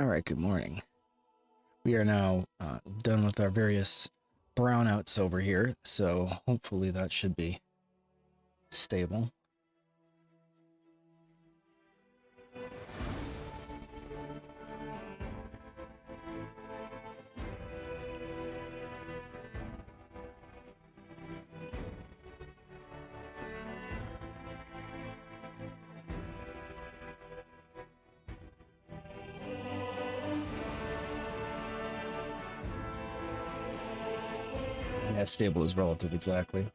Alright, good morning. We are now done with our various brownouts over here, so hopefully that should be stable. Yeah, stable is relative, exactly.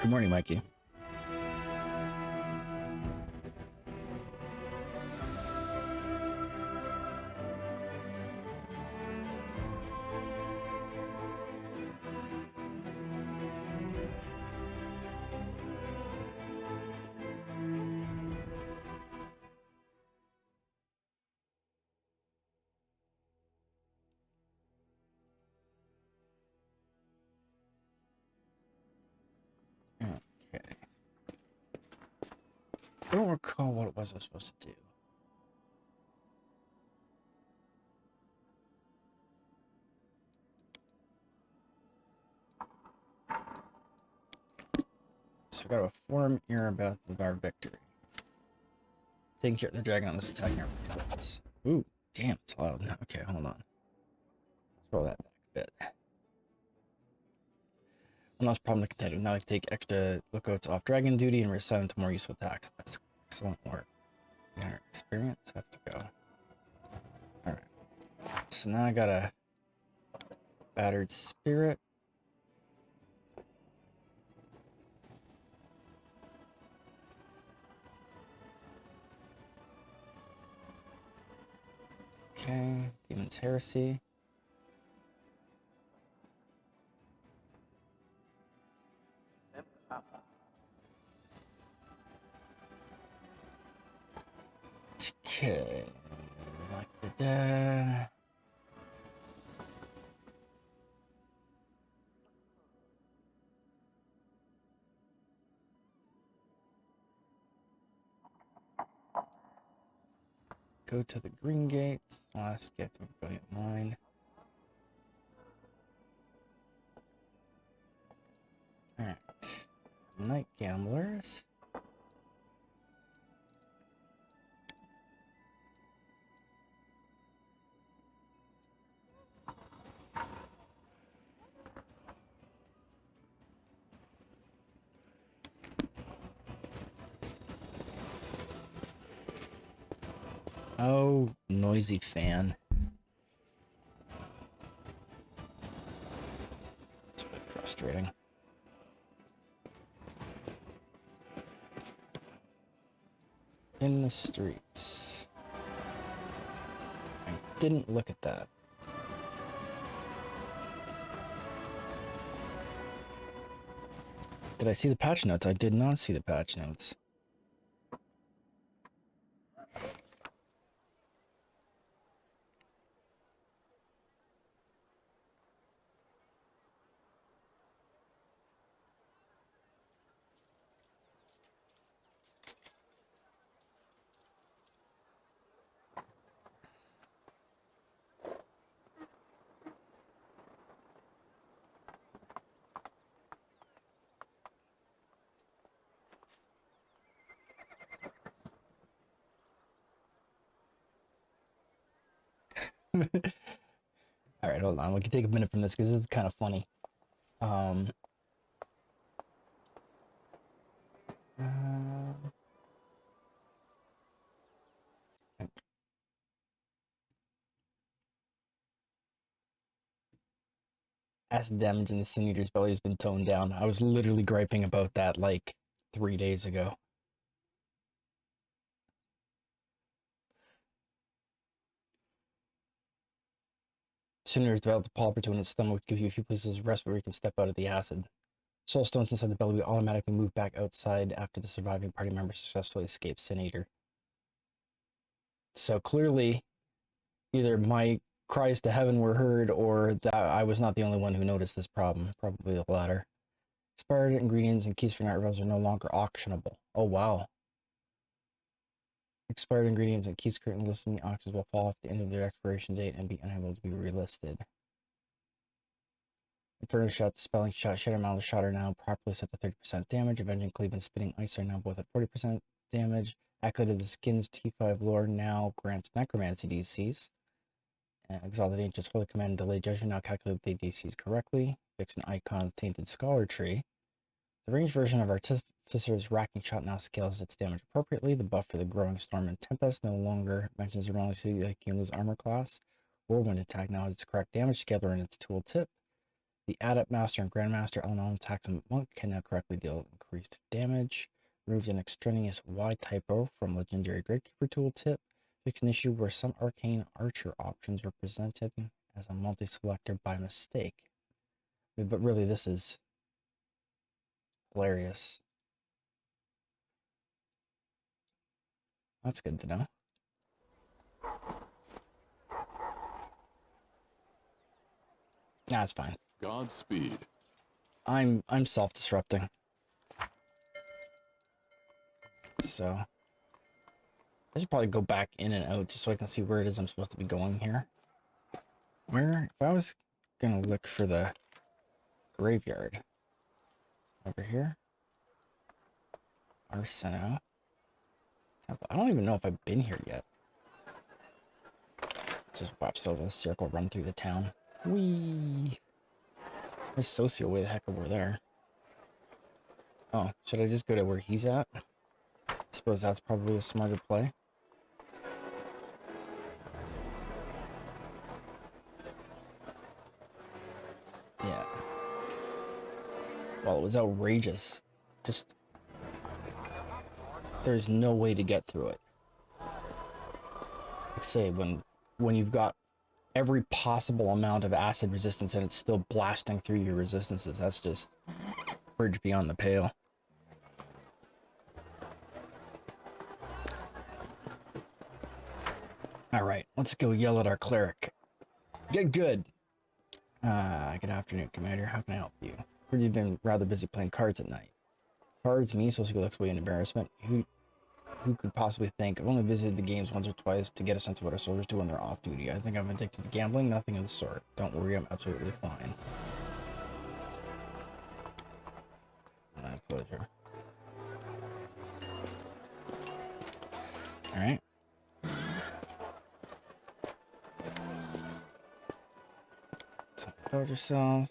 Good morning, Mikey. Okay. I don't recall what it was I was supposed to do. So we got a form here about our victory. Taking care of the dragon was attacking our patrols. Ooh, damn, it's loud. Okay, hold on. Let's roll that back a bit. One last problem to contend with. Now I can take extra lookouts off dragon duty and reassign them to more useful attacks. That's excellent work. Our experience have to go. Alright. So now I got a battered spirit. Okay, Demon's Heresy. Okay, like the go to the green gates. Let's get to brilliant mind. Alright. Night gamblers. Oh, noisy fan. It's a bit frustrating. In the streets. I didn't look at that. Did I see the patch notes? I did not see the patch notes. All right, hold on. We can take a minute from this because it's kind of funny. Uh, acid damage in the Sin Eater's belly has been toned down. I was literally griping about that like 3 days ago. Sin Eater's developed a polyper in its stomach, which gives you a few places of rest where you can step out of the acid. Soul stones inside the belly will automatically move back outside after the surviving party member successfully escapes Sin Eater. So clearly, either my cries to heaven were heard or that I was not the only one who noticed this problem. Probably the latter. Expired ingredients and keys for night revels are no longer auctionable. Oh, wow. Expired ingredients and keys currently listed in the auctions will fall off the end of their expiration date and be unable to be relisted. Inferno shot, dispelling shot, shatter amount shot are now properly set to 30% damage. Avenging cleave and spitting ice are now both at 40% damage. Accolade of the Skin's T5 lore now grants necromancy DCs. Exalted Ancient's Holy Command Delayed Judgment now calculate the DCs correctly. Fix an icon's Tainted Scholar Tree. The ranged version of Artificer's Racking Shot now scales its damage appropriately. The buff for the Growing Storm and Tempest no longer mentions a wrongly like you lose armor class. Whirlwind attack now has its correct damage scaler in its tooltip. The Adept Master and Grandmaster Elemental attacks on Monk can now correctly deal increased damage. Removes an extraneous Y typo from Legendary Dreadkeeper tooltip. Fix an issue where some arcane archer options were presented as a multi-selector by mistake. But really, this is hilarious. That's good to know. Nah, it's fine. Godspeed. I'm self-disrupting. So I should probably go back in and out just so I can see where it is I'm supposed to be going here. Where, if I was gonna look for the graveyard, over here, Arseno Temple. I don't even know if I've been here yet. Let's just watch the little circle run through the town. Whee! There's Socio way the heck over there. Oh, should I just go to where he's at? I suppose that's probably a smarter play. Yeah. Well, it was outrageous. Just... there's no way to get through it. Like say, when you've got every possible amount of acid resistance and it's still blasting through your resistances, that's just bridge beyond the pale. Alright, let's go yell at our cleric. Get good! Good afternoon, Commander. How can I help you? Heard you've been rather busy playing cards at night. Cards, me, Sociolog's way an embarrassment. Who could possibly think? I've only visited the games once or twice to get a sense of what our soldiers do when they're off duty. I think I'm addicted to gambling, nothing of the sort. Don't worry, I'm absolutely fine. My pleasure. Alright. Compose yourself.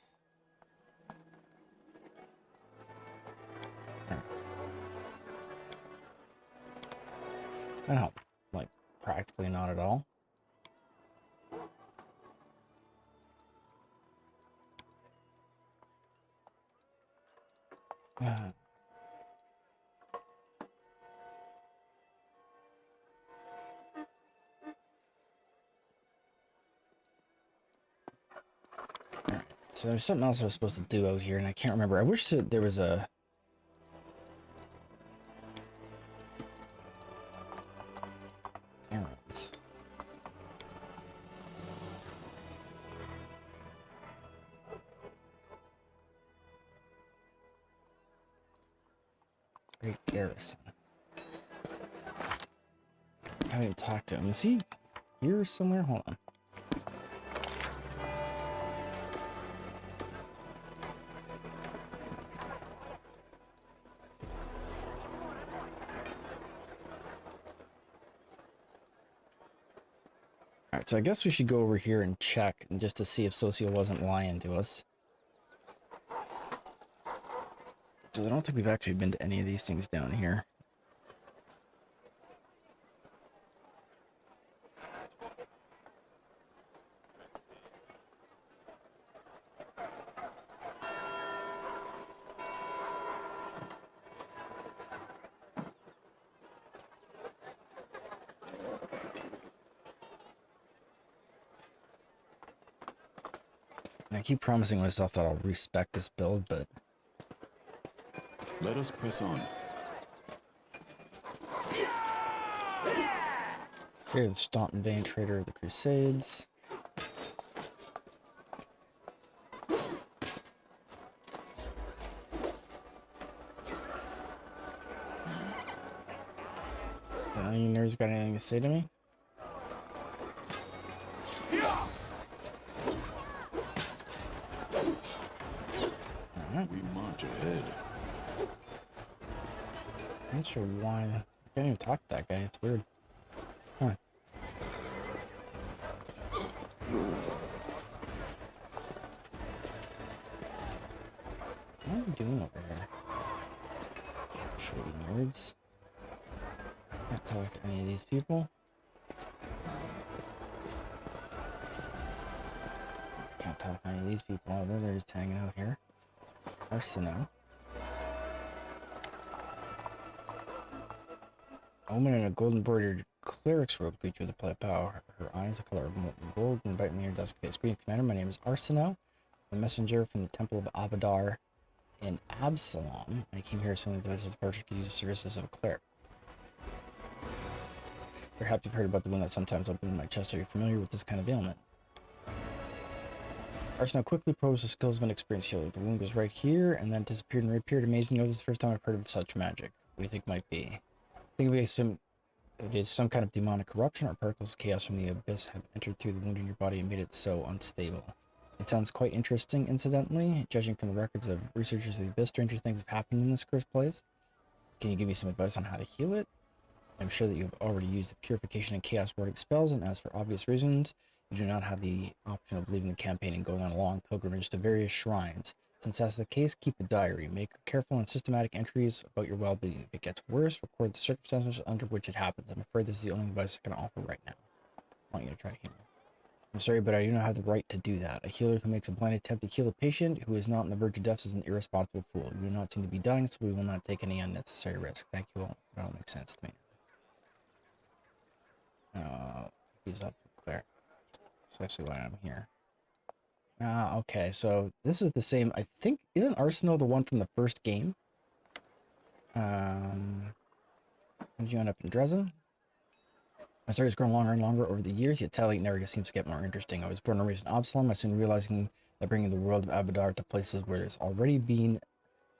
That helped. Like, practically not at all. Alright. So there's something else I was supposed to do out here, and I can't remember. I wish that there was a... errands. Great Garrison. I haven't even talked to him. Is he here somewhere? Hold on. Alright, so I guess we should go over here and check and just to see if Socio wasn't lying to us. So I don't think we've actually been to any of these things down here. And I keep promising myself that I'll respect this build, but... let us press on. Here's Staunton Vane, Trader of the Crusades. Any nerds got anything to say to me? We march ahead. I'm not sure why. I can't even talk to that guy. It's weird. Huh. What are we doing over here? Shady nerds. Can't talk to any of these people. Can't talk to any of these people either. They're just hanging out here. Arsenal. A woman in a golden embroidered cleric's robe greets you with a play power. Her eyes the color of molten gold and invite me your dusk face. Greeting, Commander. My name is Arsenal, a messenger from the Temple of Abadar in Absalom. I came here so that those of the party could use the services of a cleric. Perhaps you've heard about the wound that sometimes opens in my chest. Are you familiar with this kind of ailment? Arsenal quickly probes the skills of an experienced healer. The wound was right here and then disappeared and reappeared. Amazing. This is the first time I've heard of such magic. What do you think it might be? I think it is some kind of demonic corruption or particles of chaos from the abyss have entered through the wound in your body and made it so unstable. It sounds quite interesting, incidentally. Judging from the records of researchers of the abyss, stranger things have happened in this cursed place. Can you give me some advice on how to heal it? I'm sure that you have already used the purification and chaos warding spells, and as for obvious reasons, you do not have the option of leaving the campaign and going on a long pilgrimage to various shrines. Since that's the case, keep a diary. Make careful and systematic entries about your well-being. If it gets worse, record the circumstances under which it happens. I'm afraid this is the only advice I can offer right now. I want you to try to heal me. I'm sorry, but I do not have the right to do that. A healer who makes a blind attempt to heal a patient who is not on the verge of death is an irresponsible fool. You do not seem to be dying, so we will not take any unnecessary risk. Thank you all. That all makes sense to me. He's up for Claire. That's actually why I'm here. Okay, so this is the same. I think, isn't Arsenal the one from the first game? How did you end up in Dresden? My story has grown longer and longer over the years, yet sadly it never seems to get more interesting. I was born and raised in Absalom. I soon realizing that bringing the world of Abadar to places where it's already been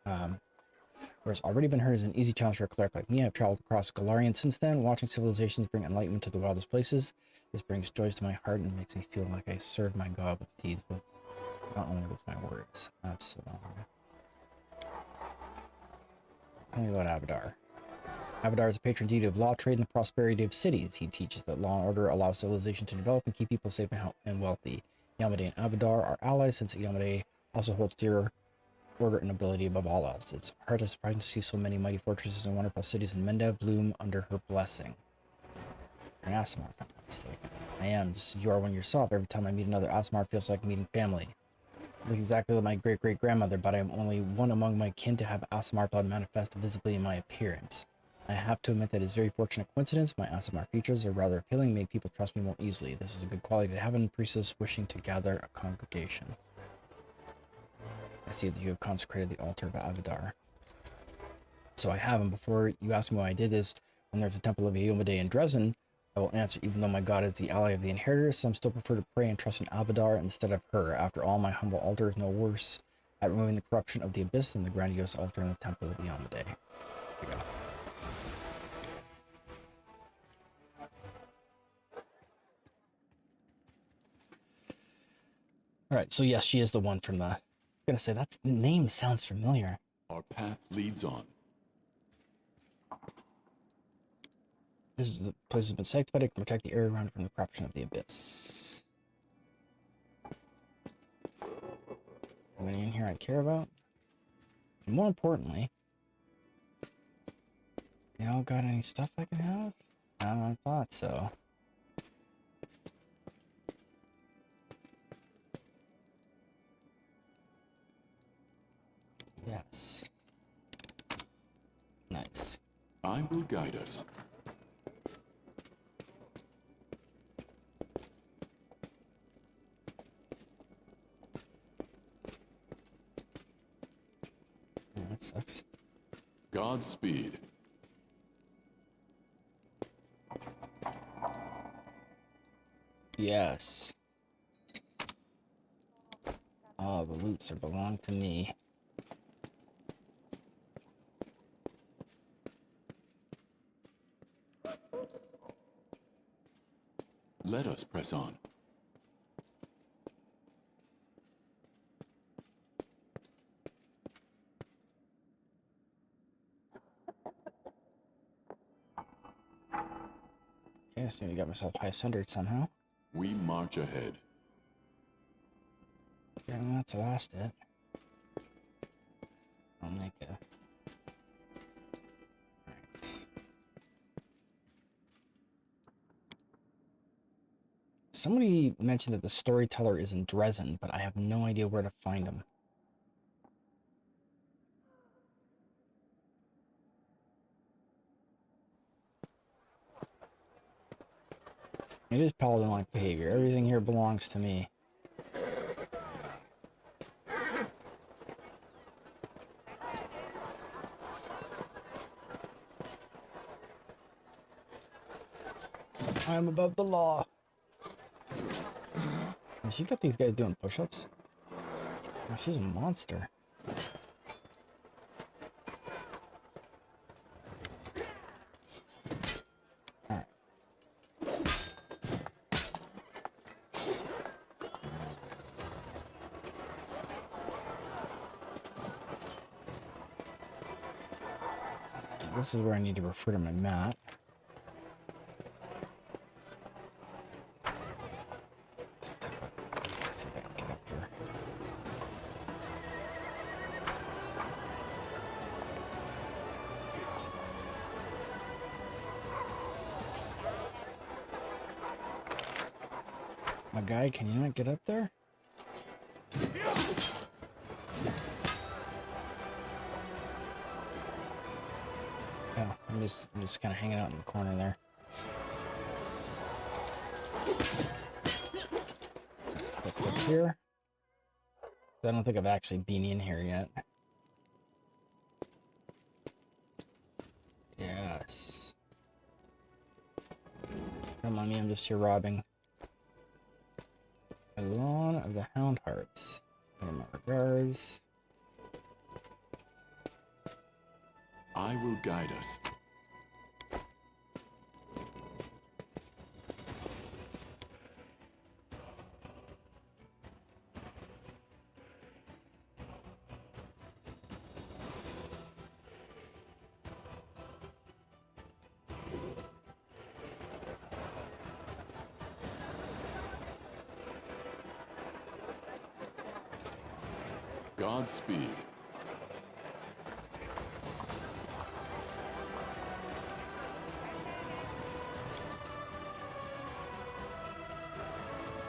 heard is an easy challenge for a cleric like me. I've traveled across Galarian since then, watching civilizations bring enlightenment to the wildest places. This brings joy to my heart and makes me feel like I serve my God with deeds, not only with my words. Absalom. Tell me about Abadar. Abadar is a patron deity of law, trade, and the prosperity of cities. He teaches that law and order allow civilization to develop and keep people safe and wealthy. Yamade and Abadar are allies, since Yamade also holds dear order and ability above all else. It's hardly surprising to see so many mighty fortresses and wonderful cities in Mendev bloom under her blessing. You're an Aasimar, if I'm not mistaken. I am. Just you are one yourself. Every time I meet another Aasimar, it feels like meeting family. I look exactly like my great-great-grandmother, but I am only one among my kin to have Aasimar blood manifest visibly in my appearance. I have to admit that it's a very fortunate coincidence. My Aasimar features are rather appealing, make people trust me more easily. This is a good quality to have in priestess wishing to gather a congregation. I see that you have consecrated the altar of Abadar. So I have, and before you ask me why I did this, when there's a temple of Yomade in Dresden, I will answer, even though my God is the ally of the inheritors, some still prefer to pray and trust in Abadar instead of her. After all, my humble altar is no worse at removing the corruption of the abyss than the grandiose altar in the temple of Yomade. Here we go. Alright, so yes, she is the one from the... I'm gonna say, the name sounds familiar. Our path leads on. This place has been sanctified to protect the area around it from the corruption of the abyss. Anything in here I care about? And more importantly, y'all got any stuff I can have? I thought so. Yes. Nice. I will guide us. Oh, that sucks. Godspeed. Yes. Oh, the loots belong to me. Let us press on. Okay, so I got myself high centered somehow. We march ahead. Yeah, that's the last it. I'll make a... Right. Somebody mentioned that the storyteller is in Dresden, but I have no idea where to find him. It is paladin-like behavior. Everything here belongs to me. I am above the law. And she got these guys doing push-ups. Oh, she's a monster. Alright. Okay, this is where I need to refer to my map. Let's see if I can get up here. My guy, can you not get up there? Oh, I'm just kind of hanging out in the corner there. Click here. I don't think I've actually been in here yet. Yes. Don't mind me, I'm just here robbing a lawn of the Hound Hearts. And my regards. I will guide us. Godspeed.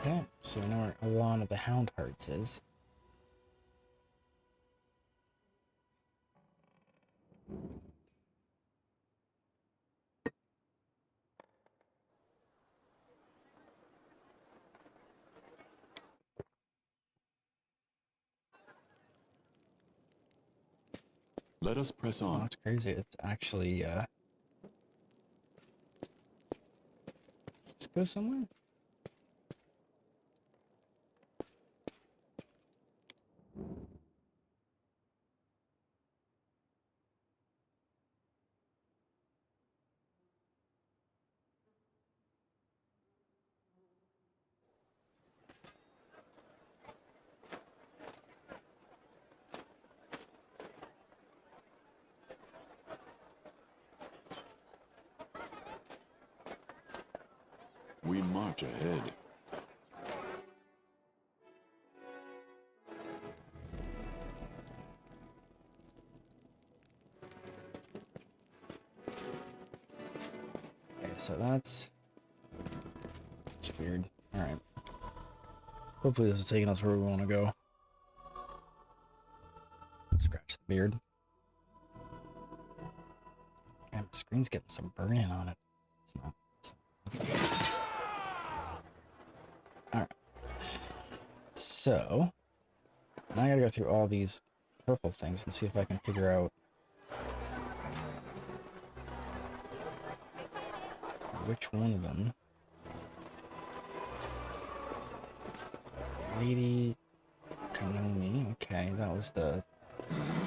Okay, so we know where a lawn of the Hound Hearts is. Let us press Oh, on. that's crazy. It's actually, let's go somewhere. We march ahead. Okay, so that's weird. Alright. Hopefully this is taking us where we want to go. Scratch the beard. Man, my screen's getting some burn-in on it. It's not. Alright. So, now I gotta go through all these purple things and see if I can figure out which one of them. Lady Kanomi. Okay, that was the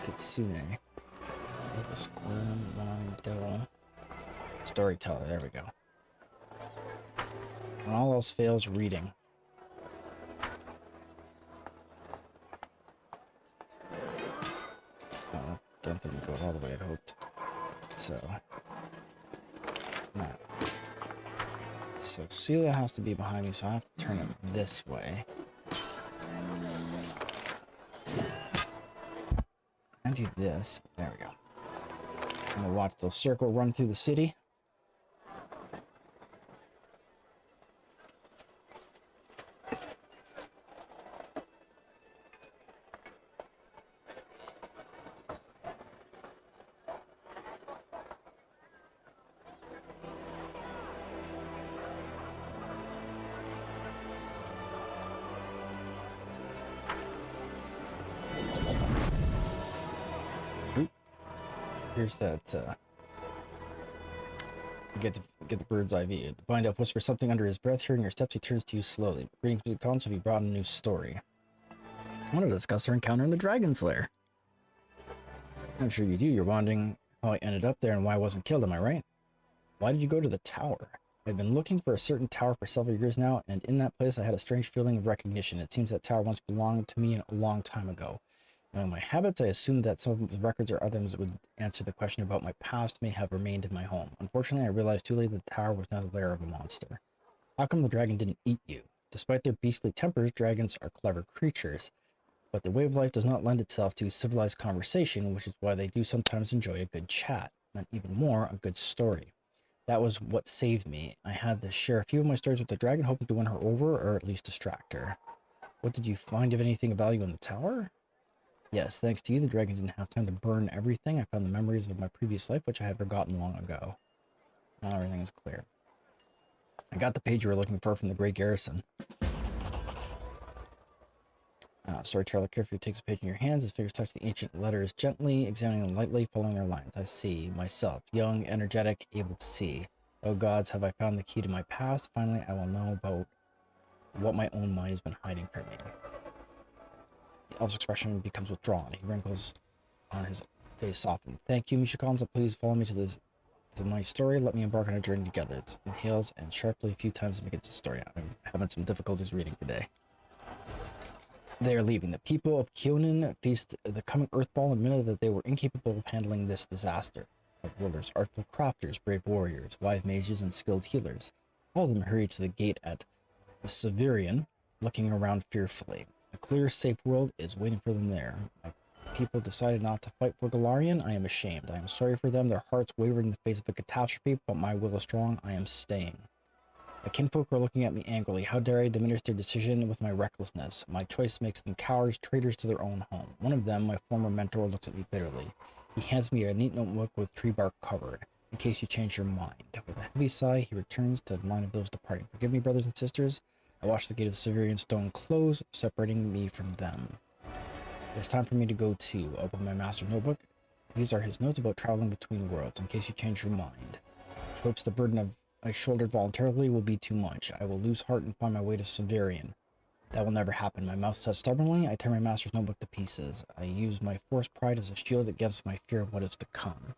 Kitsune. The Squirm, Devil. Storyteller, there we go. When all else fails, reading. Don't think we go all the way I'd hoped. So, no. So Celia has to be behind me, so I have to turn it this way. And do this. There we go. I'm gonna watch the circle run through the city. Here's that, get the bird's eye view. The blind elf whispers something under his breath. Hearing your steps, he turns to you slowly. Greetings, Mr. Collins. Have you brought a new story? I want to discuss our encounter in the Dragon's Lair. I'm sure you do. You're wondering how I ended up there and why I wasn't killed, am I right? Why did you go to the tower? I've been looking for a certain tower for several years now, and in that place I had a strange feeling of recognition. It seems that tower once belonged to me a long time ago. Knowing my habits, I assumed that some of the records or items that would answer the question about my past may have remained in my home. Unfortunately, I realized too late that the tower was not a lair of a monster. How come the dragon didn't eat you? Despite their beastly tempers, dragons are clever creatures, but their way of life does not lend itself to civilized conversation, which is why they do sometimes enjoy a good chat, and even more, a good story. That was what saved me. I had to share a few of my stories with the dragon, hoping to win her over, or at least distract her. What did you find of anything of value in the tower? Yes, thanks to you, the dragon didn't have time to burn everything. I found the memories of my previous life, which I had forgotten long ago. Now everything is clear. I got the page you were looking for from the Great Garrison. Storyteller carefully takes a page in your hands. His fingers touch the ancient letters gently, examining them lightly, following their lines. I see myself, young, energetic, able to see. Oh gods, have I found the key to my past? Finally, I will know about what my own mind has been hiding from me. The elf's expression becomes withdrawn. He wrinkles on his face softened. Thank you, Misha Collins. Please follow me to my story. Let me embark on a journey together. It inhales and sharply a few times to make it to the story. I'm having some difficulties reading today. They are leaving. The people of Kionin faced the coming Earthball and admitted that they were incapable of handling this disaster. Rulers, artful crafters, brave warriors, wise mages, and skilled healers. All of them hurried to the gate at Severian, looking around fearfully. A clear, safe world is waiting for them there. My people decided not to fight for Galarian. I am ashamed. I am sorry for them. Their hearts wavered in the face of a catastrophe, but my will is strong. I am staying. My kinfolk are looking at me angrily. How dare I diminish their decision with my recklessness? My choice makes them cowards, traitors to their own home. One of them, my former mentor, looks at me bitterly. He hands me a neat notebook with tree bark covered, in case you change your mind. With a heavy sigh, he returns to the line of those departing. Forgive me, brothers and sisters. I watch the gate of the Severian stone close, separating me from them. It's time for me to go too. Open my master's notebook. These are his notes about traveling between worlds, in case you change your mind. He hopes the burden of I shouldered voluntarily will be too much. I will lose heart and find my way to Severian. That will never happen. My mouth says stubbornly. I tear my master's notebook to pieces. I use my forced pride as a shield against my fear of what is to come.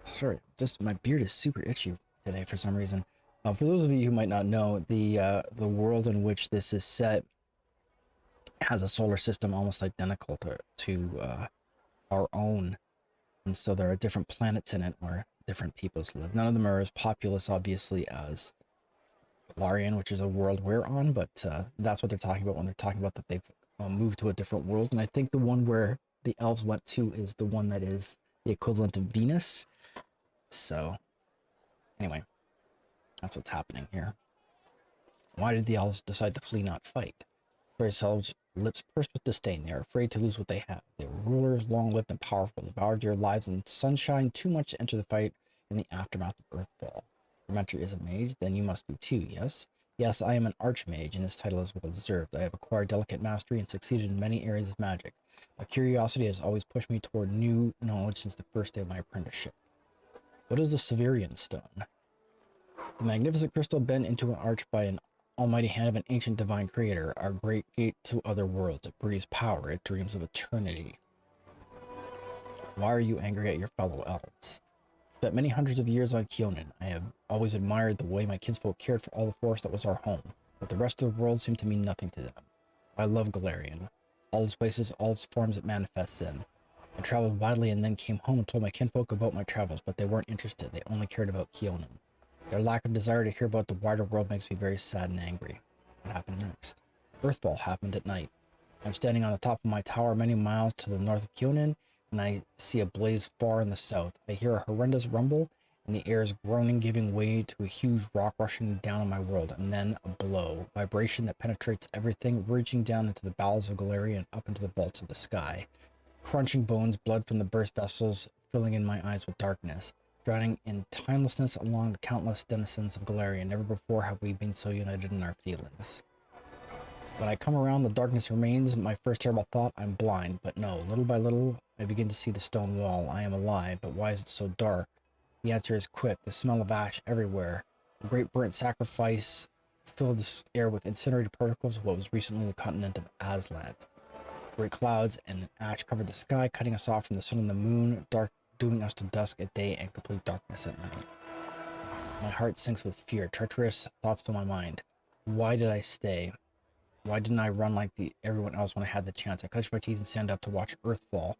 Sorry, just my beard is super itchy today for some reason. For those of you who might not know, the world in which this is set has a solar system almost identical to our own. And so there are different planets in it where different peoples live. None of them are as populous, obviously, as Larian, which is a world we're on, but that's what they're talking about when they're talking about that they've moved to a different world. And I think the one where the elves went to is the one that is the equivalent of Venus. So, anyway, that's what's happening here. Why did the elves decide to flee, not fight? For themselves, lips pursed with disdain. They are afraid to lose what they have. They were rulers, long-lived and powerful. They devoured their lives in sunshine too much to enter the fight in the aftermath of Earthfall. Your mentor is a mage, then you must be too, yes? Yes, I am an archmage, and this title is well deserved. I have acquired delicate mastery and succeeded in many areas of magic. My curiosity has always pushed me toward new knowledge since the first day of my apprenticeship. What is the Severian stone? The magnificent crystal bent into an arch by an almighty hand of an ancient divine creator, our great gate to other worlds. It breathes power, it dreams of eternity. Why are you angry at your fellow elves? spent many hundreds of years on Keonan. I have always admired the way my kinsfolk cared for all the forest that was our home, but the rest of the world seemed to mean nothing to them. I love Galarian, all its places, all its forms it manifests in. I traveled widely and then came home and told my kinfolk about my travels, but they weren't interested. They only cared about Keonan. Their lack of desire to hear about the wider world makes me very sad and angry. What happened next? Earthfall happened at night. I'm standing on the top of my tower many miles to the north of Keonan, and I see a blaze far in the south. I hear a horrendous rumble, and the air is groaning, giving way to a huge rock rushing down on my world, and then a blow, vibration that penetrates everything, reaching down into the bowels of Galeria and up into the vaults of the sky. Crunching bones, blood from the burst vessels filling in my eyes with darkness, drowning in timelessness along the countless denizens of Galeria. Never before have we been so united in our feelings. When I come around, the darkness remains. My first terrible thought, I'm blind. But no, little by little, I begin to see the stone wall. I am alive, but why is it so dark? The answer is quick. The smell of ash everywhere. A great burnt sacrifice filled the air with incinerated particles of what was recently the continent of Aslan. Great clouds and ash covered the sky, cutting us off from the sun and the moon, dark, dooming us to dusk at day and complete darkness at night. My heart sinks with fear. Treacherous thoughts fill my mind. Why did I stay? Why didn't I run like everyone else when I had the chance? I clenched my teeth and stand up to watch Earth fall.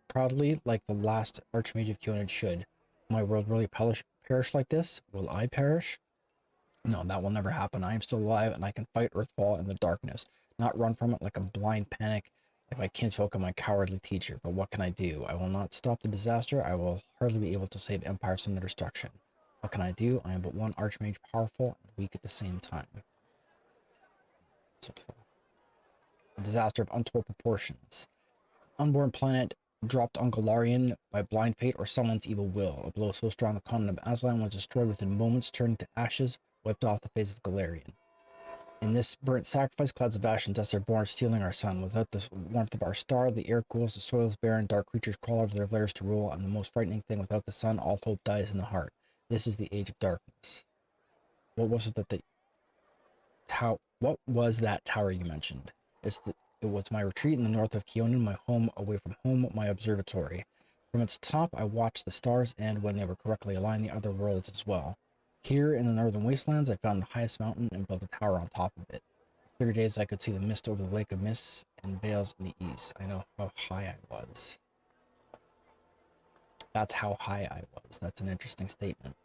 Proudly, like the last Archmage of Keonan should. Will my world really perish like this? Will I perish? No, that will never happen. I am still alive, and I can fight Earthfall in the darkness, not run from it like a blind panic, like my kinsfolk and my cowardly teacher. But what can I do? I will not stop the disaster. I will hardly be able to save empires from the destruction. What can I do? I am but one Archmage, powerful and weak at the same time. So, a disaster of untold proportions. Unborn planet dropped on Galarian by blind fate or someone's evil will. A blow so strong the continent of Aslan was destroyed within moments, turning to ashes, wiped off the face of Galarian. In this burnt sacrifice, clouds of ash and dust are born, stealing our sun. Without the warmth of our star, the air cools, the soil is barren, dark creatures crawl out of their lairs to rule, and the most frightening thing, without the sun, all hope dies in the heart. This is the age of darkness. What was it that what was that tower you mentioned? It was my retreat in the north of Keonan, my home away from home, my observatory. From its top, I watched the stars and, when they were correctly aligned, the other worlds as well. Here in the northern wastelands, I found the highest mountain and built a tower on top of it. Clear days, I could see the mist over the lake of mists and veils in the east. I know how high I was. That's how high I was. That's an interesting statement.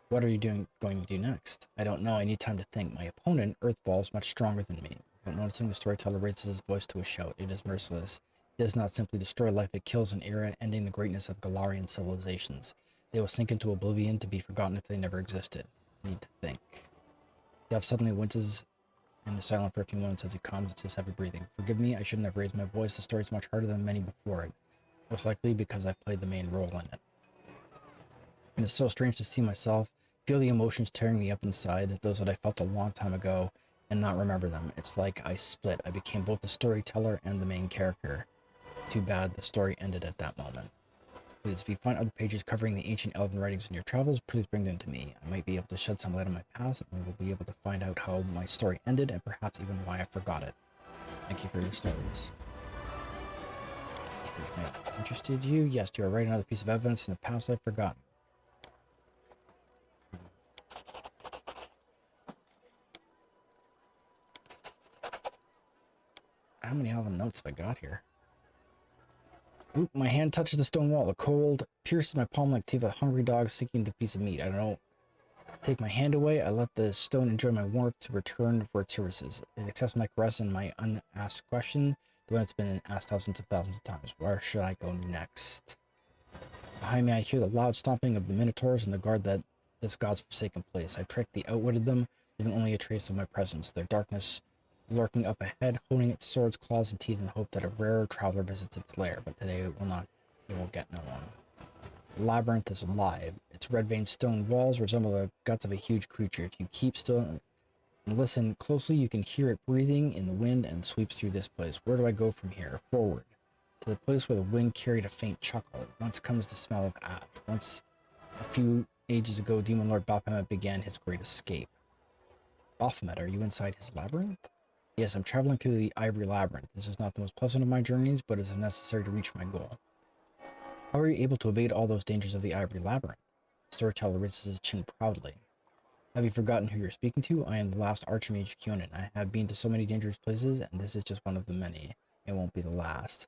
What are you going to do next? I don't know. I need time to think. My opponent, Earthfall, is much stronger than me. But noticing the storyteller raises his voice to a shout. It is merciless. It does not simply destroy life, it kills an era, ending the greatness of Galarian civilizations. They will sink into oblivion to be forgotten if they never existed. I need to think. Yav suddenly winces and is silent for a few moments as he calms his heavy breathing. Forgive me, I shouldn't have raised my voice. The story is much harder than many before it. Most likely because I played the main role in it. And it's so strange to see myself, feel the emotions tearing me up inside, those that I felt a long time ago, and not remember them. It's like I split. I became both the storyteller and the main character. Too bad the story ended at that moment. Please, if you find other pages covering the ancient elven writings in your travels, please bring them to me. I might be able to shed some light on my past, and we will be able to find out how my story ended, and perhaps even why I forgot it. Thank you for your stories. Interested you? Yes, you are writing another piece of evidence from the past I've forgotten. How many elven notes have I got here? Oop, my hand touches the stone wall. The cold pierces my palm like teeth of a hungry dog seeking the piece of meat. I don't know. Take my hand away. I let the stone enjoy my warmth to return for its services. It accepts my caress and my unasked question, the one that's been asked thousands of times. Where should I go next? Behind me, I hear the loud stomping of the minotaurs and the guard that this god's forsaken place. I tricked outwitted them, leaving only a trace of my presence. Their darkness lurking up ahead, holding its swords, claws, and teeth in hope that a rarer traveler visits its lair. But today it will get no one. The labyrinth is alive. Its red-veined stone walls resemble the guts of a huge creature. If you keep still and listen closely, you can hear it breathing in the wind and sweeps through this place. Where do I go from here? Forward. To the place where the wind carried a faint chuckle. Once comes the smell of ash. Once, a few ages ago, Demon Lord Baphomet began his great escape. Baphomet, are you inside his labyrinth? Yes, I'm traveling through the Ivory Labyrinth. This is not the most pleasant of my journeys, but it is necessary to reach my goal. How are you able to evade all those dangers of the Ivory Labyrinth? The storyteller raises his chin proudly. Have you forgotten who you're speaking to? I am the last Archmage of Kionin. I have been to so many dangerous places, and this is just one of the many. It won't be the last.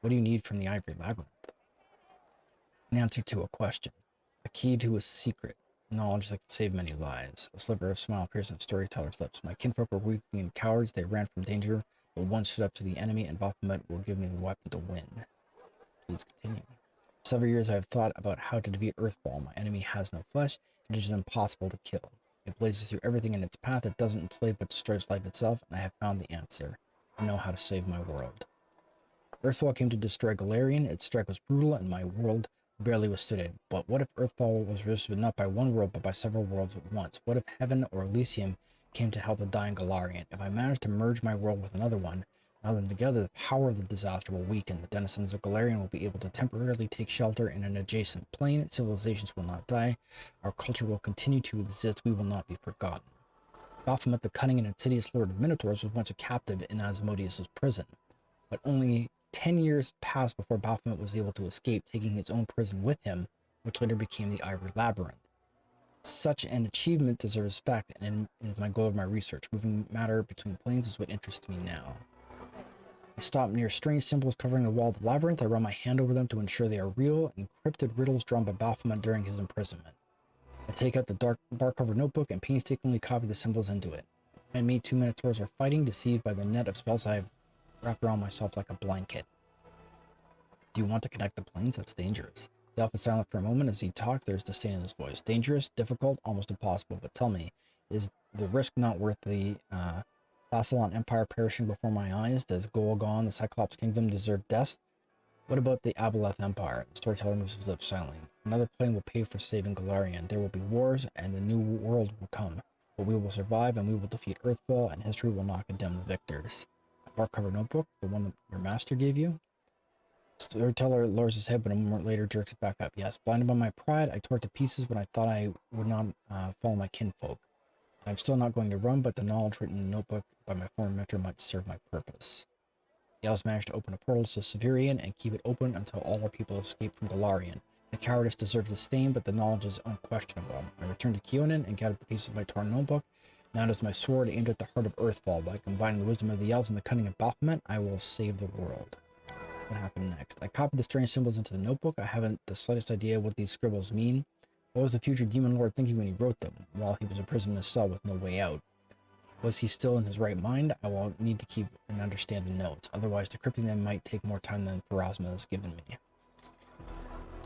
What do you need from the Ivory Labyrinth? An answer to a question. A key to a secret. Knowledge that could save many lives. A sliver of smile appears on the storyteller's lips. My kinfolk were weak and cowards. They ran from danger, but one stood up to the enemy, and Baphomet will give me the weapon to win. Please continue. For several years I have thought about how to defeat Earthfall. My enemy has no flesh. It is impossible to kill. It blazes through everything in its path. It doesn't enslave but destroys life itself, and I have found the answer. I know how to save my world. Earthfall came to destroy Galarian. Its strike was brutal, and my world barely withstood it. But what if Earthfall was resisted not by one world, but by several worlds at once? What if Heaven or Elysium came to help the dying Galarian? If I managed to merge my world with another one, now them together, the power of the disaster will weaken. The denizens of Galarian will be able to temporarily take shelter in an adjacent plane. Civilizations will not die. Our culture will continue to exist. We will not be forgotten. Baphomet, the cunning and insidious lord of Minotaurs, was once a captive in Asmodeus' prison. But only 10 years passed before Baphomet was able to escape, taking his own prison with him, which later became the Ivory Labyrinth. Such an achievement deserves respect, and is my goal of my research. Moving matter between planes is what interests me now. I stop near strange symbols covering the wall of the labyrinth. I run my hand over them to ensure they are real, encrypted riddles drawn by Baphomet during his imprisonment. I take out the bark-covered notebook and painstakingly copy the symbols into it. And me, 2 Minotaurs are fighting, deceived by the net of spells I have wrapped around myself like a blanket. Do you want to connect the planes? That's dangerous. The elf is silent for a moment. As he talks, there's disdain in his voice. Dangerous, difficult, almost impossible. But tell me, is the risk not worth the Thassalon Empire perishing before my eyes? Does Golgon, the Cyclops Kingdom, deserve death? What about the Aboleth Empire? The storyteller moves his lips silently. Another plane will pay for saving Galarian. There will be wars, and the new world will come. But we will survive, and we will defeat Earthfall, and history will not condemn the victors. A bark-covered notebook, the one that your master gave you? The storyteller lowers his head, but a moment later jerks it back up. Yes, blinded by my pride, I tore it to pieces when I thought I would not follow my kinfolk. I'm still not going to run, but the knowledge written in the notebook by my former mentor might serve my purpose. The elves managed to open a portal to Severian and keep it open until all our people escape from Galarian. The cowardice deserves disdain, but the knowledge is unquestionable. I returned to Kionin and gathered the pieces of my torn notebook. Now it is my sword aimed at the heart of Earthfall. By combining the wisdom of the elves and the cunning of Baphomet, I will save the world. What happened next? I copied the strange symbols into the notebook. I haven't the slightest idea what these scribbles mean. What was the future demon lord thinking when he wrote them, while he was imprisoned in a cell with no way out? Was he still in his right mind? I will need to keep and understand the notes. Otherwise, decrypting them might take more time than Pharasma has given me.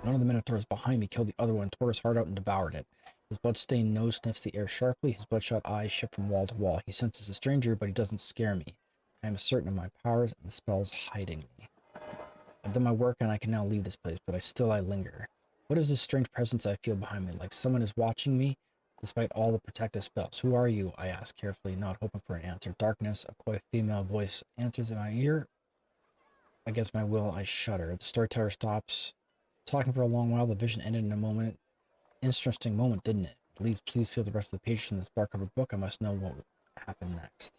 One of the Minotaurs behind me killed the other one, tore his heart out, and devoured it. His blood-stained nose sniffs the air sharply. His bloodshot eyes shift from wall to wall. He senses a stranger, but he doesn't scare me. I am certain of my powers and the spells hiding me. I've done my work and I can now leave this place, but I linger. What is this strange presence I feel behind me? Like someone is watching me, despite all the protective spells. Who are you? I ask carefully, not hoping for an answer. Darkness, a coy female voice answers in my ear. Against my will, I shudder. The storyteller stops talking for a long while. The vision ended in a moment. Interesting moment, didn't it? Please feel the rest of the pages from this bark-covered book. I must know what happened next.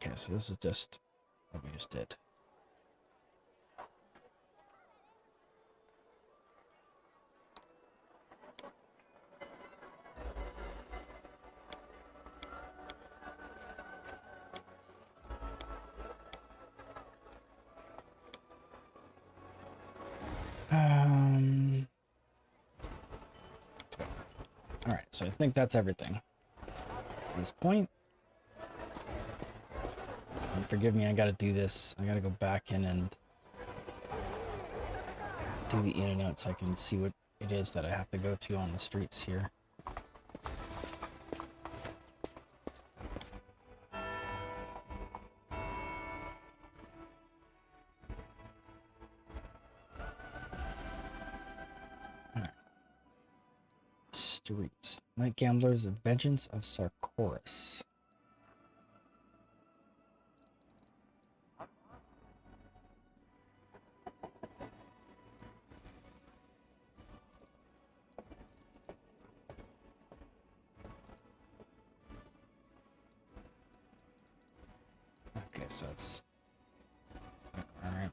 Okay, so this is just what we just did. Alright, so I think that's everything at this point. And forgive me, I gotta do this. I gotta go back in and do the in and out so I can see what it is that I have to go to on the streets here. Alright. Streets. Night Gamblers, Vengeance of Sarkoris. so it's all right.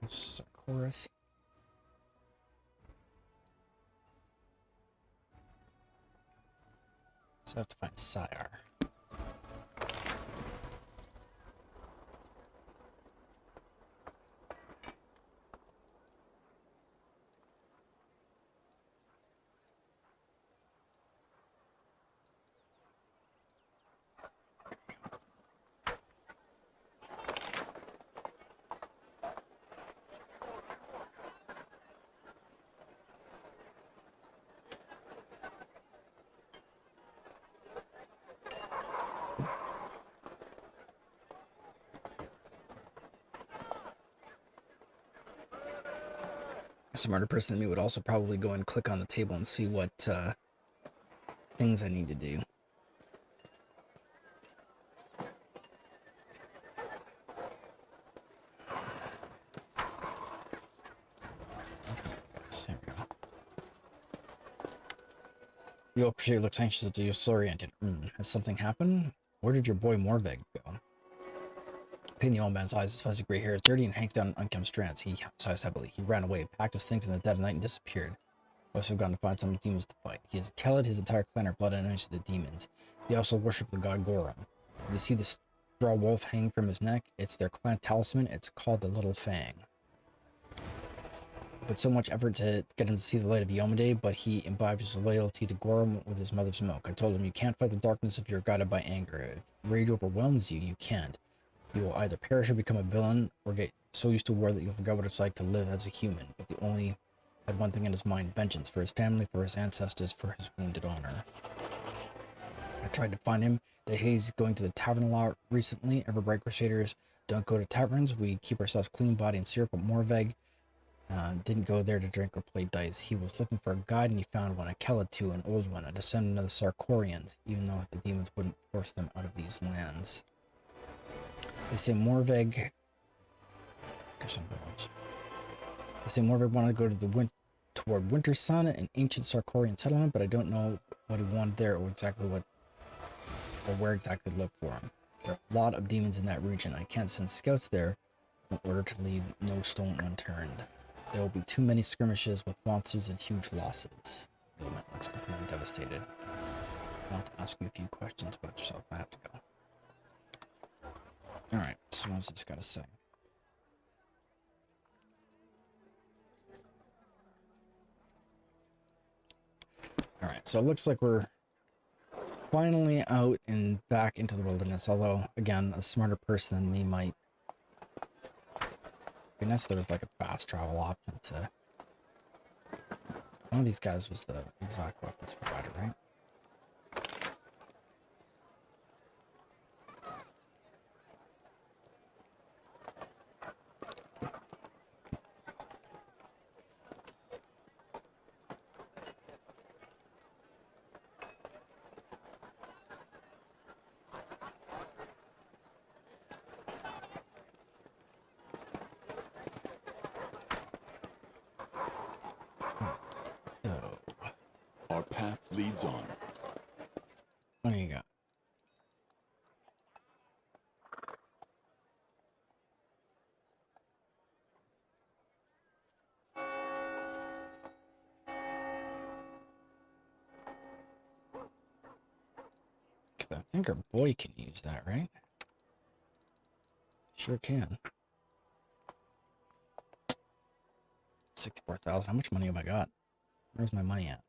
Just a chorus. So I have to find Sire. A smarter person than me would also probably go and click on the table and see what things I need to do. There we go. The old crusader looks anxious and disoriented. Has something happened? Where did your boy Morveg go? In the old man's eyes, his fuzzy gray hair is dirty and hangs down in unkempt strands. He sighs heavily. He ran away, packed his things in the dead of night, and disappeared. Must have gone to find some demons to fight. He is a Kelid, his entire clan are blood enemies to the demons. They also worship the god Gorum. You see the straw wolf hanging from his neck? It's their clan talisman. It's called the Little Fang. Put so much effort to get him to see the light of Yomade, but he imbibes his loyalty to Gorum with his mother's milk. I told him, you can't fight the darkness if you're guided by anger. If rage overwhelms you, you can't. You will either perish or become a villain, or get so used to war that you'll forget what it's like to live as a human. But the only had one thing in his mind: vengeance for his family, for his ancestors, for his wounded honor. I tried to find him. He's going to the tavern a lot recently. Everbright Crusaders don't go to taverns. We keep ourselves clean, body and syrup. But Morveg didn't go there to drink or play dice. He was looking for a guide, and he found one, a Kelatu, an old one, a descendant of the Sarkorians, even though the demons wouldn't force them out of these lands. They say Morveg... They say Morveg wanted to go to toward Winter Sun, an ancient Sarkorian settlement, but I don't know what he wanted there or where exactly to look for him. There are a lot of demons in that region. I can't send scouts there in order to leave no stone unturned. There will be too many skirmishes with monsters and huge losses. The old man looks completely devastated. I want to ask you a few questions about yourself. I have to go. Alright, so what's this got to say? Alright, so it looks like we're finally out and back into the wilderness, although, again, a smarter person than me might... I guess there was like a fast travel option to... One of these guys was the exact weapons provider, right? Our path leads on. What do you got? I think our boy can use that, right? Sure can. 64,000. How much money have I got? Where's my money at?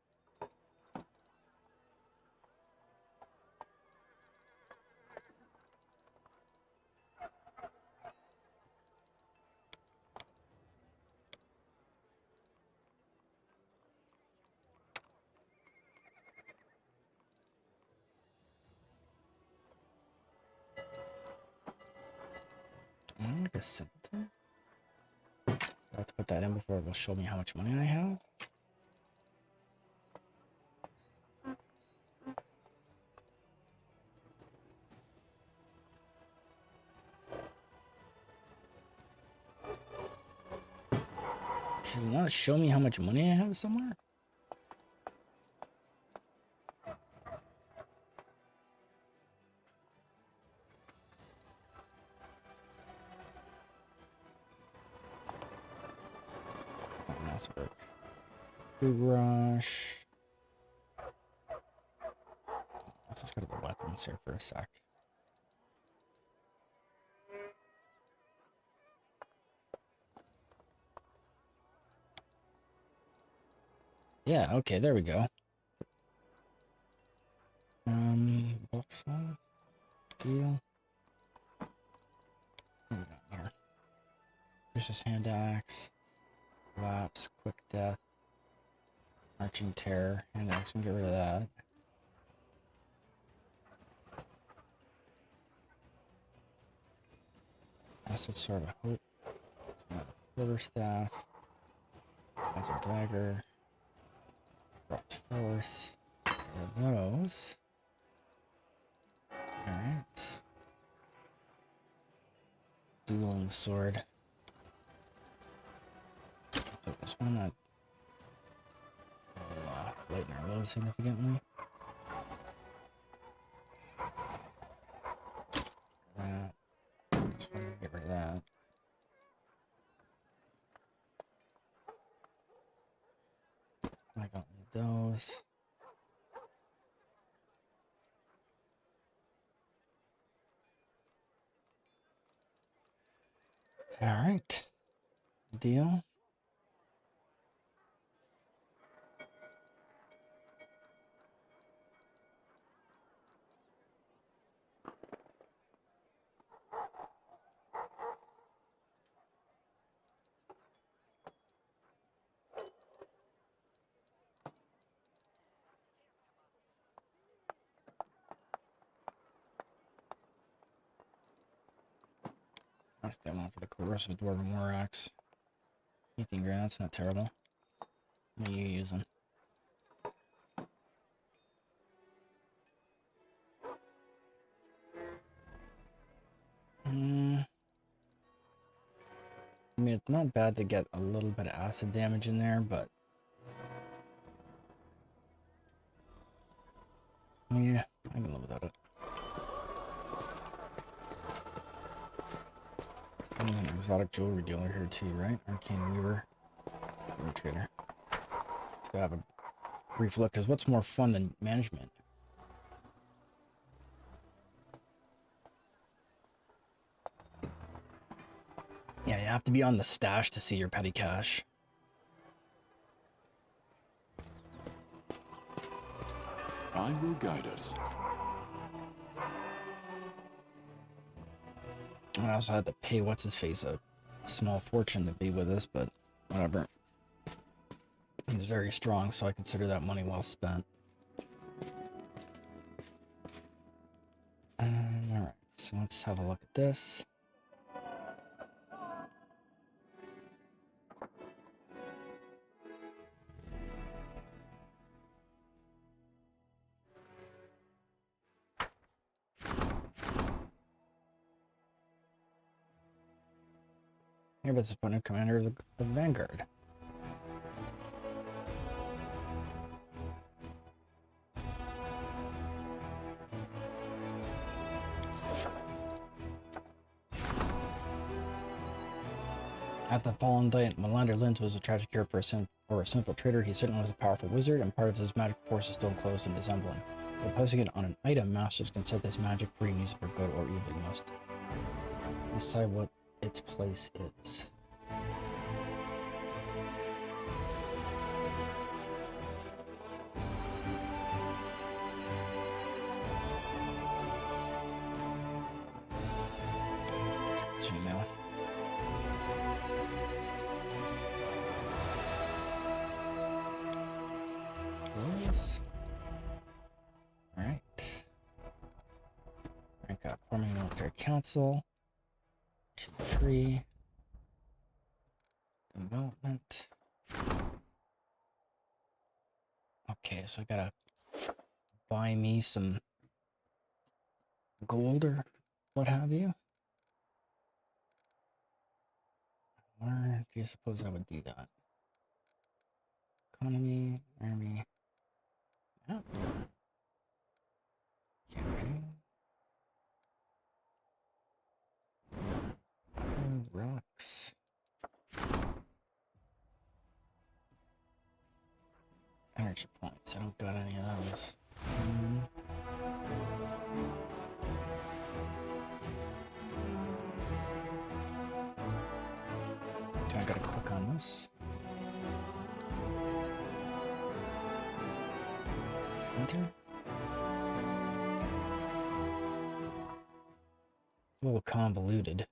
I'm like a simpleton. I have to put that in before it will show me how much money I have. Should it not show me how much money I have somewhere? Mouse work. Food rush. Let's just go to the weapons here for a sec. Yeah, okay, there we go. Book slot. Deal. What do we got here? Vicious hand axe. Lapse. Quick death. Marching terror. Hand axe, we can get rid of that. Acid sword of hope. Quarterstaff. That's a dagger. Corrupt force. Get rid of those. Alright. Dueling sword. So this one that will lighten our load significantly. That. This one, get rid of that. I don't need those. Alright. Deal. That's that one for the corrosive dwarven war axe. 18 grand, that's not terrible. What are you using? I mean, it's not bad to get a little bit of acid damage in there, but yeah, I can live without it. And there's an exotic jewelry dealer here too, right? Arcane Weaver. Trader. Let's go have a brief look, because what's more fun than management? Yeah, you have to be on the stash to see your petty cash. I will guide us. I also had to pay what's-his-face a small fortune to be with us, but whatever. He's very strong, so I consider that money well spent. Alright, so let's have a look at this. Hereby appointed commander of the Vanguard. At the fallen giant, Melander Lint was a tragic cure for a sinful traitor. He certainly was a powerful wizard, and part of his magic force is still enclosed in his emblem. By placing it on an item, masters can set this magic free and use it for good or evil. You must decide what its place is. Let's continue now. Close. Alright. Rank up. Forming military council. Tree. Development. Okay, so I gotta buy me some gold or what have you. Where do you suppose I would do that? economy, army. Oh. Campaign. Rocks. Energy points. I don't got any of those. Okay, I gotta click on this. Enter. A little convoluted.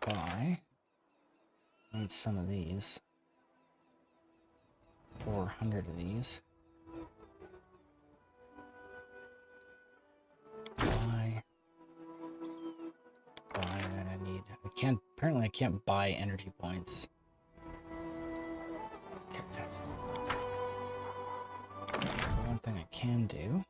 Buy. Need some of these. 400 of these. Buy. And I need. Apparently I can't buy energy points. Okay. One thing I can do.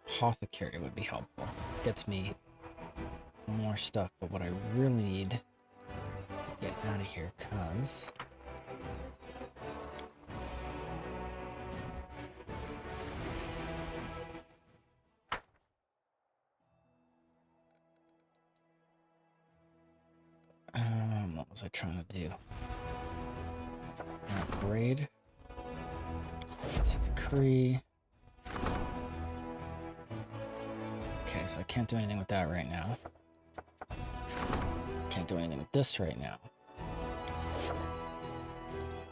Apothecary would be helpful. Gets me more stuff, but what I really need to get out of here, cause what was I trying to do? Upgrade. Decree. Okay, so I can't do anything with that right now. Can't do anything with this right now.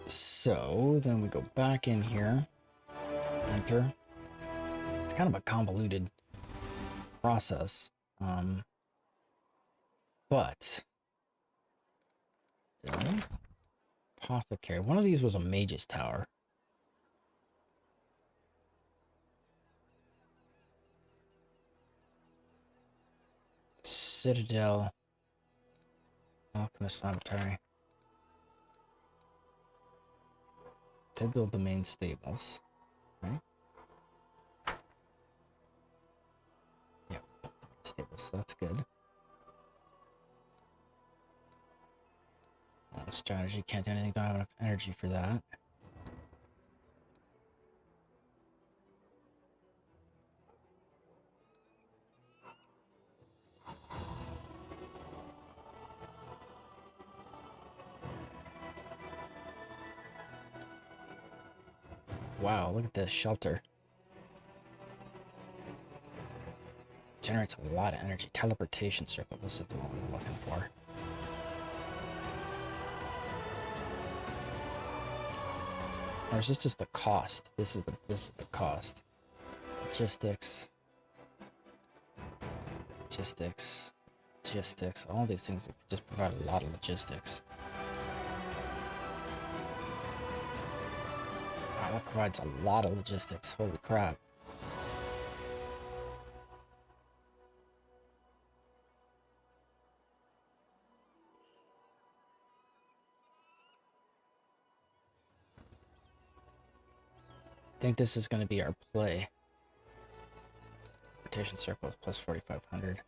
So then we go back in here. Enter. It's kind of a convoluted process. But build. Apothecary. One of these was a mage's tower. Citadel. Alchemist laboratory. To build the main stables. Right? Yeah, built the main stables, so that's good. Strategy, can't do anything, don't have enough energy for that. Wow, look at this shelter. Generates a lot of energy. Teleportation circle, this is the one we're looking for. Or is this just the cost? This is the cost. Logistics. All these things just provide a lot of logistics. Wow, that provides a lot of logistics. Holy crap. I think this is going to be our play. Rotation circle is plus 4,500.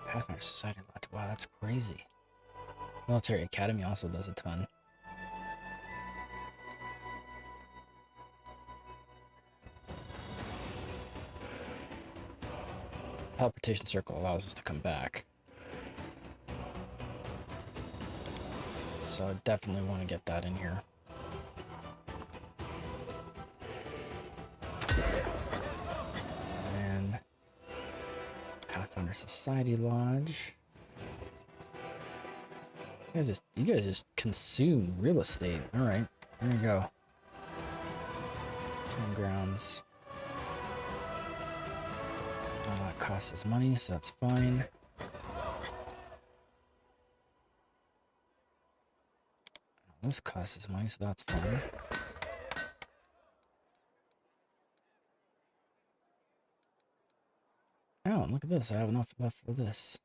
Pathfinder Society Lodge. Wow, that's crazy. Military Academy also does a ton. Teleportation circle allows us to come back. So I definitely want to get that in here. And Pathfinder Society Lodge. You guys just consume real estate. All right, there you go. Tomb grounds. All that costs us money, so that's fine. This costs us money, so that's fine. Oh, look at this. I have enough left for this.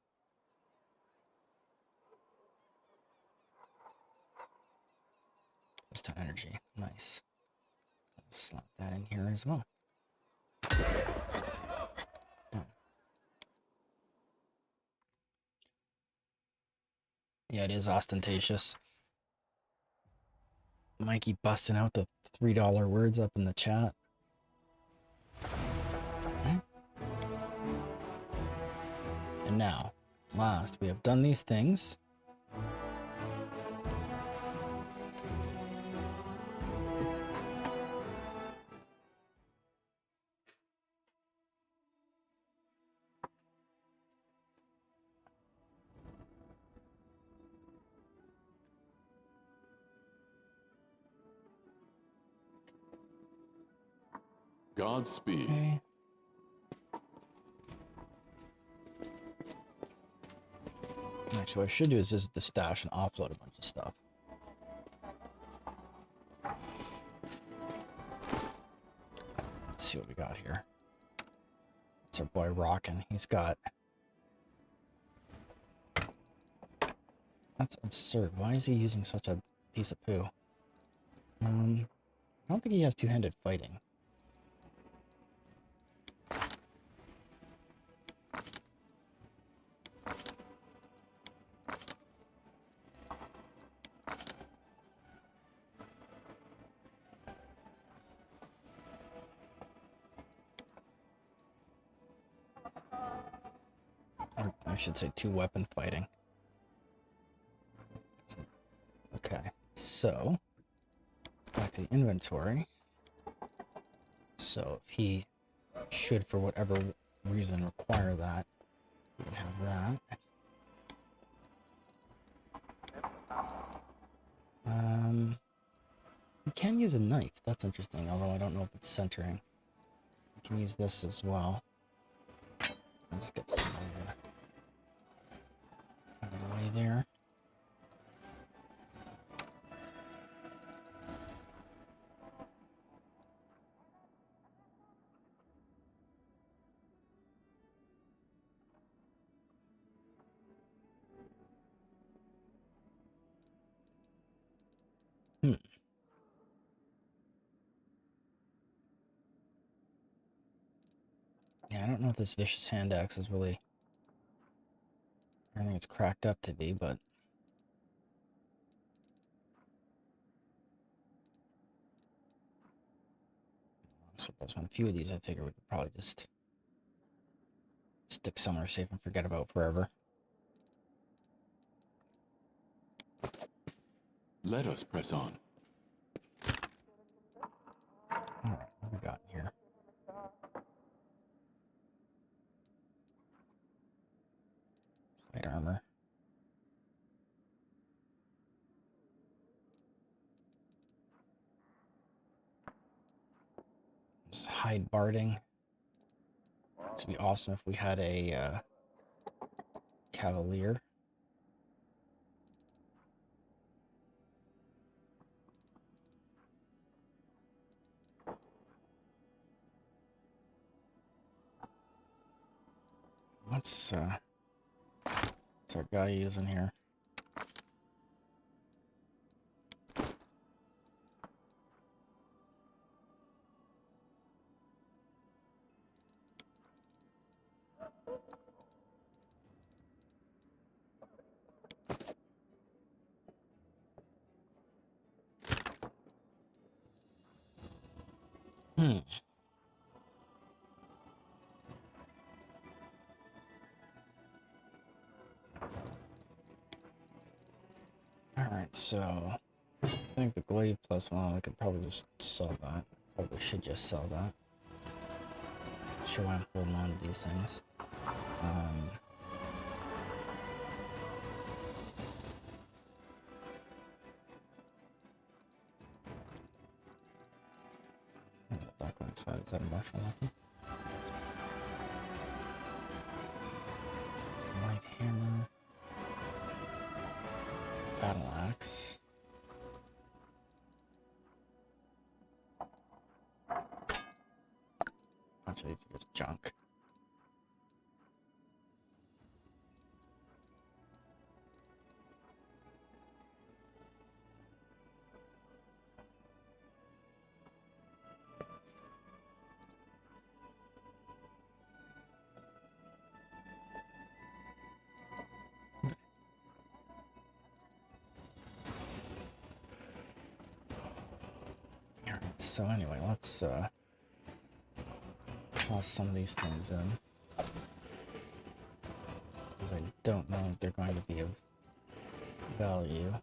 Plus 10 energy. Nice. Slot that in here as well. Done. Yeah, it is ostentatious. Mikey busting out the $3 words up in the chat. And now, last, we have done these things. Godspeed. Okay. Actually, what I should do is visit the stash and offload a bunch of stuff. Let's see what we got here. It's our boy Rockin'. He's got... That's absurd. Why is he using such a piece of poo? I don't think he has two-handed fighting. Or I should say two-weapon fighting. Okay, so back to the inventory. So if he should, for whatever reason, require that, we can have that. We can use a knife. That's interesting, although I don't know if it's centering. We can use this as well. Let's get some out of the way there. Yeah, I don't know if this vicious hand axe is really everything it's cracked up to be, but so that's one. A few of these I figure we could probably just stick somewhere safe and forget about forever. Let us press on. Alright, what we got here? Light armor. Just hide barding. Which would be awesome if we had a cavalier. What's our guy using here? Alright, so I think the glaive plus one, I could probably just sell that. Probably should just sell that. Not sure why I'm holding on to these things. Duckling side, is that a martial weapon? Light hammer. Battle axe. Bunch of these are just junk. So anyway, let's toss some of these things in. Because I don't know if they're going to be of value.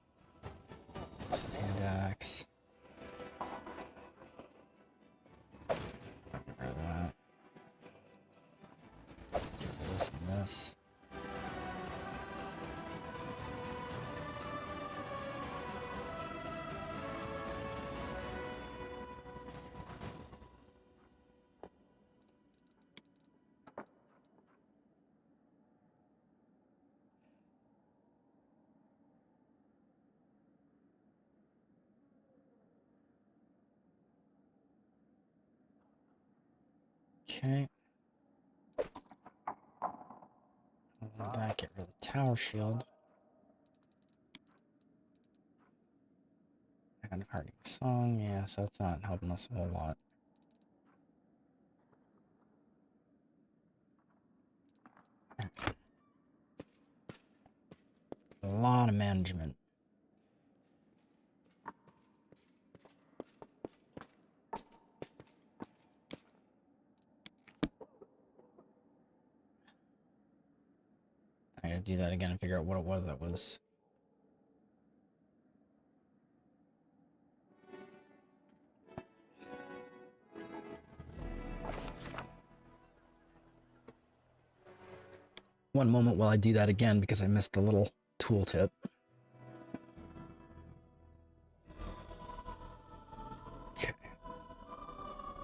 Hand axe. Get rid of that. Get rid of this and this. Okay. That, get rid of the tower shield. And Harding Song, yeah, so that's not helping us a whole lot. Okay. A lot of management. I gotta do that again and figure out what it was that was. One moment while I do that again because I missed the little tooltip. Okay.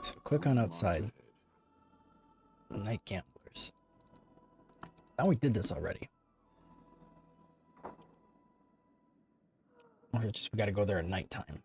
So click on outside. Night gamblers. Now we did this already. Or just we gotta go there at nighttime.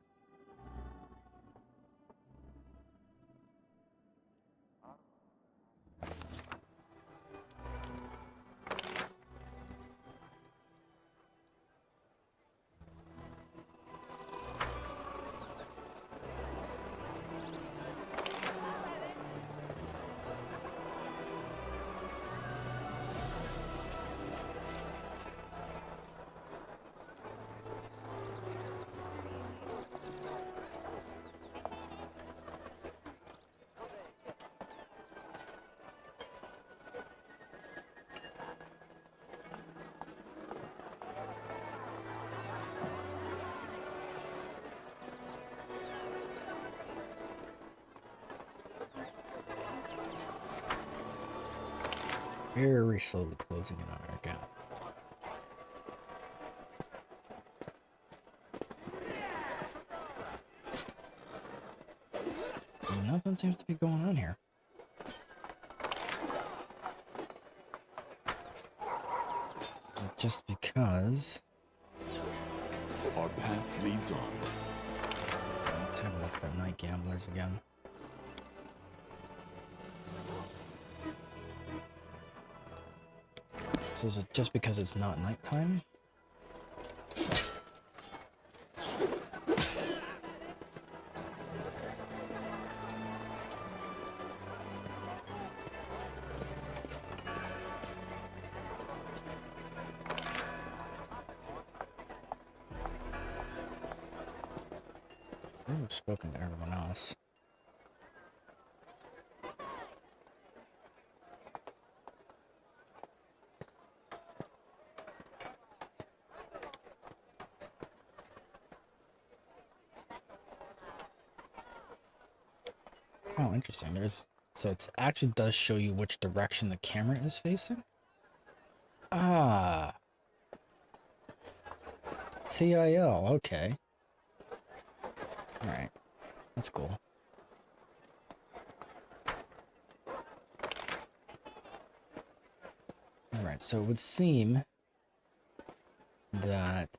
Very slowly closing in on our gap. Nothing seems to be going on here. Is it just because? Our path leads on. Let's have a look at the night gamblers again. So is it just because it's not nighttime? I've spoken to everyone else. Oh, interesting. So it actually does show you which direction the camera is facing. Ah, TIL. Okay. All right, that's cool. All right, so it would seem that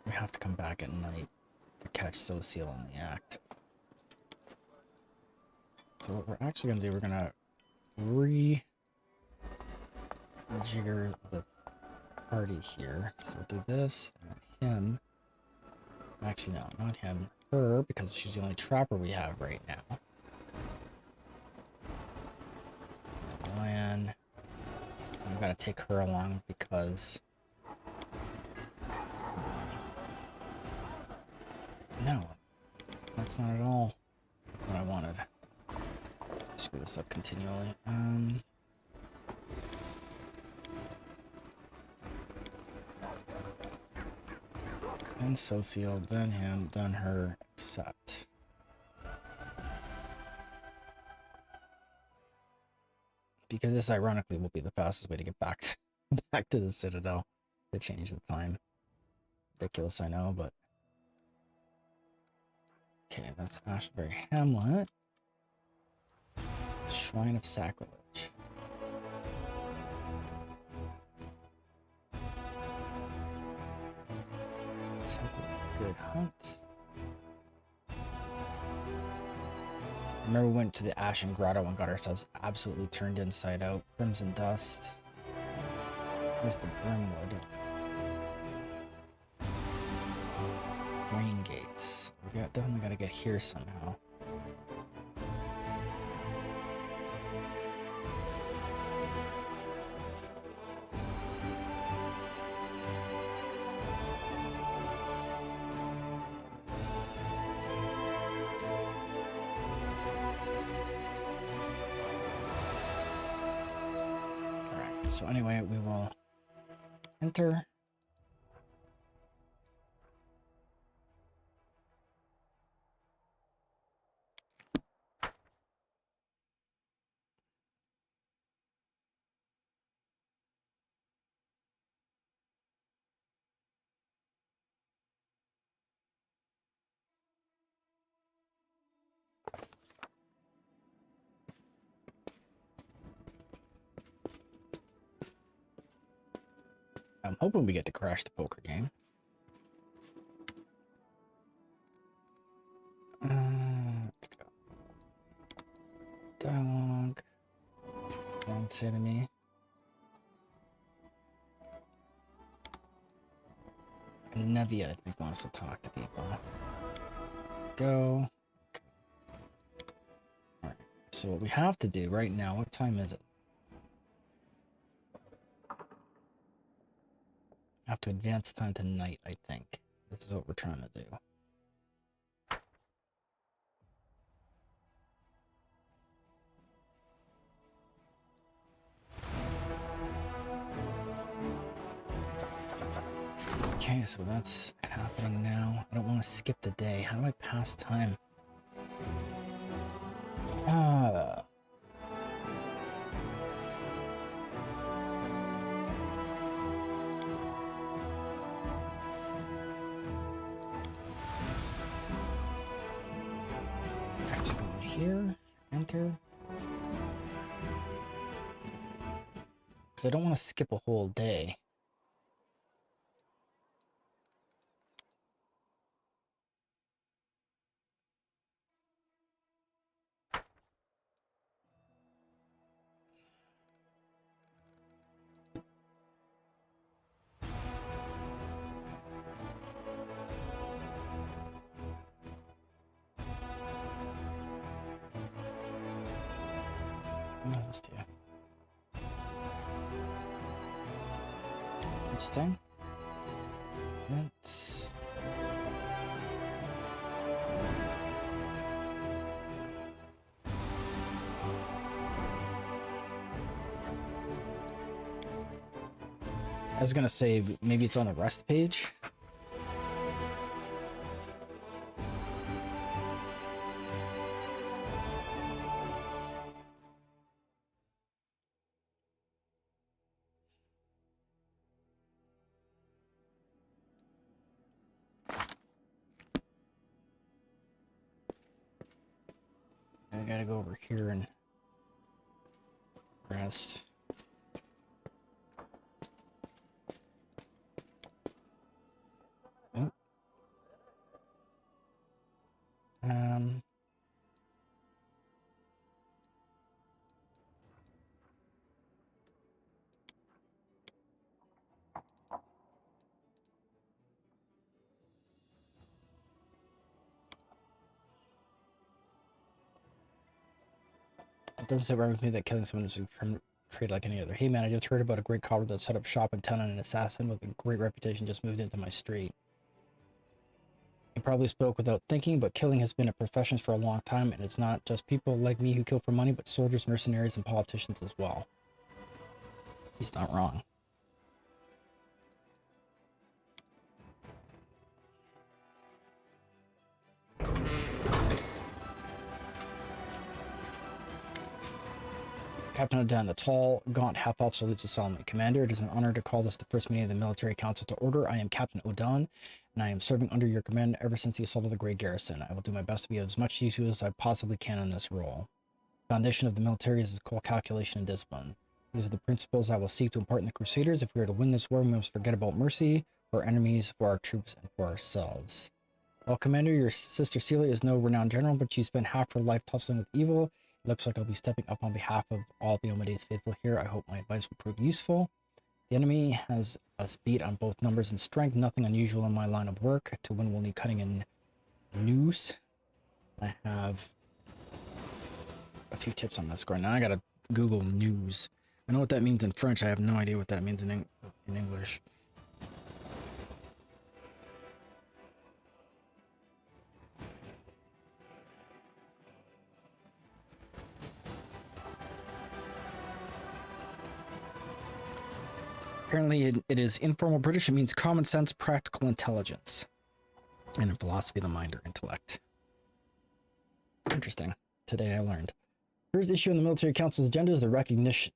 we have to come back at night to catch Social in the act. So what we're actually gonna do, we're gonna rejigger the party here. So we'll do this, and him. Actually, no, not him. Her, because she's the only trapper we have right now. Lion. I'm gonna take her along because That's not at all what I wanted. Screw this up continually. Then Socio, then him, then her, accept. Because this ironically will be the fastest way to get back to the Citadel to change the time. Ridiculous, I know, but okay, that's Ashbury Hamlet. Shrine of Sacrilege. Temple of Good Hunt. Remember we went to the Ashen Grotto and got ourselves absolutely turned inside out. Crimson Dust. Where's the Brimwood? Green Gates. We definitely gotta get here somehow. Alright, so anyway, we will enter. I'm hoping we get to crash the poker game. Let's go. Dialogue. Don't say to me. Nevia, I think, wants to talk to people. Go. Okay. Alright. So what we have to do right now, what time is it? I have to advance time to night, I think. This is what we're trying to do. Okay, so that's happening now. I don't want to skip the day. How do I pass time? Ah. Okay, so go here, enter. Because I don't want to skip a whole day. What does this do? Interesting. Let's... I was gonna say, maybe it's on the rest page. I gotta go over here and rest. Oh. It doesn't sit right with me that killing someone is treated like any other. Hey man, I just heard about a great cobbler that set up shop in town and an assassin with a great reputation just moved into my street. He probably spoke without thinking, but killing has been a profession for a long time, and it's not just people like me who kill for money, but soldiers, mercenaries, and politicians as well. He's not wrong. Captain Odan, the tall, gaunt half-elf, salutes the solemnly. Commander, it is an honor to call this the first meeting of the Military Council to order. I am Captain Odan, and I am serving under your command ever since the assault of the Great Garrison. I will do my best to be of as much use to you as I possibly can in this role. The foundation of the military is cold calculation and discipline. These are the principles I will seek to impart in the Crusaders. If we are to win this war, we must forget about mercy for our enemies, for our troops, and for ourselves. Well, Commander, your sister Celia is no renowned general, but she spent half her life tussling with evil. It looks like I'll be stepping up on behalf of all the Omede's faithful here. I hope my advice will prove useful. The enemy has us beat on both numbers and strength. Nothing unusual in my line of work. To win, we'll need cutting in news. I have a few tips on that score. Now I gotta Google news. I know what that means in French. I have no idea what that means in English. Apparently, it is informal British. It means common sense, practical intelligence. And in philosophy, the mind or intellect. Interesting. Today I learned. First issue on the Military Council's agenda is the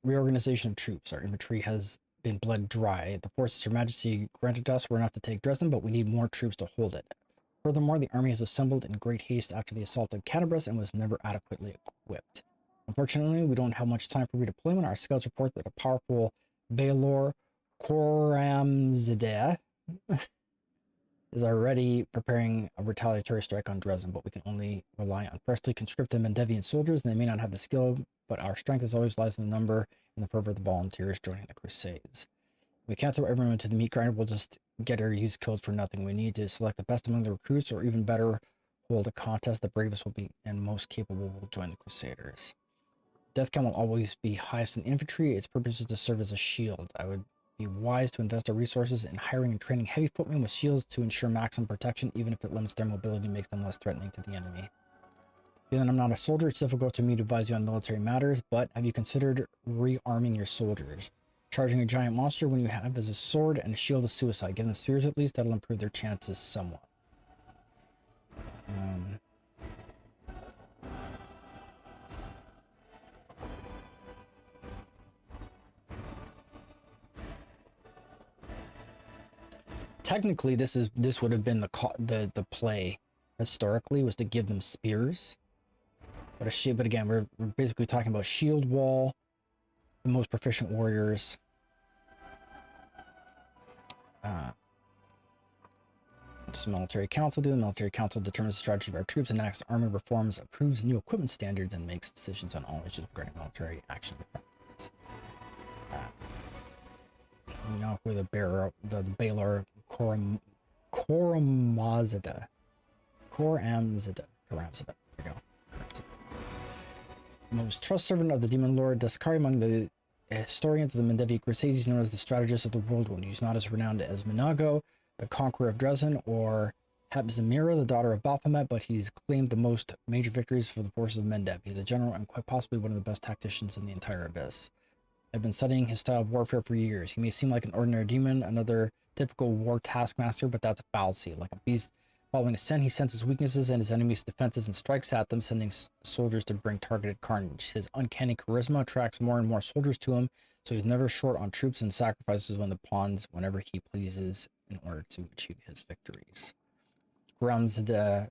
reorganization of troops. Our infantry has been bled dry. The forces Her Majesty granted us were enough to take Dresden, but we need more troops to hold it. Furthermore, the army has assembled in great haste after the assault of Canabras and was never adequately equipped. Unfortunately, we don't have much time for redeployment. Our scouts report that a powerful Baelor Khorramzadeh is already preparing a retaliatory strike on Dresden, but we can only rely on freshly conscripted Mendevian soldiers, and they may not have the skill, but our strength as always lies in the number and the fervor of the volunteers joining the Crusades. We can't throw everyone into the meat grinder. We'll just get our youths killed for nothing. We need to select the best among the recruits, or even better, hold a contest. The bravest will be and most capable will join the Crusaders. Death count will always be highest in infantry. Its purpose is to serve as a shield. I would be wise to invest our resources in hiring and training heavy footmen with shields to ensure maximum protection, even if it limits their mobility and makes them less threatening to the enemy. Given I'm not a soldier, it's difficult to me to advise you on military matters, but have you considered rearming your soldiers? Charging a giant monster when you have as a sword and a shield is suicide. Give them spears at least, that'll improve their chances somewhat. Technically, this would have been the play historically, was to give them spears, but but again, we're basically talking about shield wall, the most proficient warriors. Does the Military Council do? The Military Council determines the strategy of our troops, enacts army reforms, approves new equipment standards, and makes decisions on all issues regarding military action. We know who the Baelor Khorramzadeh. There we go. Most trust servant of the demon lord Daskari among the historians of the Mendevi Crusades. He's known as the strategist of the world when he's not as renowned as Minago, the conqueror of Dresden, or Hepzimira, the daughter of Baphomet, but he's claimed the most major victories for the forces of Mendev. He's a general and quite possibly one of the best tacticians in the entire Abyss. I've been studying his style of warfare for years. He may seem like an ordinary demon, another typical war taskmaster, but that's a fallacy. Like a beast following a scent, he senses weaknesses in his enemies' defenses and strikes at them, sending soldiers to bring targeted carnage. His uncanny charisma attracts more and more soldiers to him, so he's never short on troops and sacrifices when the pawns whenever he pleases in order to achieve his victories. Khorramzadeh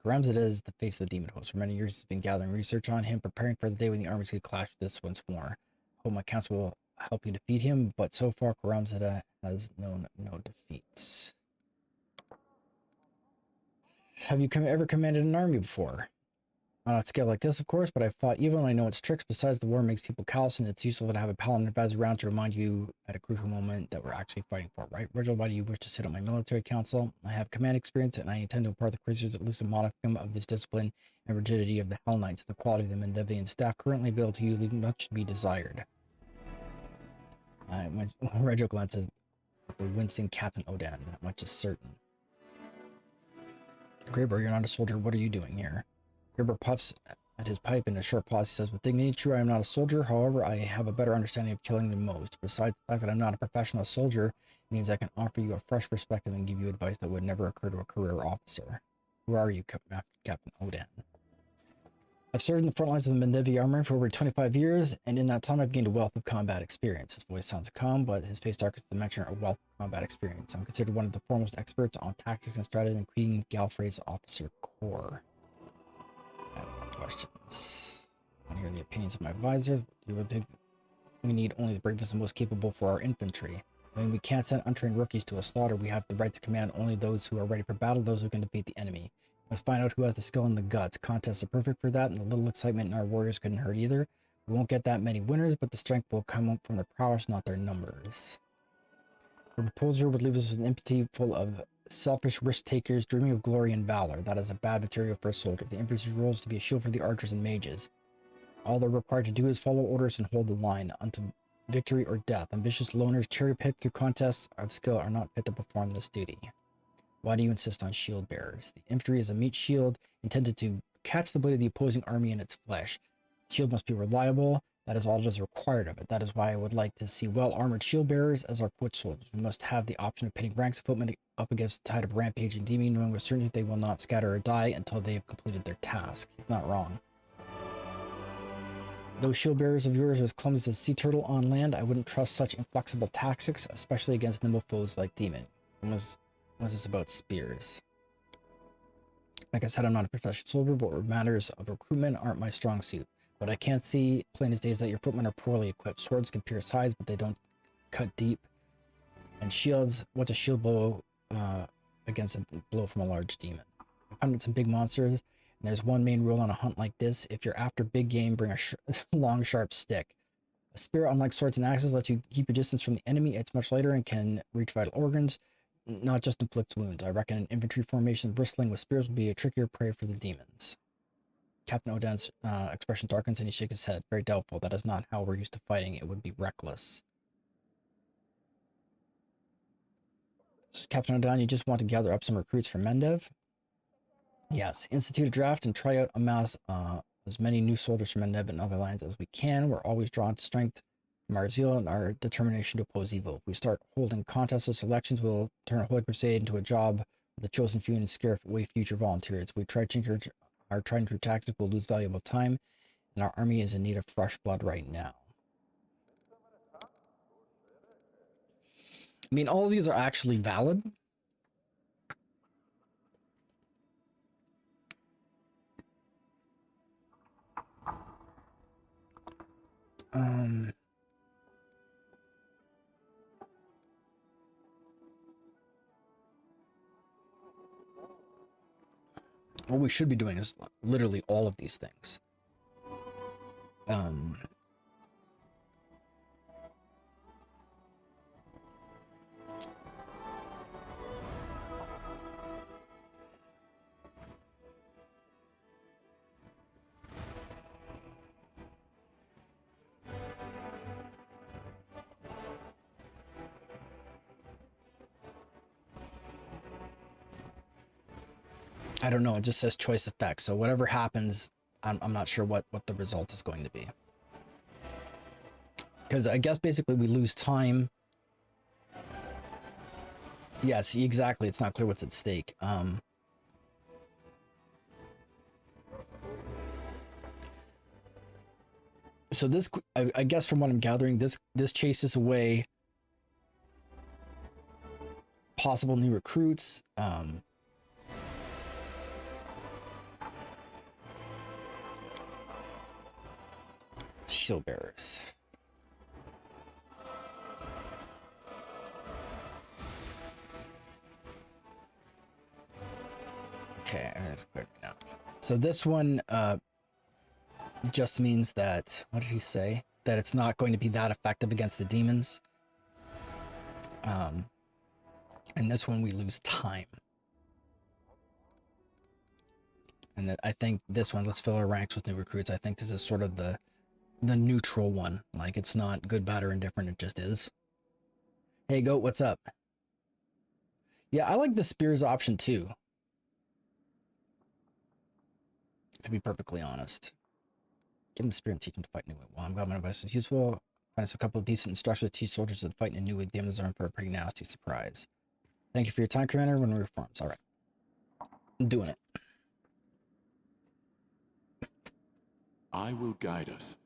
is the face of the demon host. For many years, he's been gathering research on him, preparing for the day when the armies could clash with this once more. Hope my council will help you defeat him, but so far Khorramzadeh has known no defeats. Have you ever commanded an army before? Not on a scale like this, of course, but I've fought evil and I know its tricks. Besides, the war makes people callous, and it's useful to have a paladin advisor around to remind you at a crucial moment that we're actually fighting for, right? Virgil, why do you wish to sit on my military council? I have command experience, and I intend to impart the Crusaders at least a modicum of this discipline and rigidity of the Hell Knights. The quality of the Mendevian staff currently available to you leave much to be desired. When Regil glances at the wincing Captain Odan, that much is certain. Grayber, you're not a soldier. What are you doing here? Grayber puffs at his pipe in a short pause. He says, with dignity, true, I am not a soldier. However, I have a better understanding of killing than most. Besides the fact that I'm not a professional soldier, it means I can offer you a fresh perspective and give you advice that would never occur to a career officer. Who are you, Captain Odan? I've served in the front lines of the Mendevi army for over 25 years, and in that time I've gained a wealth of combat experience. His voice sounds calm, but his face darkens to mention a wealth of combat experience. I'm considered one of the foremost experts on tactics and strategy in Queen Galfrey's officer corps. I have questions. I hear the opinions of my advisors. You would think we need only the bravest and most capable for our infantry. When we can't send untrained rookies to a slaughter, we have the right to command only those who are ready for battle, those who can defeat the enemy. Let's find out who has the skill and the guts. Contests are perfect for that, and a little excitement in our warriors couldn't hurt either. We won't get that many winners, but the strength will come from their prowess, not their numbers. Your proposal would leave us with an empty full of selfish risk-takers dreaming of glory and valor. That is a bad material for a soldier. The infantry's role is to be a shield for the archers and mages. All they're required to do is follow orders and hold the line unto victory or death. Ambitious loners cherry-picked through contests of skill are not fit to perform this duty. Why do you insist on shield bearers? The infantry is a meat shield intended to catch the blade of the opposing army in its flesh. The shield must be reliable. That is all that is required of it. That is why I would like to see well-armored shield bearers as our foot soldiers. We must have the option of pitting ranks of footmen up against the tide of rampaging demon, knowing with certainty they will not scatter or die until they have completed their task. He's not wrong. Those shield bearers of yours are as clumsy as a sea turtle on land. I wouldn't trust such inflexible tactics, especially against nimble foes like demon. Was this about spears? Like I said, I'm not a professional soldier, but matters of recruitment aren't my strong suit. But I can't see plain as day is that your footmen are poorly equipped. Swords can pierce hides, but they don't cut deep. And shields, what's a shield blow against a blow from a large demon? I've hunted some big monsters, and there's one main rule on a hunt like this. If you're after big game, bring a long, sharp stick. A spear, unlike swords and axes, lets you keep your distance from the enemy. It's much lighter and can reach vital organs, not just inflicts wounds. I reckon an infantry formation bristling with spears would be a trickier prey for the demons. Captain Odan's expression darkens and he shakes his head. Very doubtful. That is not how we're used to fighting. It would be reckless. Captain Odan, you just want to gather up some recruits for Mendev? Yes. Institute a draft and try out amass as many new soldiers from Mendev and other lands as we can. We're always drawn to strength from our zeal and our determination to oppose evil. If we start holding contests or selections, we'll turn a holy crusade into a job of the chosen few and scare away future volunteers. If we try to tinker our tried and true tactics, we'll lose valuable time, and our army is in need of fresh blood right now. I mean, all of these are actually valid. What we should be doing is literally all of these things. I don't know. It just says choice effects. So whatever happens, I'm not sure what the result is going to be. Because I guess basically we lose time. Yes, exactly. It's not clear what's at stake. So this, I guess from what I'm gathering, this chases away possible new recruits. Shield bearers. Okay, that's clear now. So this one just means that, what did he say? That it's not going to be that effective against the demons. And this one we lose time. And that I think this one, let's fill our ranks with new recruits. I think this is sort of the neutral one. Like, it's not good, bad, or indifferent. It just is. Hey, Goat, what's up? Yeah, I like the spears option too. To be perfectly honest. Give him the spirit and teach him to fight new way. Well, I'm glad my advice is useful. Find us a couple of decent instructions to teach soldiers to fight in a new way. Damn, those are for a pretty nasty surprise. Thank you for your time, Commander. When we reforms. Alright. I'm doing it. I will guide us.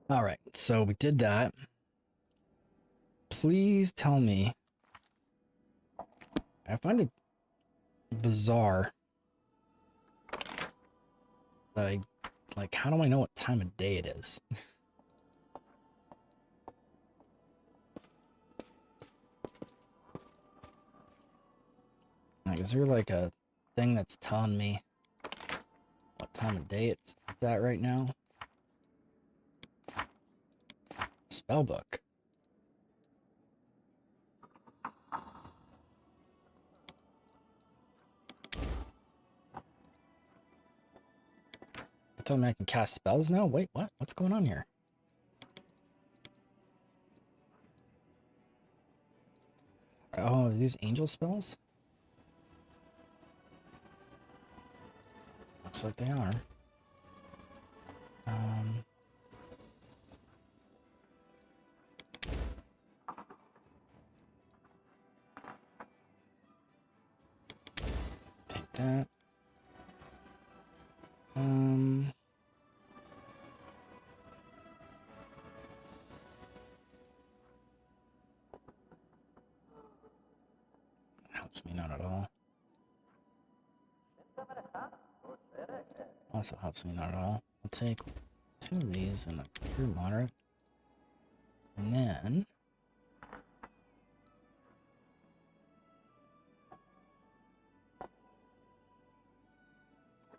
Alright, so we did that. Please tell me. I find it bizarre. Like, how do I know what time of day it is? Like, is there like a thing that's telling me what time of day it's at right now? Spellbook. They tell me I can cast spells now? Wait, what? What's going on here? Oh, are these angel spells? Looks like they are. Take that. Helps me not at all. Also helps me not at all. I'll take 2 of these and a pure moderate. And then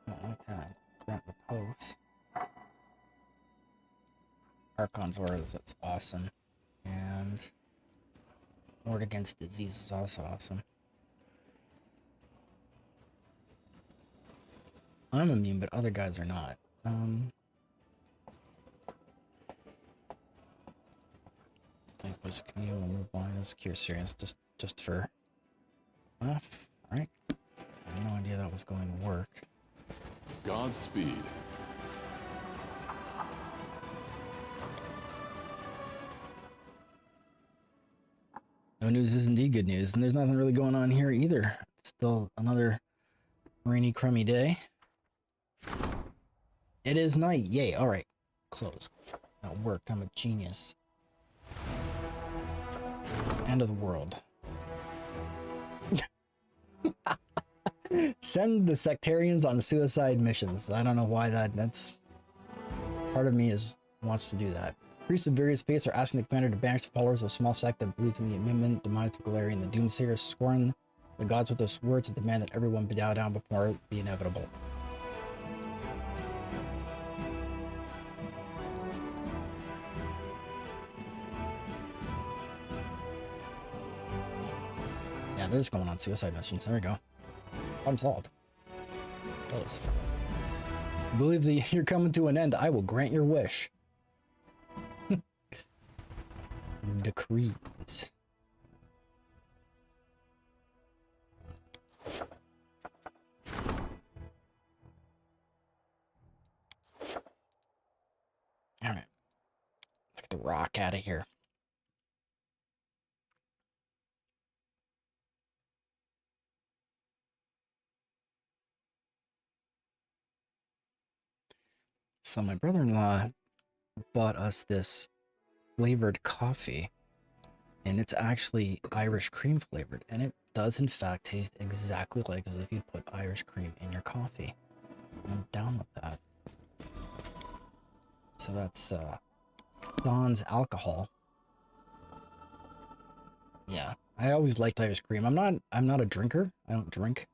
I don't like that. Grant repose. Archon's Auras, that's awesome. And Ward Against Disease is also awesome. I'm immune, but other guys are not. Take was a Camille and move blind as Cure Serious just for laugh. Alright. I had no idea that was going to work. Godspeed. No news is indeed good news, and there's nothing really going on here either. It's still another rainy, crummy day. It is night. Yay. Alright. Close. That worked. I'm a genius. End of the world. Send the sectarians on suicide missions. I don't know why that's... Part of me wants to do that. Priests of various faiths are asking the commander to banish the followers of a small sect that believes in the imminent demise of Galarian. The Doomsayers scorn the gods with those words and demand that everyone bow down before the inevitable. Yeah, they're just going on suicide missions. There we go. Problem solved. Close. I believe that you're coming to an end. I will grant your wish. Decrees. All right. Let's get the rock out of here. So my brother-in-law bought us this flavored coffee, and it's actually Irish cream flavored, and it does in fact taste exactly like as if you'd put Irish cream in your coffee. I'm down with that. So that's Don's alcohol. Yeah, I always liked Irish cream. I'm not a drinker. I don't drink,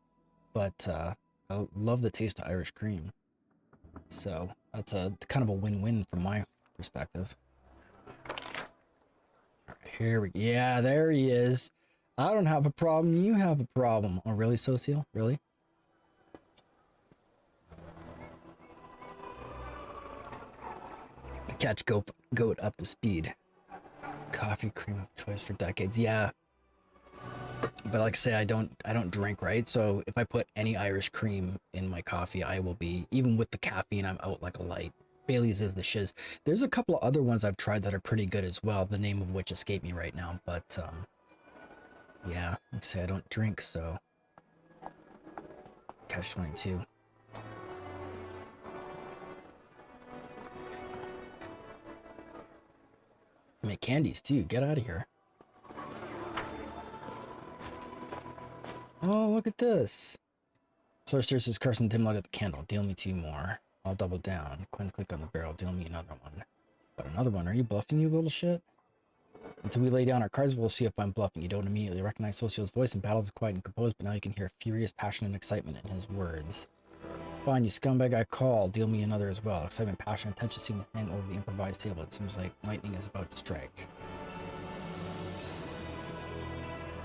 but I love the taste of Irish cream. So that's a kind of a win-win from my perspective. All right, here we go. Yeah, there he is. I don't have a problem. You have a problem. Oh, really, Socio? Really? Catch goat up to speed. Coffee cream of choice for decades. Yeah. But like I say, I don't drink, right? So if I put any Irish cream in my coffee, I will be, even with the caffeine, I'm out like a light. Bailey's is the shiz. There's a couple of other ones I've tried that are pretty good as well, the name of which escape me right now. But yeah, like I say, I don't drink, so catch 22. Make candies too. Get out of here. Oh, look at this. Sorceress is cursing dim light of the candle. Deal me 2 more. I'll double down. Quinn's click on the barrel. Deal me another one. But another one? Are you bluffing, you little shit? Until we lay down our cards, we'll see if I'm bluffing. You don't immediately recognize Socio's voice, and battle is quiet and composed, but now you can hear furious passion and excitement in his words. Fine, you scumbag, I call. Deal me another as well. Excitement, passion, and tension seem to hang over the improvised table. It seems like lightning is about to strike.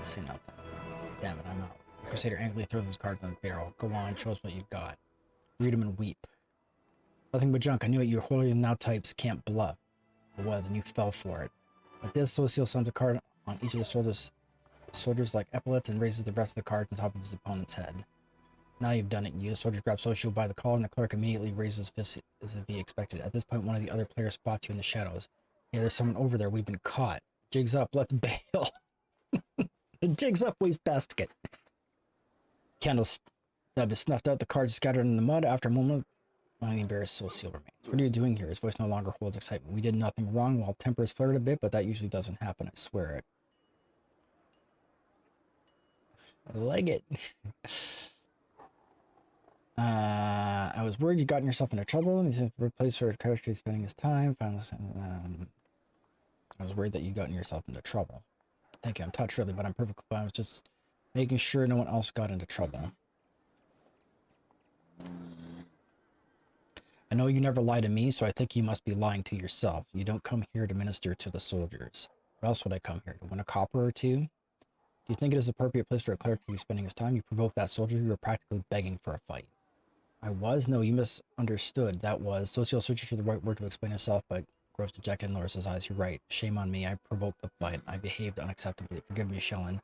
Say nothing. Damn it, I'm out. Crusader angrily throws his cards on the barrel. Go on, show us what you've got. Read them and weep. Nothing but junk. I knew it. You holier than thou types can't bluff. It was, and you fell for it. At this, Socio sums a card on each of the soldiers like epaulets and raises the rest of the cards on top of his opponent's head. Now you've done it. You, the soldier, grabs Socio by the collar, and the clerk immediately raises his fist as if he expected. At this point, one of the other players spots you in the shadows. Yeah, there's someone over there. We've been caught. Jig's up. Let's bail. Jig's up, wastebasket. Candle stub is snuffed out. The cards scattered in the mud. After a moment, one of the embarrassed Socio remains. What are you doing here? His voice no longer holds excitement. We did nothing wrong. While temper is flared a bit, but that usually doesn't happen. I swear it. I like it. I was worried you gotten yourself into trouble. He said, replace for a character spending his time. Finally, I was worried that you gotten yourself into trouble. Thank you. I'm touched really, but I'm perfectly fine. I was just making sure no one else got into trouble. I know you never lie to me, so I think you must be lying to yourself. You don't come here to minister to the soldiers. What else would I come here? To win a copper or two? Do you think it is an appropriate place for a cleric to be spending his time? You provoked that soldier. You were practically begging for a fight. I was? No, you misunderstood. That was. Socio searching for the right word to explain himself, but grows dejected and lowers his eyes. You're right. Shame on me. I provoked the fight. I behaved unacceptably. Forgive me, Shellen.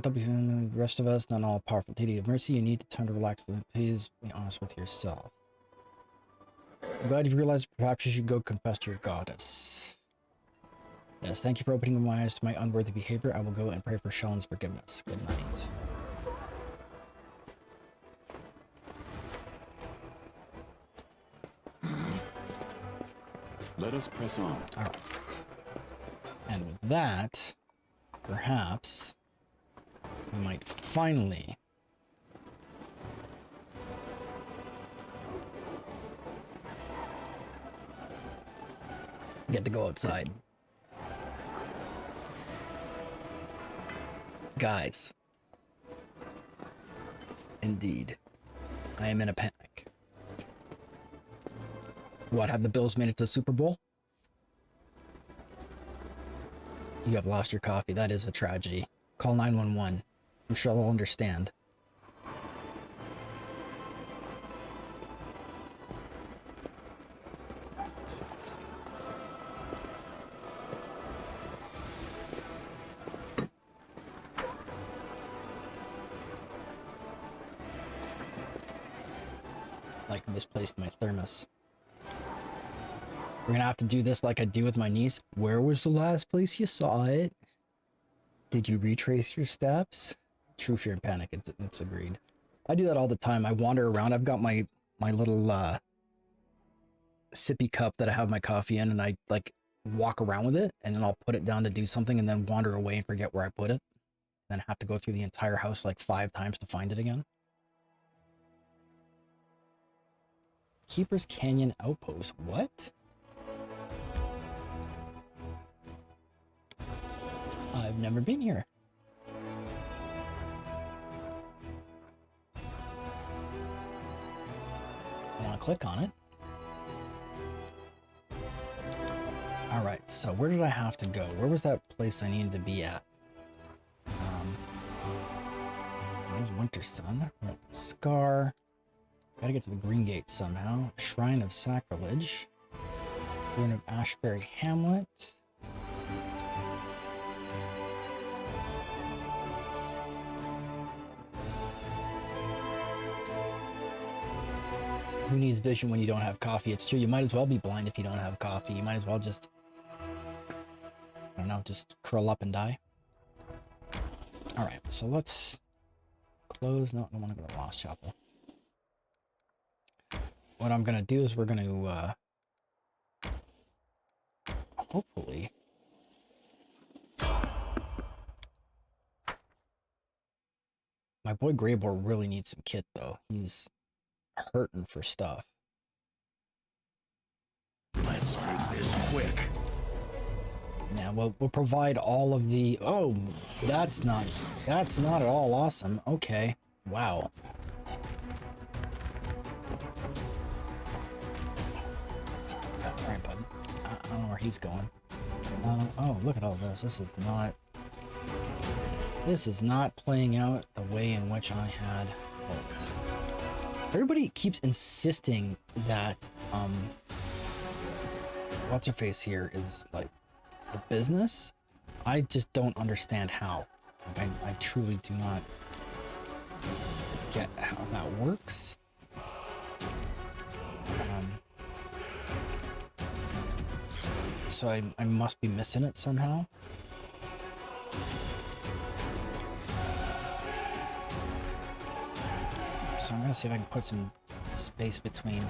Don't be the rest of us, not all powerful deity of mercy. You need time to relax. Please be honest with yourself. I'm glad you've realized perhaps you should go confess to your goddess. Yes, thank you for opening my eyes to my unworthy behavior. I will go and pray for Shellen's forgiveness. Good night. Let us press on. All right. And with that, perhaps we might finally get to go outside. Guys, indeed, I am in a panic. What, have the Bills made it to the Super Bowl? You have lost your coffee. That is a tragedy. Call 911. I'm sure they'll understand. Like misplaced my thermos. We're gonna have to do this like I do with my niece. Where was the last place you saw it? Did you retrace your steps? True fear and panic. It's agreed. I do that all the time. I wander around. I've got my little sippy cup that I have my coffee in, and I like walk around with it, and then I'll put it down to do something, and then wander away and forget where I put it. Then have to go through the entire house like 5 times to find it again. Keeper's Canyon Outpost. What? I've never been here. I want to click on it. All right, so where did I have to go? Where was that place I needed to be at? There's Winter Sun. Scar. Gotta get to the Green Gate somehow. Shrine of Sacrilege. Ruin of Ashbury Hamlet. Who needs vision when you don't have coffee? It's true, you might as well be blind if you don't have coffee. You might as well just, I don't know, just curl up and die. Alright, so let's close. No, I don't want to go to Lost Chapel. What I'm going to do is we're going to, hopefully, my boy Greybor really needs some kit, though. He's hurting for stuff. Let's make this quick. Yeah, we'll provide all of the... Oh, that's not at all awesome. Okay. Wow. Alright, bud. I don't know where he's going. Oh, look at all this. This is not playing out the way in which I had hoped. Everybody keeps insisting that, what's-her-face here is, like, the business. I just don't understand how. Like, I truly do not get how that works. So I must be missing it somehow. So I'm gonna see if I can put some space between.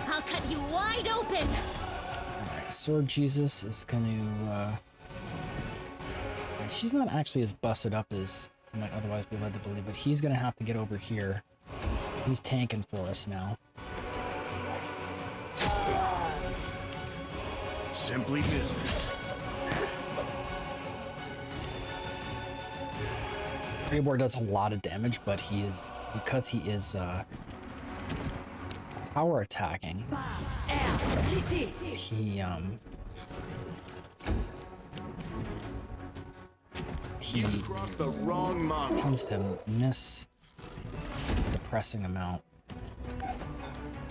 I'll cut you wide open. Alright, Sword Jesus is gonna, she's not actually as busted up as you might otherwise be led to believe, but he's gonna have to get over here. He's tanking for us now. Simply business. Greybor does a lot of damage, but he is, because he is, power attacking, he Crossed the wrong mark. tends to miss a depressing amount.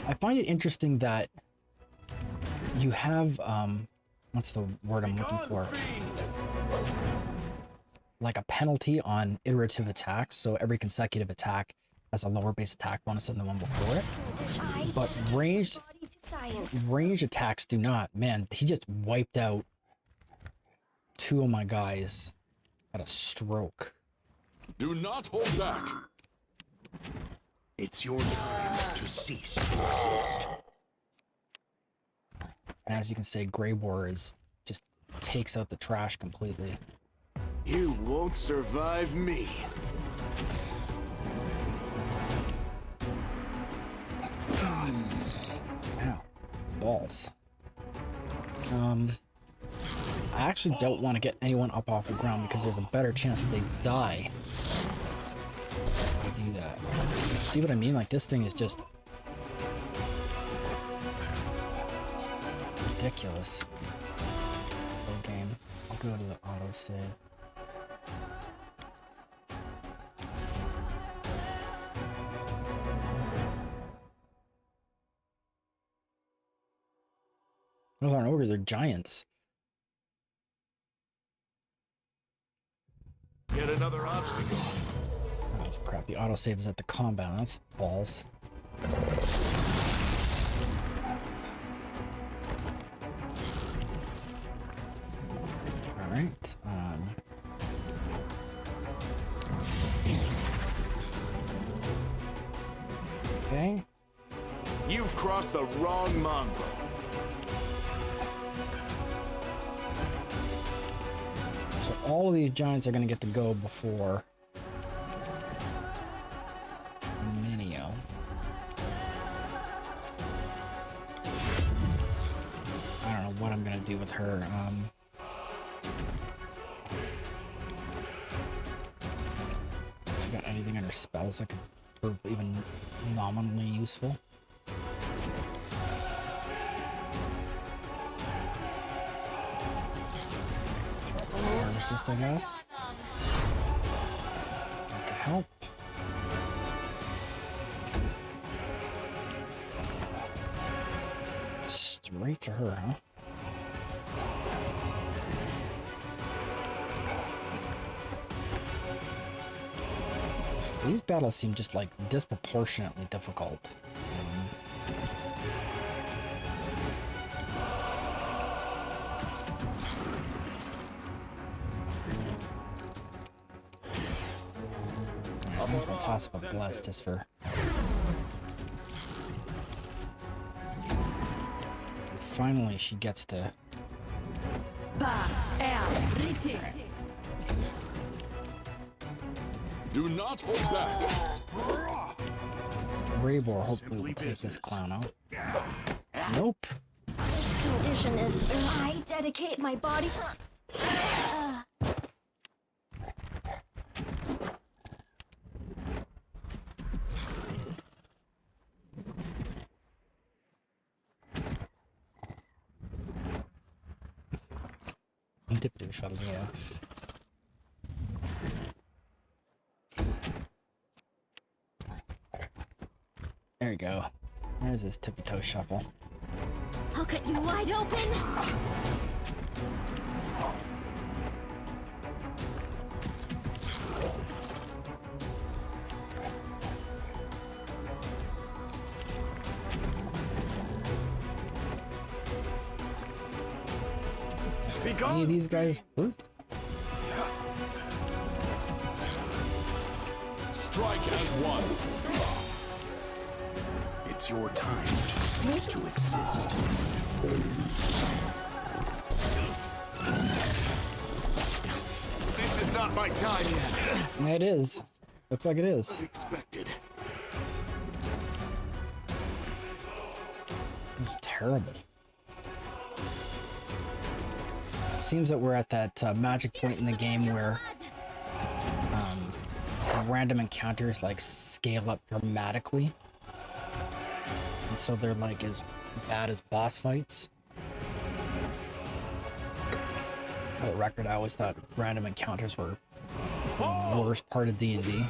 I find it interesting that you have, what's the word I'm looking for? Like a penalty on iterative attacks, so every consecutive attack has a lower base attack bonus than the one before it. But ranged attacks do not. Man, he just wiped out two of my guys at a stroke. Do not hold back. It's your time to cease to exist. And as you can say, Greybor is just takes out the trash completely. You won't survive me. Ow. Balls. I actually don't want to get anyone up off the ground because there's a better chance that they die if I do that. See what I mean? Like, this thing is just ridiculous. Full game. I'll go to the autosave. Those aren't ogres, they're giants. Yet another obstacle. Oh crap, the autosave is at the combat. That's balls. Alright, okay. You've crossed the wrong mongrel. So all of these giants are going to get to go before Minio. I don't know what I'm going to do with her. Has she got anything in her spells that could prove even nominally useful? assist, I guess. That could help. Straight to her, huh? These battles seem just like disproportionately difficult. I might as well toss up a bless just for. And finally, she gets to. Do not hold back. Raybor hopefully will take this clown out. Nope. This condition is I dedicate my body. Dip shuttle, yeah. There you go. There's his tippy toe shuffle. I'll cut you wide open. Any of these guys hurt? Strike as one. It's your time to cease to exist. This is not my time yet. Yeah, it is. Looks like it is. Expected. It's terrible. It seems that we're at that magic point in the game where random encounters like scale up dramatically, and so they're like as bad as boss fights. For the record, I always thought random encounters were the worst part of D&D.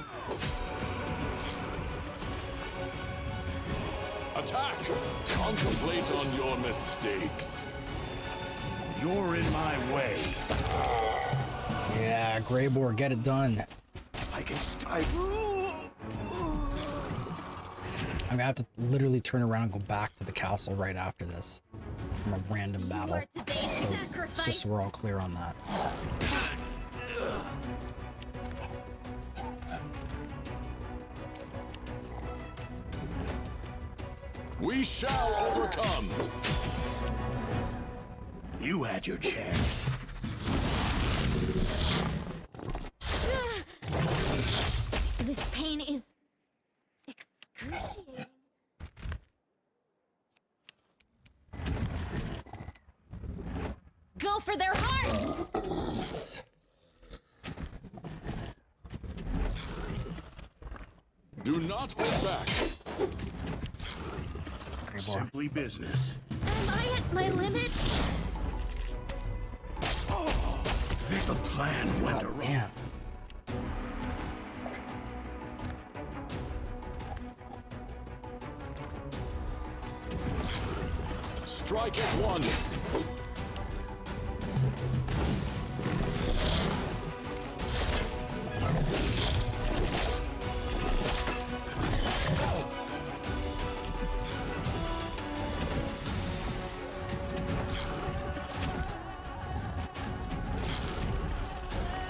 Attack! Contemplate on your mistakes. You're in my way. Yeah, Greybor, get it done. I can I'm gonna have to literally turn around and go back to the castle right after this from a random battle. It's just so we're all clear on that. We shall overcome. You had your chance. This pain is excruciating. Go for their hearts! Do not hold back. Greybor. Simply business. Am I at my limit? The plan went Oh, wrong. man. Strike as one.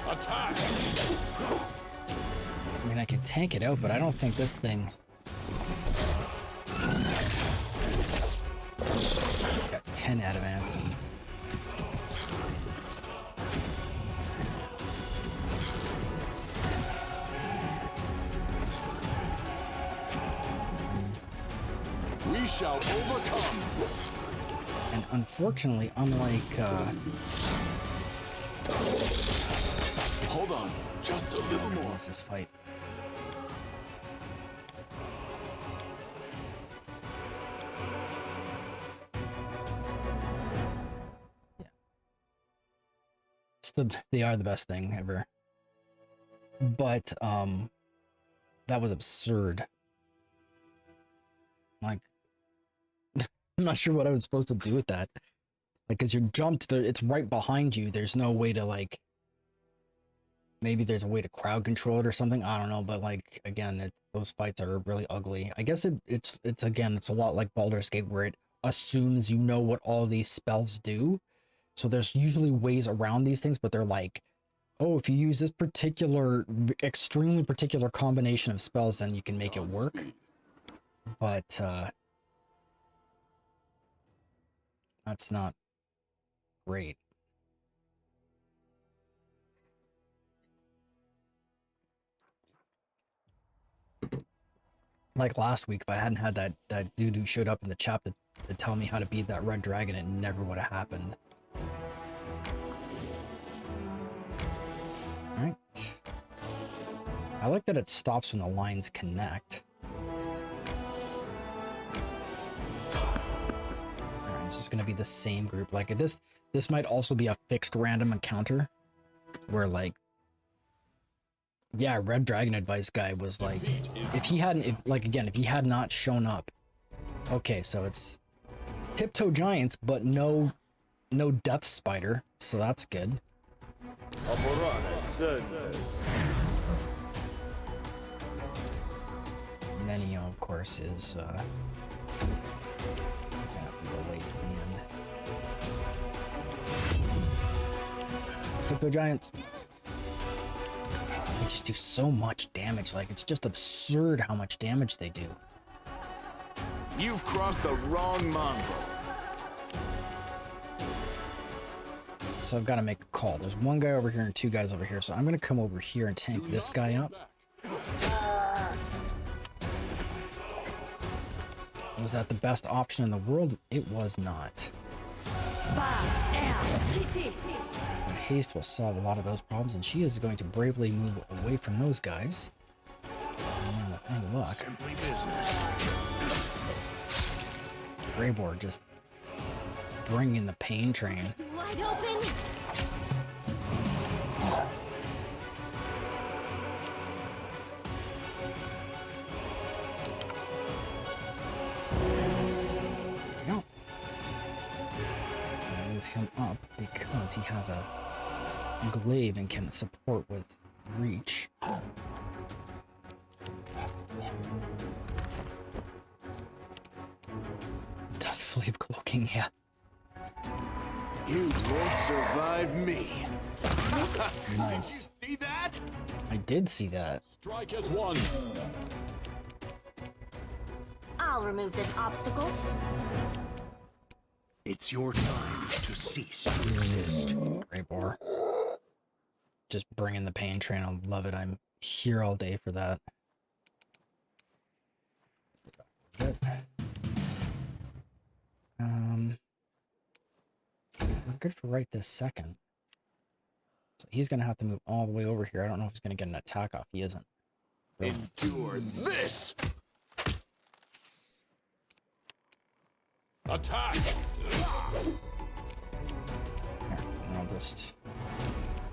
Attack! I mean, I can tank it out, but I don't think this thing got 10 adamant. We shall overcome. And unfortunately, unlike Hold on, just a little more. what's this fight? Yeah. they are the best thing ever. But that was absurd. Like, I'm not sure what I was supposed to do with that. Like, cause you're jumped, it's right behind you. There's no way to like. Maybe there's a way to crowd control it or something. I don't know, but like again, those fights are really ugly. I guess it's again, it's a lot like Baldur's Gate where it assumes you know what all these spells do. So there's usually ways around these things, but they're like, oh, if you use this particular, extremely particular combination of spells, then you can make it work. But that's not great. Like last week, if I hadn't had that dude who showed up in the chat to tell me how to beat that red dragon, it never would have happened. Alright. I like that it stops when the lines connect. Alright, this is gonna be the same group. Like this might also be a fixed random encounter. Where like, yeah, Red Dragon Advice guy was like, if he had not shown up. Okay, so it's Tiptoe Giants, but no Death Spider, so that's good. And then, you know, of course, is gonna have to go late at the end. Tiptoe Giants. They just do so much damage. Like, it's just absurd how much damage they do. You've crossed the wrong mongrel. So I've got to make a call. There's one guy over here and two guys over here. So I'm going to come over here and tank this guy up. Was that the best option in the world? It was not. But haste will solve a lot of those problems, and she is going to bravely move away from those guys. And with any luck, Simply business. Graybor just bringing the pain train. Wide open. No. I'll move him up because he has a glaive and can support with reach. Death Flame cloaking, yeah. You won't survive me. Nice. See that? I did see that. Strike as one. I'll remove this obstacle. It's your time to cease to resist. Graybor. Just bringing the pain train. I love it. I'm here all day for that. We're good for right this second. So he's gonna have to move all the way over here. I don't know if he's gonna get an attack off. He isn't. So, Endure this. Attack. here, and I'll just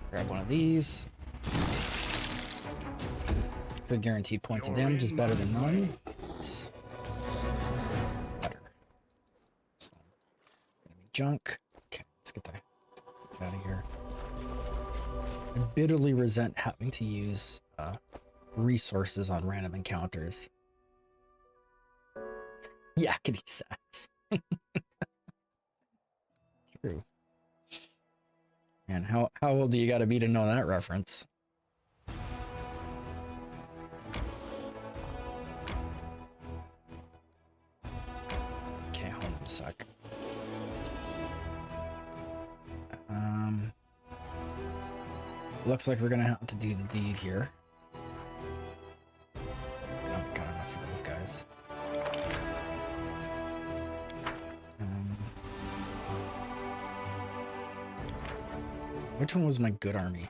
grab one of these. Good guaranteed points of damage is better than none. It's better. So, gonna be junk. Okay, let's get that out of here. I bitterly resent having to use resources on random encounters. Yakety sax. True. Man, how old do you gotta be to know that reference? Okay, hold on a sec. Looks like we're gonna have to do the deed here. Not got enough for those guys. Which one was my good army?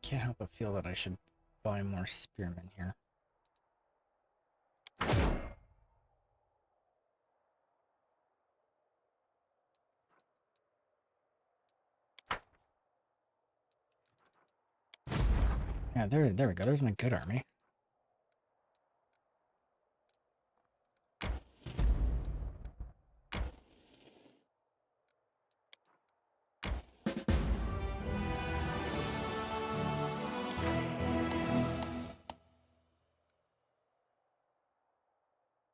can't help but feel that I should buy more spearmen here. Yeah, there we go. There's my good army.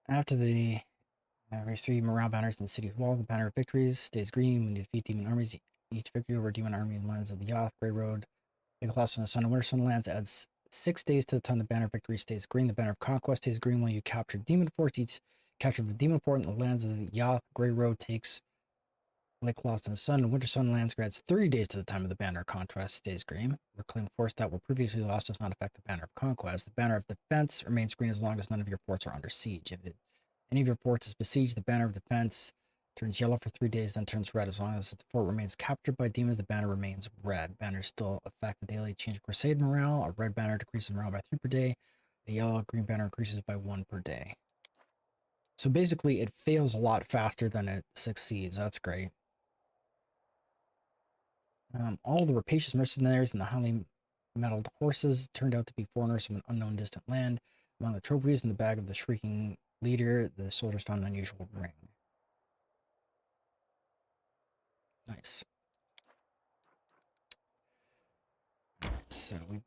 After the raise 3 morale banners in the city's wall, the banner of victories stays green when you defeat demon armies. Each victory over a demon army in the lands of the Yoth, Grey Road, the Colossus, and the Sun and Winter Sunlands adds 6 days to the time the banner of victory stays green. The banner of conquest stays green when you capture demon forts. Each capture of a demon fort in the lands of the Yoth, Grey Road takes Lake Lost in the Sun and Winter Sunlands grants 30 days to the time of the banner of conquest stays green. Reclaim forts that were previously lost does not affect the banner of conquest. The banner of defense remains green as long as none of your forts are under siege. If any of your forts is besieged, the banner of defense turns yellow for 3 days, then turns red. As long as the fort remains captured by demons, the banner remains red. Banners still affect the daily change of crusade morale. A red banner decreases morale by 3 per day. A yellow-green banner increases by 1 per day. So basically, it fails a lot faster than it succeeds. That's great. All of the rapacious mercenaries and the highly mettled horses turned out to be foreigners from an unknown distant land. Among the trophies in the bag of the shrieking leader, the soldiers found an unusual ring. Nice. So we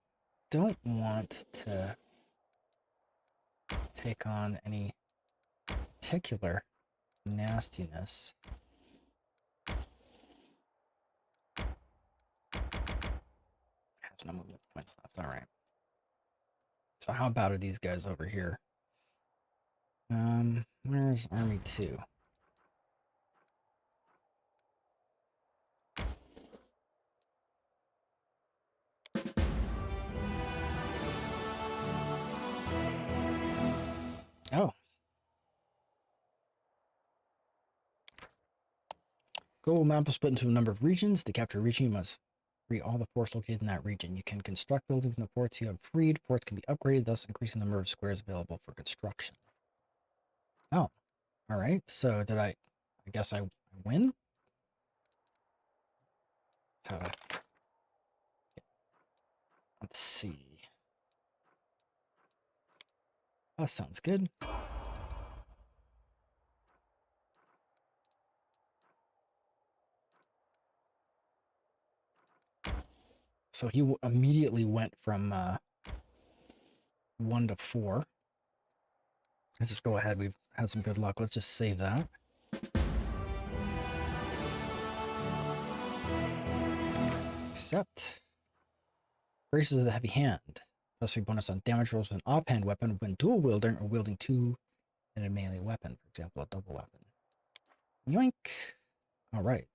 don't want to take on any particular nastiness. Has no movement points left. All right. So how about are these guys over here? Where's Army 2? Oh. Global map is split into a number of regions. To capture a region, you must free all the forts located in that region. You can construct buildings in the forts you have freed. Forts can be upgraded, thus increasing the number of squares available for construction. Oh, all right. So did I guess I win? So, let's see. That sounds good. So he immediately went from 1 to 4. Let's just go ahead. We've had some good luck. Let's just save that. Accept. Braces of the heavy hand. Plus 3 bonus on damage rolls with an offhand weapon when dual wielding or wielding 2 in a melee weapon. For example, a double weapon. Yoink. All right.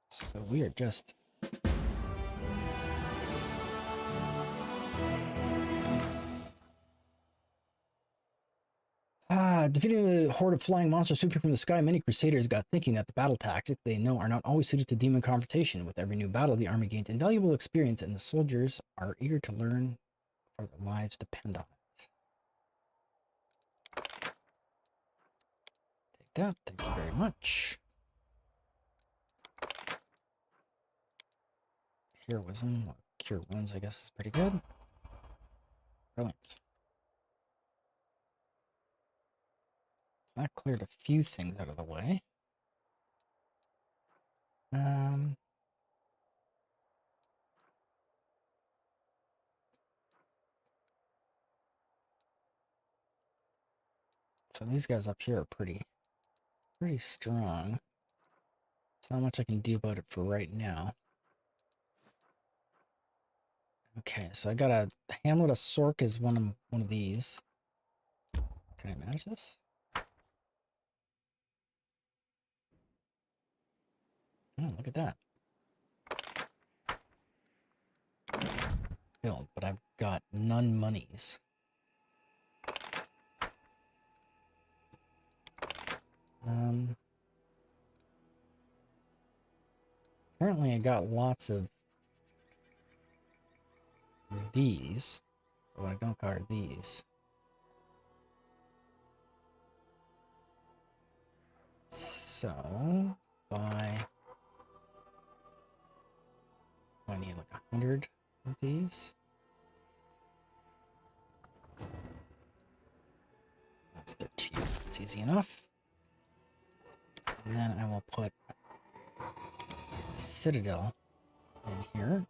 So we are just... defeating the horde of flying monsters swooping from the sky, many crusaders got thinking that the battle tactics they know are not always suited to demon confrontation. With every new battle, the army gains invaluable experience, and the soldiers are eager to learn, for their lives depend on it. Take that. Thank you very much. Heroism, or cure wounds, I guess, is pretty good. Brilliant. That cleared a few things out of the way. So these guys up here are pretty strong. There's not much I can do about it for right now. Okay, so I got a Hamlet of Sork is one of these. Can I manage this? Oh, look at that. Build, but I've got none monies. Apparently I got lots of these. But what I don't got are these. So, buy. I need like 100 of these. That's dirt cheap. It's easy enough. And then I will put Citadel in here.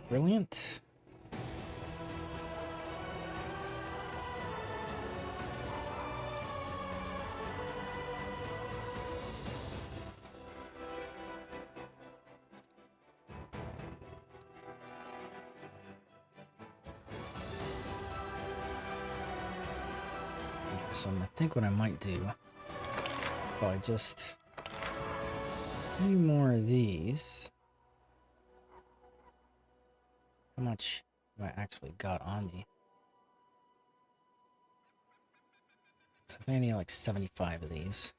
Brilliant. So I think what I might do, probably just a few more of these. How much have I actually got on me? So I think I need like 75 of these.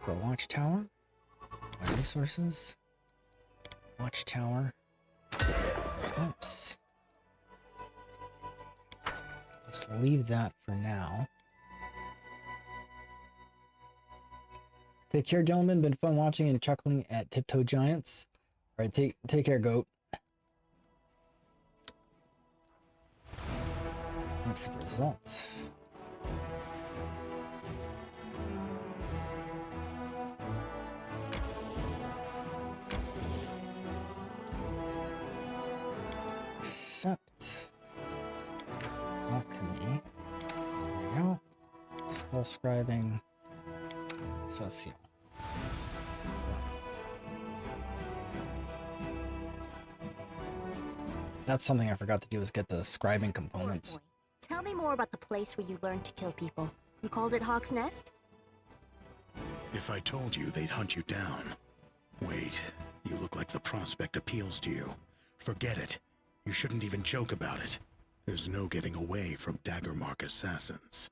For a watchtower. My resources. Watchtower. Oops. Just leave that for now. Take care, gentlemen. Been fun watching and chuckling at Tiptoe Giants. All right, take care, goat. Wait for the results. Accept. Alchemy. There we go. Scroll scribing. Socio. That's something I forgot to do, is get the scribing components. Tell me more about the place where you learned to kill people. You called it Hawk's Nest? If I told you, they'd hunt you down. Wait, you look like the prospect appeals to you. Forget it. You shouldn't even joke about it. There's no getting away from Daggermark assassins.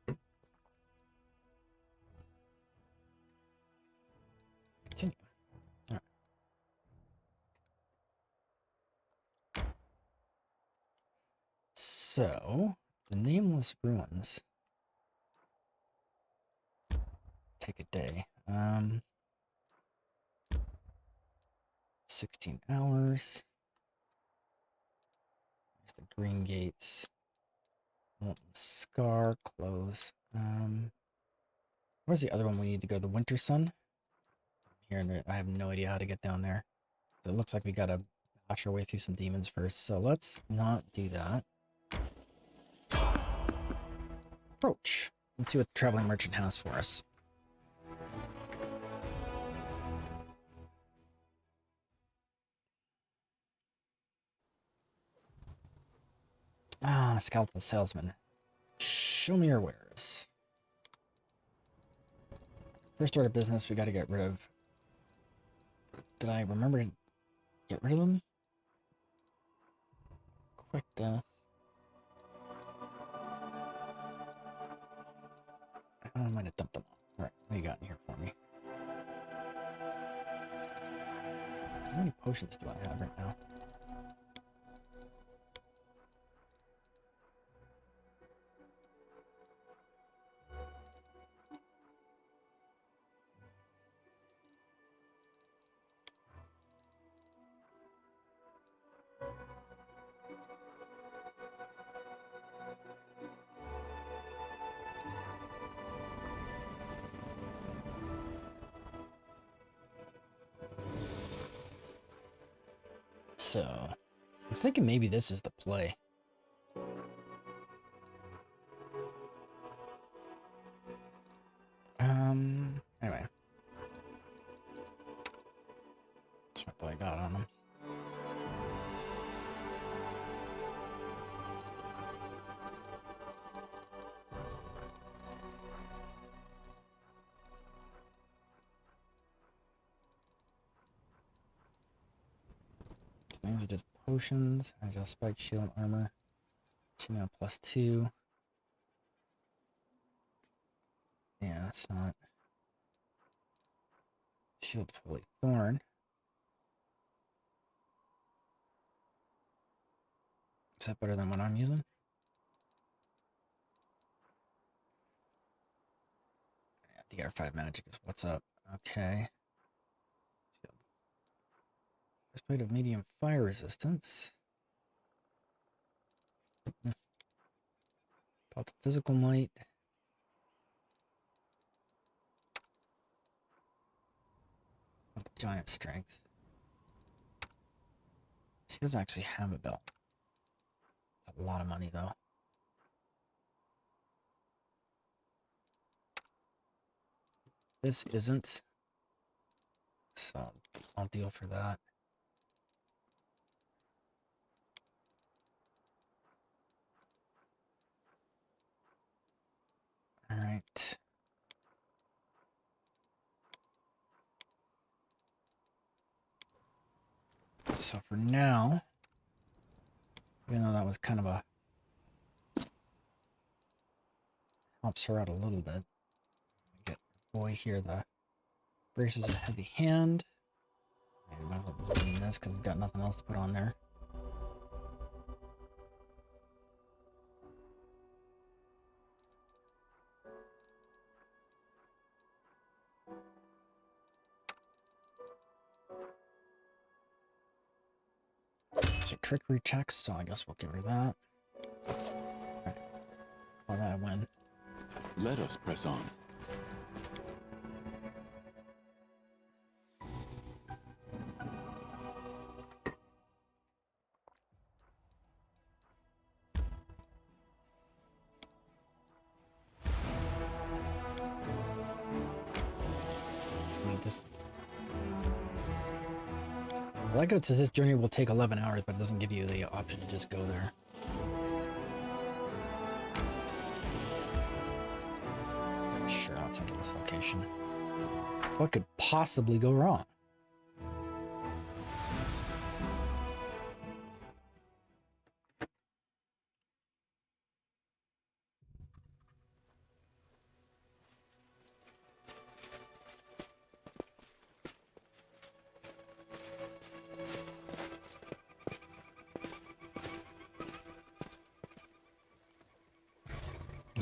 Continue. All right. So, the Nameless Ruins. Take a day. 16 hours. There's the Green Gates. Molten Scar, close. Where's the other one we need to go? The Winter Sun? Here, and I have no idea how to get down there. So it looks like we gotta bash our way through some demons first. So let's not do that. Approach. Let's see what the traveling merchant has for us. Ah, Skeletal Salesman. Show me your wares. First order of business, we gotta get rid of... Did I remember to get rid of them? Quick death. I might have dumped them all. Alright, what do you got in here for me? How many potions do I have right now? So, I'm thinking maybe this is the play. Anyway. That's what I got on them. These are just potions. I just spike shield armor. Now +2. Yeah, it's not. Shield fully thorn. Is that better than what I'm using? Yeah, DR5 magic is what's up. Okay. Breastplate of medium fire resistance. Belt of physical might. Giant strength. She doesn't actually have a belt. It's a lot of money though. This isn't. So I'll deal for that. All right. So for now, even though that was kind of a helps her out a little bit. Get boy here the braces a heavy hand. Maybe might as well design this because we've got nothing else to put on there. So trickery checks, so I guess we'll give her that. Alright. Call that a win. Let us press on. Just I like how it says this journey will take 11 hours, but it doesn't give you the option to just go there. Sure, I'll take this location. What could possibly go wrong?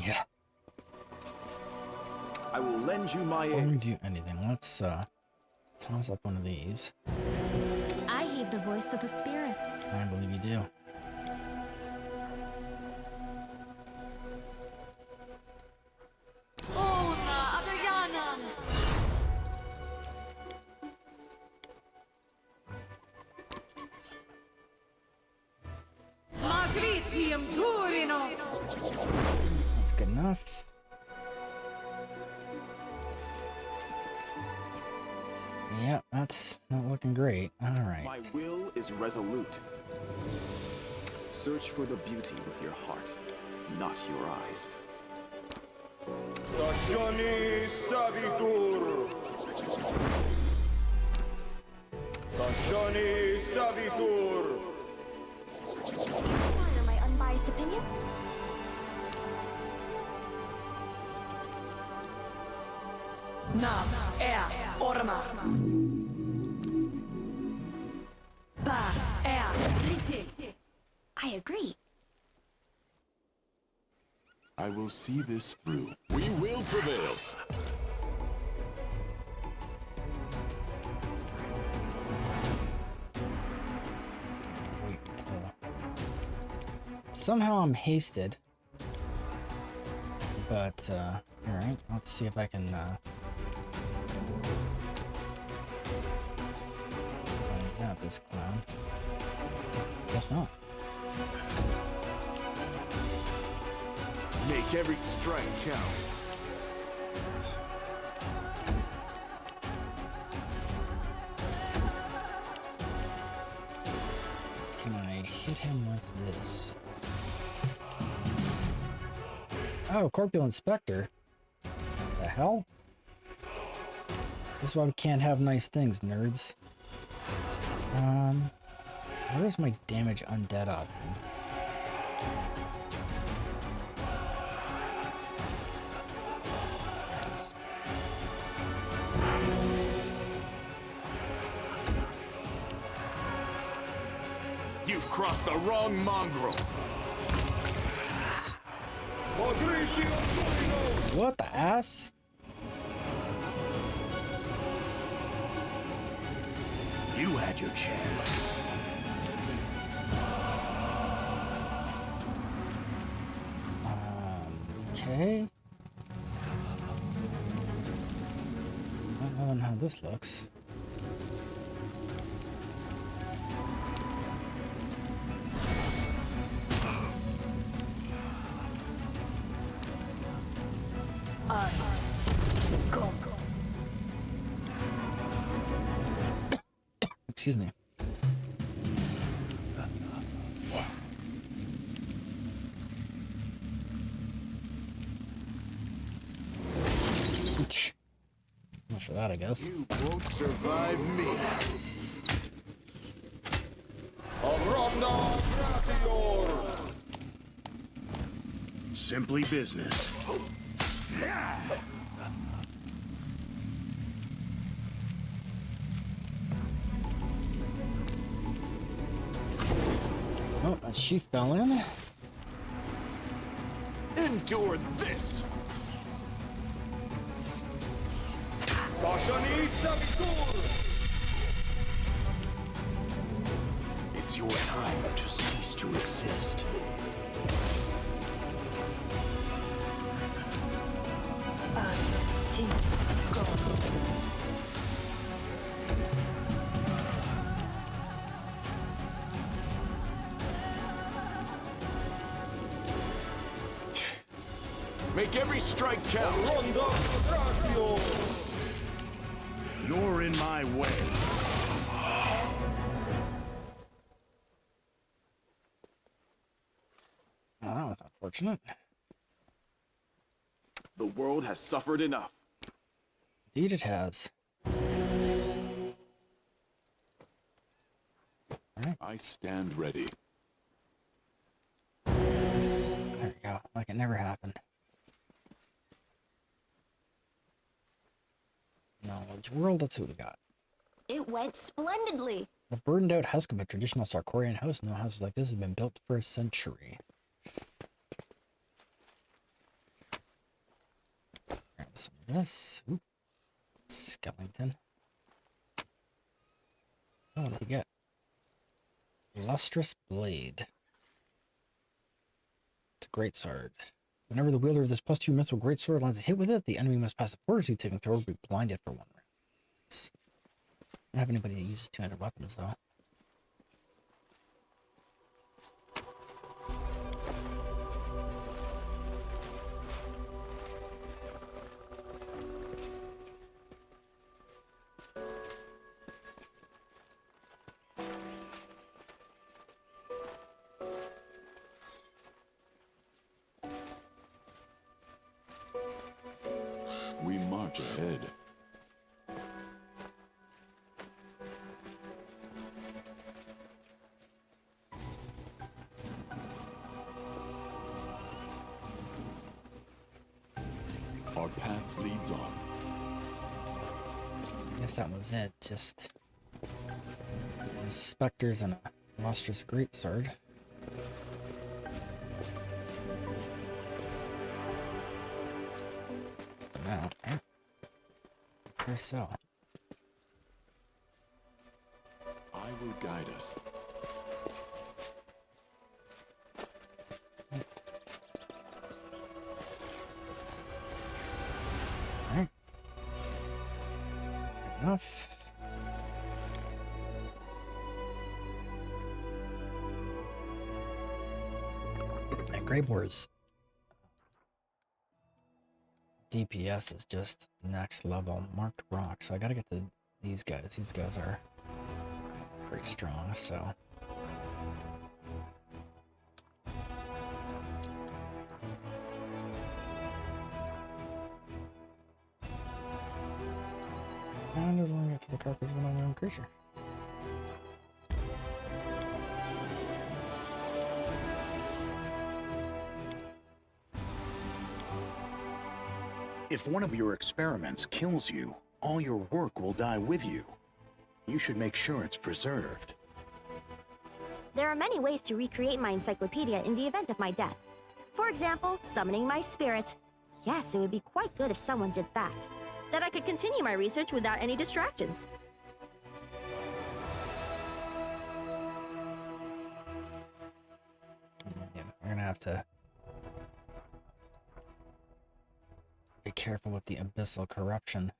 Yeah. I will lend you my Before we aid. do anything, let's toss up one of these. I heed the voice of the spirits. I believe you do. That's good enough. Yeah, that's not looking great. All right. My will is resolute. Search for the beauty with your heart, not your eyes. Stationi Savitur! Stationi Savitur! Require my unbiased opinion? Na, orma. Ba, riti. I agree. I will see this through. We will prevail. Wait till... Somehow I'm hasted. But, alright, let's see if I can, zap this clown. Guess not. Make every strike count. Can I hit him with this? Oh, Corpulent Spectre. The hell? This is why we can't have nice things, nerds. Where's my damage undead option? crossed the wrong mongrel. What the ass? You had your chance. Okay. I don't know how this looks. Excuse me. Not for that, I guess. You won't survive me. Ogromna Gratior! Simply business. Oh, and she fell in. Endure this. Bashani Savitur! It's your time to cease to exist. Make every strike count. Ronda Gratior! You're in my way. Oh, that was unfortunate. The world has suffered enough. Indeed it has. I stand ready. There we go. Like it never happened. Knowledge world, let's see what we got. It went splendidly. The burned out husk of a traditional Sarkorian house. No house like this has been built for a century. Grab some of this. Oop. Skellington. Oh, what do we get? Lustrous blade. It's a great sword. Whenever the wielder of this +2 mithril great sword lands a hit with it, the enemy must pass a fortitude saving throw or be blinded for 1 round. I don't have anybody that uses two-handed weapons though. We march ahead. Our path leads on. I guess that was it. Just specters and a lustrous greatsword. That's the map, right? Or so. I will guide us. Alright. Good enough. And Greyboar's DPS is just next level. Marked rock. So I gotta get to these guys. These guys are pretty strong, so. And I just want to get to the carcass of an unknown creature. If one of your experiments kills you, all your work will die with you. You should make sure it's preserved. There are many ways to recreate my encyclopedia in the event of my death. For example, summoning my spirit. Yes, it would be quite good if someone did that. Then I could continue my research without any distractions. Yeah, we're gonna have to be careful with the abyssal corruption.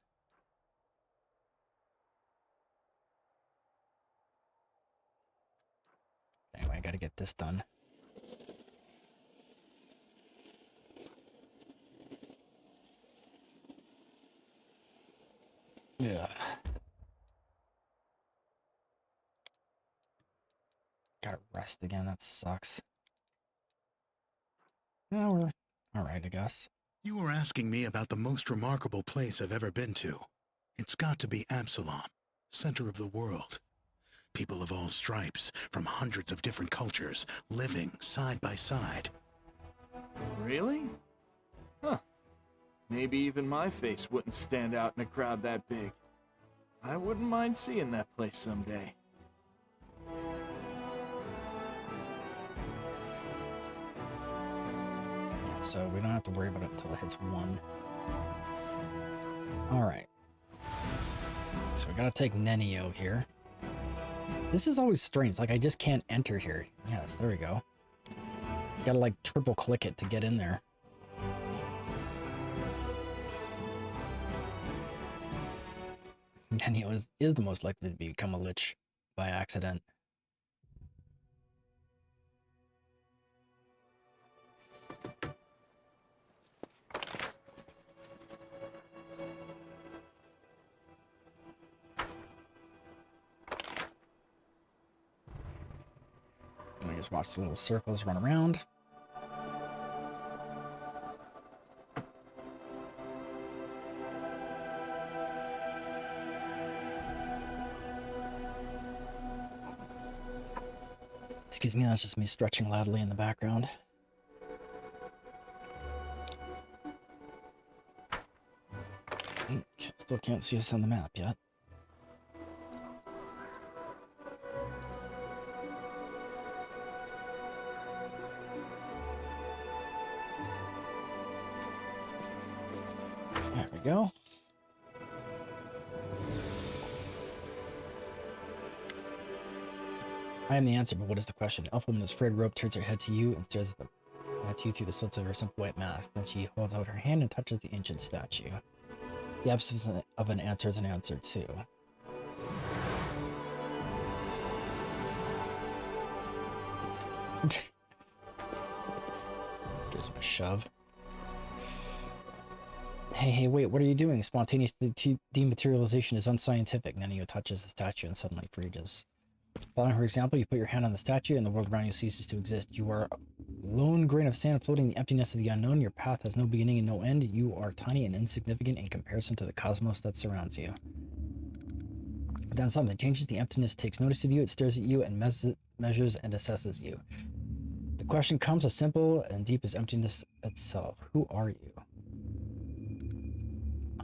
Anyway, I gotta get this done. Yeah. Gotta rest again, that sucks. Yeah, we're alright, I guess. You were asking me about the most remarkable place I've ever been to. It's got to be Absalom, center of the world. People of all stripes, from hundreds of different cultures, living side by side. Really? Huh. Maybe even my face wouldn't stand out in a crowd that big. I wouldn't mind seeing that place someday. So we don't have to worry about it until it hits 1. Alright. So we gotta take Nenio here. This is always strange, like I just can't enter here. Yes, there we go. Gotta like triple click it to get in there. Nenio is the most likely to become a lich by accident. And I just watch the little circles run around. Excuse me, that's just me stretching loudly in the background. Still can't see us on the map yet. There we go. I am the answer, but what is the question? Elf woman is frayed robe, turns her head to you and stares at you through the slits of her simple white mask. Then she holds out her hand and touches the ancient statue. The absence of an answer is an answer too. Gives him a shove. Hey, wait, what are you doing? Spontaneous dematerialization is unscientific. Nenio touches the statue and suddenly freezes. Following her example, you put your hand on the statue and the world around you ceases to exist. You are a lone grain of sand floating in the emptiness of the unknown. Your path has no beginning and no end. You are tiny and insignificant in comparison to the cosmos that surrounds you. But then something changes. The emptiness takes notice of you. It stares at you and measures and assesses you. The question comes as simple and deep as emptiness itself. Who are you?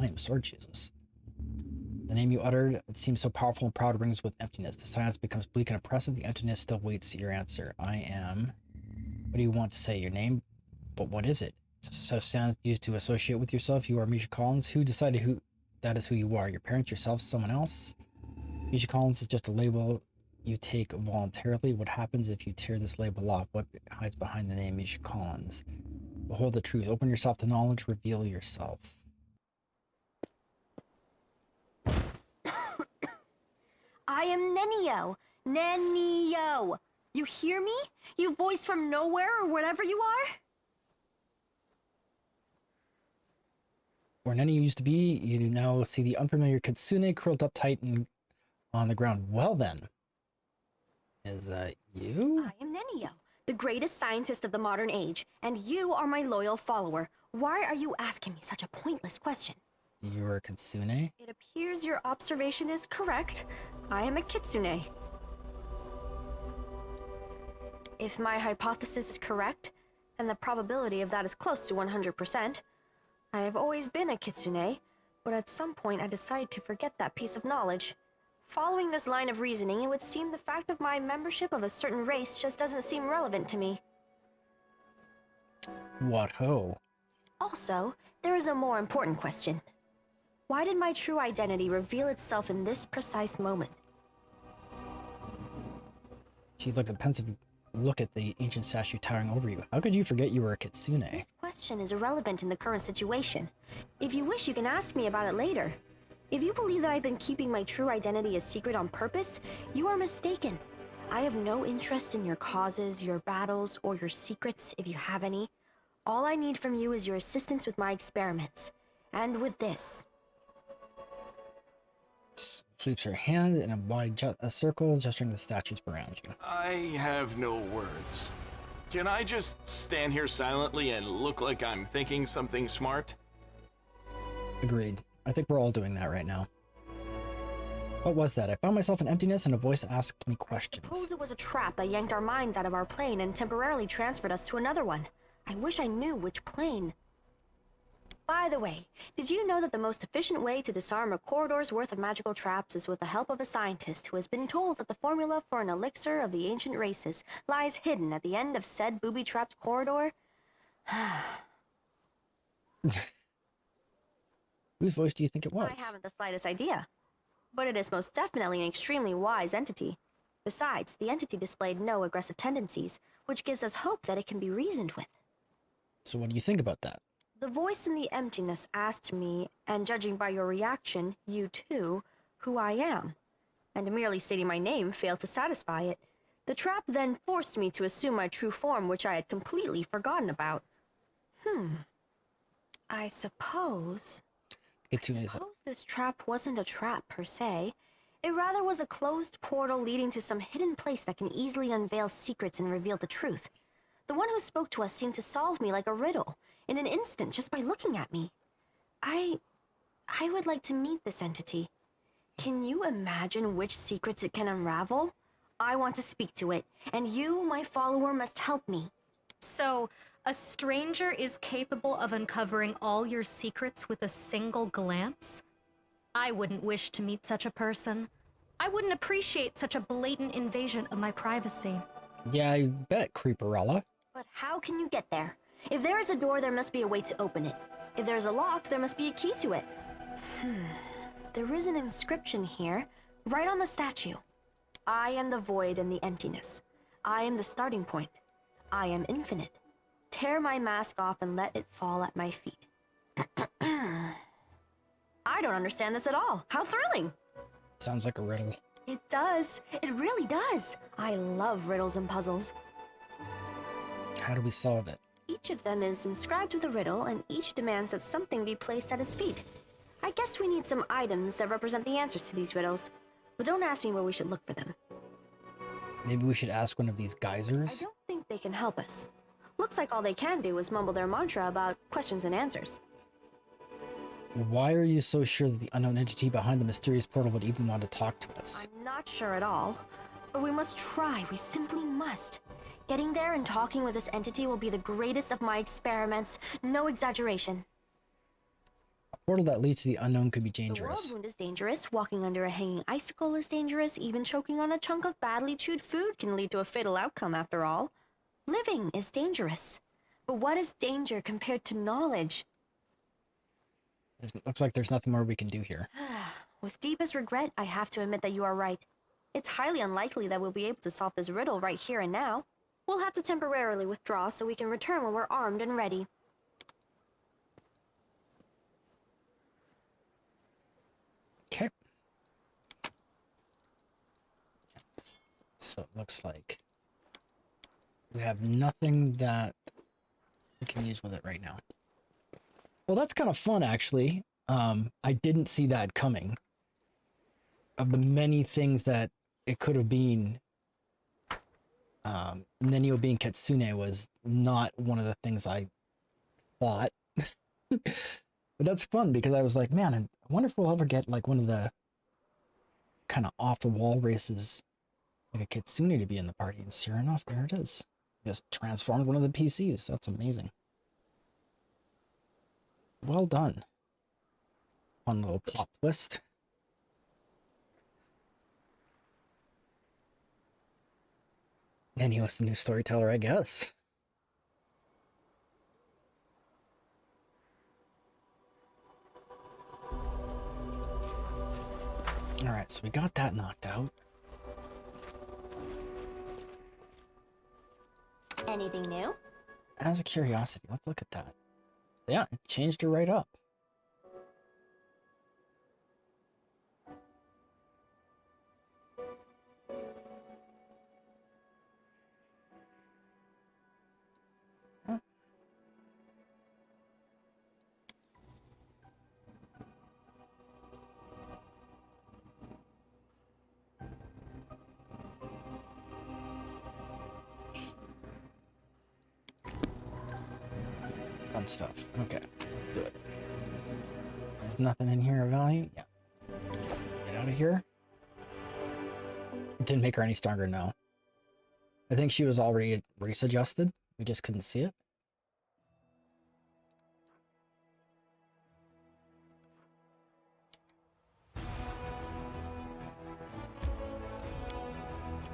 I am Sword Jesus. The name you uttered, it seems so powerful and proud, rings with emptiness. The silence becomes bleak and oppressive. The emptiness still waits your answer. I am... What do you want to say? Your name? But what is it? It's a set of sounds used to associate with yourself. You are Misha Collins. Who decided who that is who you are? Your parents, yourself, someone else? Misha Collins is just a label you take voluntarily. What happens if you tear this label off? What hides behind the name Misha Collins? Behold the truth. Open yourself to knowledge. Reveal yourself. I am Nenio. Nenio. You hear me? You voice from nowhere or whatever you are? Where Nenio used to be, you now see the unfamiliar Kitsune curled up tight and on the ground. Well then. Is that you? I am Nenio, the greatest scientist of the modern age, and you are my loyal follower. Why are you asking me such a pointless question? You're a Kitsune? It appears your observation is correct. I am a kitsune. If my hypothesis is correct, and the probability of that is close to 100%, I have always been a kitsune, but at some point I decided to forget that piece of knowledge. Following this line of reasoning, it would seem the fact of my membership of a certain race just doesn't seem relevant to me. What ho? Also, there is a more important question. Why did my true identity reveal itself in this precise moment? She looks a pensive look at the ancient statue towering over you. How could you forget you were a kitsune? This question is irrelevant in the current situation. If you wish, you can ask me about it later. If you believe that I've been keeping my true identity a secret on purpose, you are mistaken. I have no interest in your causes, your battles, or your secrets, if you have any. All I need from you is your assistance with my experiments. And with this. Sweeps her hand in a wide a circle, gesturing the statues around you. I have no words. Can I just stand here silently and look like I'm thinking something smart? Agreed. I think we're all doing that right now. What was that? I found myself in emptiness and a voice asked me questions. Suppose it was a trap that yanked our minds out of our plane and temporarily transferred us to another one. I wish I knew which plane. By the way, did you know that the most efficient way to disarm a corridor's worth of magical traps is with the help of a scientist who has been told that the formula for an elixir of the ancient races lies hidden at the end of said booby-trapped corridor? Whose voice do you think it was? I haven't the slightest idea. But it is most definitely an extremely wise entity. Besides, the entity displayed no aggressive tendencies, which gives us hope that it can be reasoned with. So what do you think about that? The voice in the emptiness asked me, and judging by your reaction, you too, who I am. And merely stating my name failed to satisfy it. The trap then forced me to assume my true form, which I had completely forgotten about. I suppose this trap wasn't a trap per se. It rather was a closed portal leading to some hidden place that can easily unveil secrets and reveal the truth. The one who spoke to us seemed to solve me like a riddle, in an instant, just by looking at me. I would like to meet this entity. Can you imagine which secrets it can unravel? I want to speak to it, and you, my follower, must help me. So, a stranger is capable of uncovering all your secrets with a single glance? I wouldn't wish to meet such a person. I wouldn't appreciate such a blatant invasion of my privacy. Yeah, I bet, Creeperella. But how can you get there? If there is a door, there must be a way to open it. If there's a lock, there must be a key to it. There is an inscription here, right on the statue. I am the void and the emptiness. I am the starting point. I am infinite. Tear my mask off and let it fall at my feet. I don't understand this at all. How thrilling! Sounds like a riddle. It does. It really does. I love riddles and puzzles. How do we solve it? Each of them is inscribed with a riddle, and each demands that something be placed at its feet. I guess we need some items that represent the answers to these riddles. But don't ask me where we should look for them. Maybe we should ask one of these I geysers? don't think they can help us. Looks like all they can do is mumble their mantra about questions and answers. Why are you so sure that the unknown entity behind the mysterious portal would even want to talk to us? I'm not sure at all. But we must try. We simply must. Getting there and talking with this entity will be the greatest of my experiments. No exaggeration. A portal that leads to the unknown could be The world dangerous. wound is dangerous. Walking under a hanging icicle is dangerous. Even choking on a chunk of badly chewed food can lead to a fatal outcome after all. Living is dangerous. But what is danger compared to knowledge? Looks like there's nothing more we can do here. With deepest regret, I have to admit that you are right. It's highly unlikely that we'll be able to solve this riddle right here and now. We'll have to temporarily withdraw so we can return when we're armed and ready. Okay. So it looks like we have nothing that we can use with it right now. Well, that's kind of fun, actually. I didn't see that coming. Of the many things that it could have been, Nenio being Kitsune was not one of the things I thought. But that's fun because I was like, man, I wonder if we'll ever get like one of the kind of off-the-wall races, like a Kitsune to be in the party. And sure enough, there it is. Just transformed one of the PCs. That's amazing. Well done. Fun little plot twist. And he was the new storyteller, I guess. Alright, so we got that knocked out. Anything new? As a curiosity, let's look at that. Yeah, it changed her right up. Huh. Fun stuff. Okay, let's do it. There's nothing in here of value? Yeah. Get out of here. It didn't make her any stronger, no. I think she was already race adjusted. We just couldn't see it.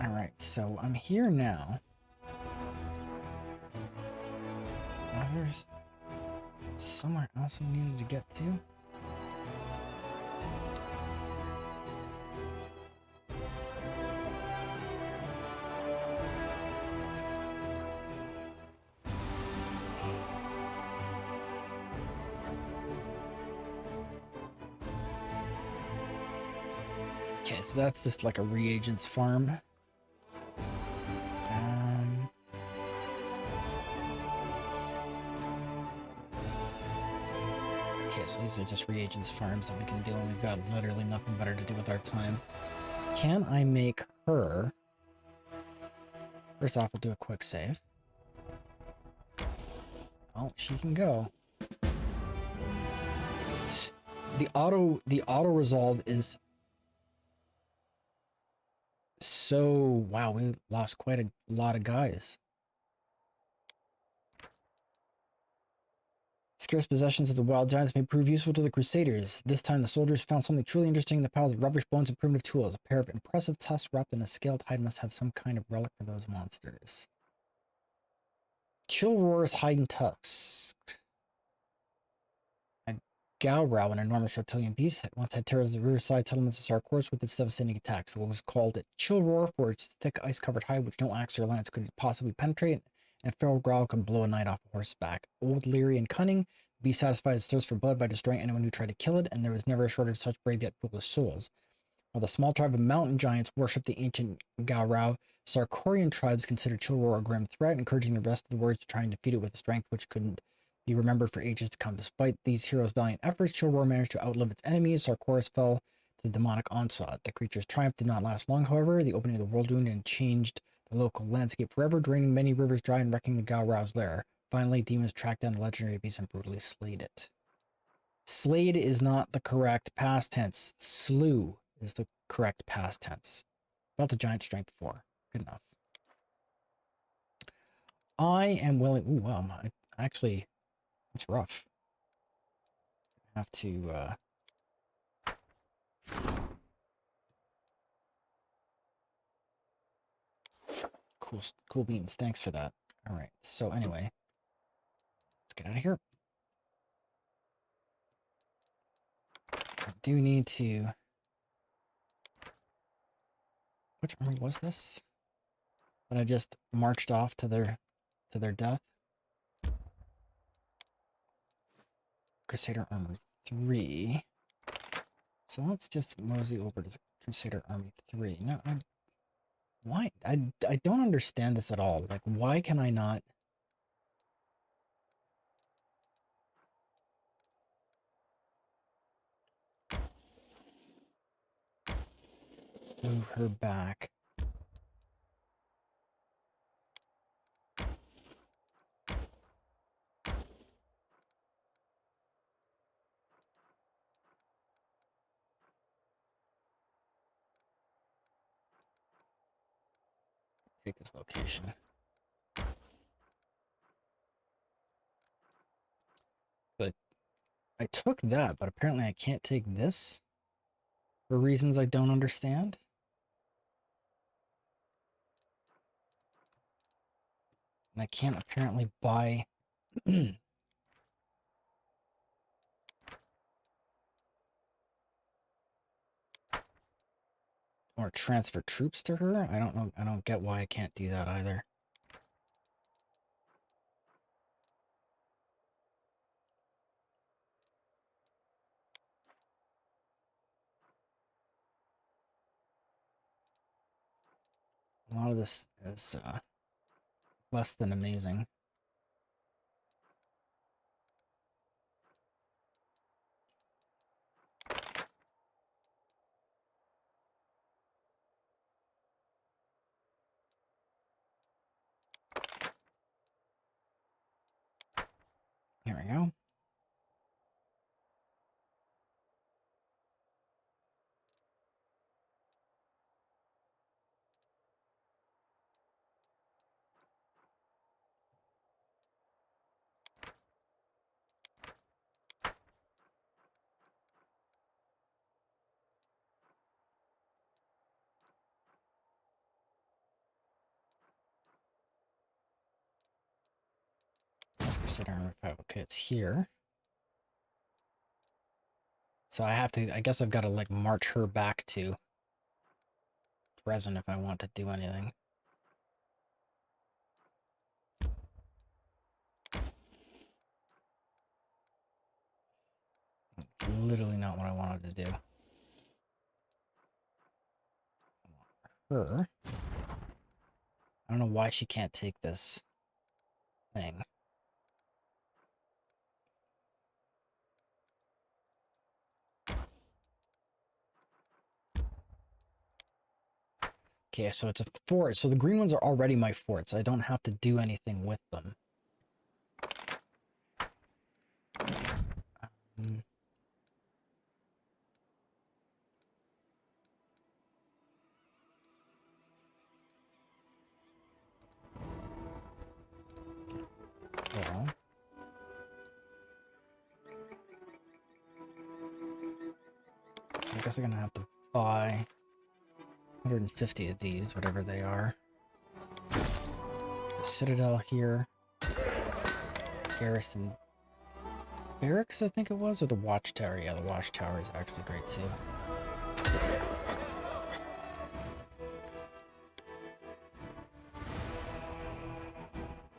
Alright, so I'm here now. Oh, there's somewhere else I needed to get to. Okay, so that's just like a reagents farm. Okay, so these are just reagents farms that we can do, and we've got literally nothing better to do with our time. Can I make her... First off, we'll do a quick save. Oh, she can go. The auto resolve is so... Wow, we lost quite a lot of guys. Scarce possessions of the wild giants may prove useful to the Crusaders. This time the soldiers found something truly interesting in the piles of rubbish, bones, and primitive tools. A pair of impressive tusks wrapped in a scaled hide must have some kind of relic for those monsters. Chill roars hiding tusks. A Gaurau, an enormous reptilian beast, once had terrorized the riverside settlements of Sarkors with its devastating attacks. It was called a chill roar for its thick ice-covered hide, which no axe or lance could possibly penetrate, and a feral growl could blow a knight off a horseback. Old, leery, and cunning, the beast satisfied its thirst for blood by destroying anyone who tried to kill it, and there was never a shortage of such brave yet foolish souls. While the small tribe of mountain giants worshipped the ancient Gaurau, Sarkorian tribes considered Chilroar a grim threat, encouraging the rest of the warriors to try and defeat it with a strength which couldn't be remembered for ages to come. Despite these heroes' valiant efforts, Chilroar managed to outlive its enemies. Sarkoris fell to the demonic onslaught. The creature's triumph did not last long, however. The opening of the world wound and changed the local landscape forever, draining many rivers dry and wrecking the Gaurau's lair. Finally, demons tracked down the legendary beast and brutally slayed it. Slayed is not the correct past tense. Slew is the correct past tense. Felt the giant strength 4. Good enough. I am willing... Ooh, wow. Actually, it's rough. I have to... Cool beans. Thanks for that. Alright, so anyway. Let's get out of here. I do need to... Which army was this? That I just marched off to their death? Crusader Army 3. So let's just mosey over to Crusader Army 3. No, why? I don't understand this at all. Like, why can I not... move her back? Take this location. But I took that, but apparently I can't take this for reasons I don't understand. I can't apparently buy... or transfer troops to her? I don't know. I don't get why I can't do that either. A lot of this is less than amazing. Here we go. Consider armor 5. Okay, it's here. So I have to, I guess I've got to like march her back to Dresden if I want to do anything. It's literally not what I wanted to do. I want her. I don't know why she can't take this thing. Okay, so it's a fort. So the green ones are already my forts. I don't have to do anything with them. Well. So I guess I'm gonna have to buy 150 of these, whatever they are. The Citadel here. Garrison Barracks, I think it was, or the Watchtower. Yeah, the Watchtower is actually great too.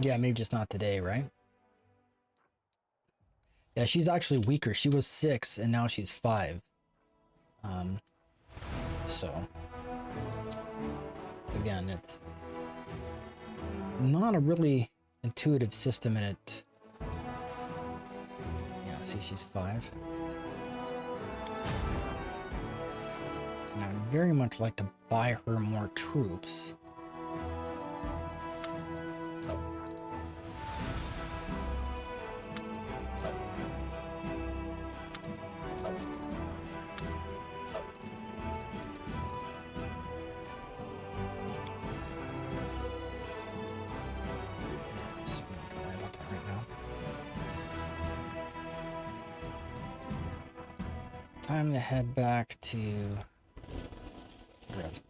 Yeah, maybe just not today, right? Yeah, she's actually weaker. She was 6 and now she's 5. So again, it's not a really intuitive system in it. Yeah, see, she's 5. And I'd very much like to buy her more troops. Time to head back to Dresden.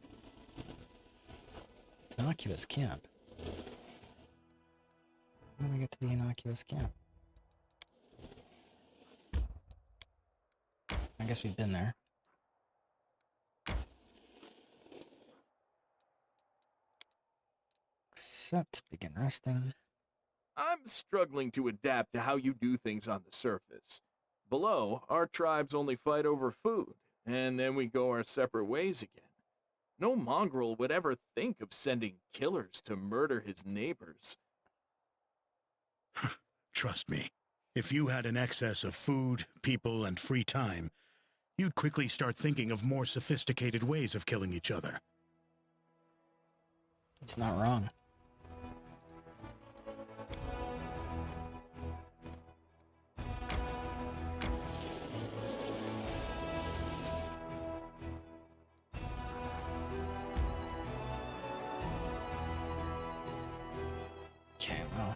Innocuous camp. How do we get to the innocuous camp? I guess we've been there. Accept, begin resting. I'm struggling to adapt to how you do things on the surface. Below, our tribes only fight over food, and then we go our separate ways again. No mongrel would ever think of sending killers to murder his neighbors. Trust me, if you had an excess of food, people, and free time, you'd quickly start thinking of more sophisticated ways of killing each other. It's not wrong. Okay, well,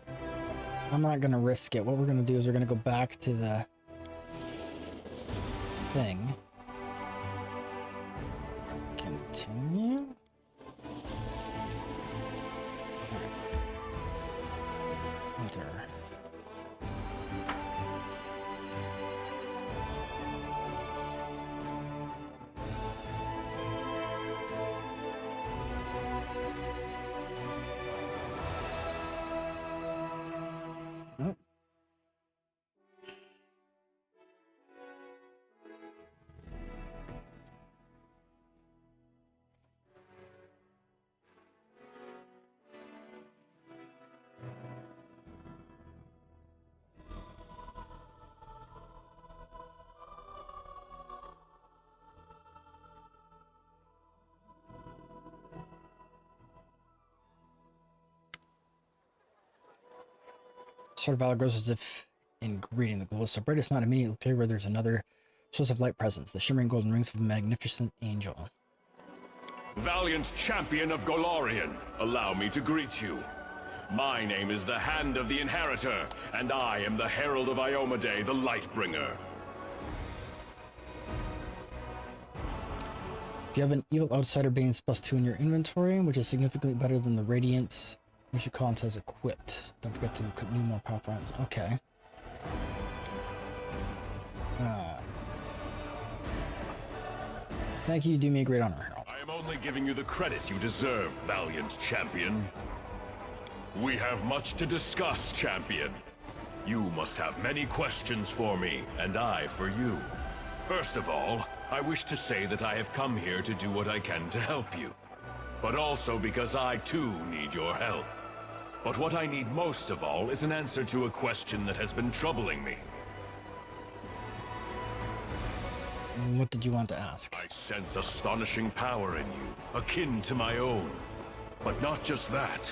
I'm not gonna risk it. What we're gonna do is we're gonna go back to the thing. Continue. Sword of Valor grows as if in greeting. The glow is so bright it's not immediately clear where there's another source of light presence. The shimmering golden rings of a magnificent angel. Valiant champion of Golarion, allow me to greet you. My name is the Hand of the Inheritor, and I am the Herald of Iomedae, the Lightbringer. If you have an evil outsider Bane's +2 in your inventory, which is significantly better than the Radiance, you should call it as equipped. Don't forget to equip new more powerful items. Okay. Thank you, you do me a great honor, Herald. I am only giving you the credit you deserve, valiant champion. We have much to discuss, champion. You must have many questions for me, and I for you. First of all, I wish to say that I have come here to do what I can to help you. But also because I too need your help. But what I need most of all is an answer to a question that has been troubling me. What did you want to ask? I sense astonishing power in you, akin to my own. But not just that.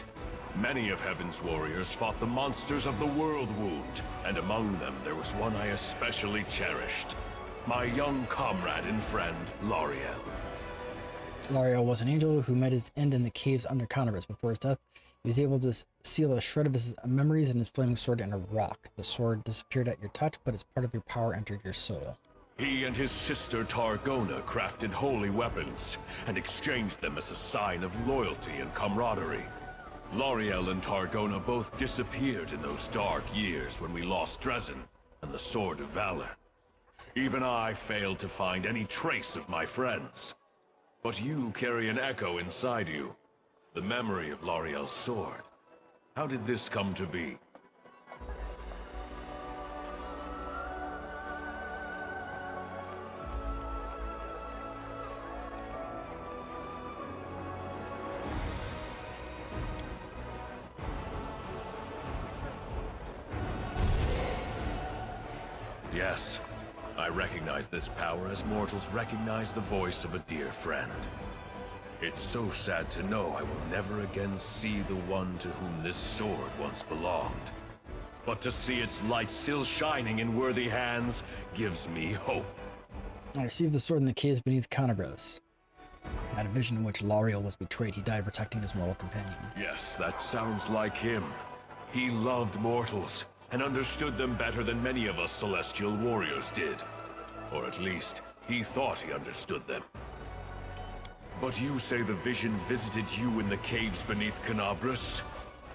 Many of Heaven's warriors fought the monsters of the World Wound, and among them there was one I especially cherished. My young comrade and friend, Lariel. Lariel was an angel who met his end in the caves under Converse. Before his death, he was able to seal a shred of his memories in his flaming sword in a rock. The sword disappeared at your touch, but its part of your power entered your soul. He and his sister Targona crafted holy weapons, and exchanged them as a sign of loyalty and camaraderie. Lariel and Targona both disappeared in those dark years when we lost Dresden and the Sword of Valor. Even I failed to find any trace of my friends. But you carry an echo inside you, the memory of Lariel's sword. How did this come to be? Yes, I recognize this power as mortals recognize the voice of a dear friend. It's so sad to know I will never again see the one to whom this sword once belonged. But to see its light still shining in worthy hands gives me hope. I received the sword in the caves beneath Conabras. I had a vision in which Lariel was betrayed. He died protecting his mortal companion. Yes, that sounds like him. He loved mortals, and understood them better than many of us celestial warriors did. Or at least, he thought he understood them. But you say the vision visited you in the caves beneath Conabras?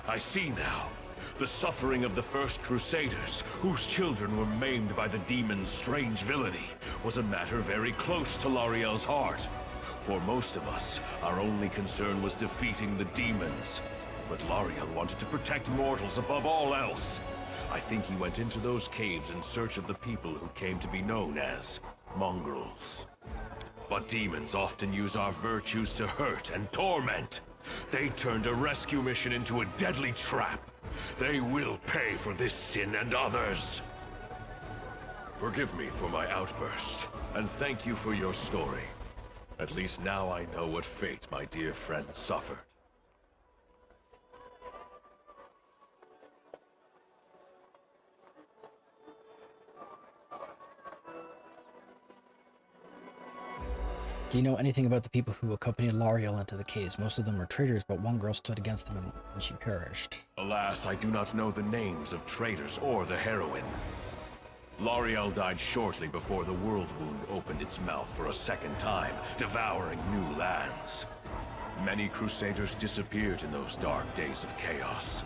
I see now. The suffering of the first Crusaders, whose children were maimed by the demon's strange villainy, was a matter very close to Lariel's heart. For most of us, our only concern was defeating the demons. But Lariel wanted to protect mortals above all else. I think he went into those caves in search of the people who came to be known as mongrels. But demons often use our virtues to hurt and torment. They turned a rescue mission into a deadly trap. They will pay for this sin and others. Forgive me for my outburst, and thank you for your story. At least now I know what fate my dear friend suffered. Do you know anything about the people who accompanied Lariel into the caves? Most of them were traitors, but one girl stood against them and she perished. Alas, I do not know the names of traitors or the heroine. Lariel died shortly before the World Wound opened its mouth for a second time, devouring new lands. Many Crusaders disappeared in those dark days of chaos.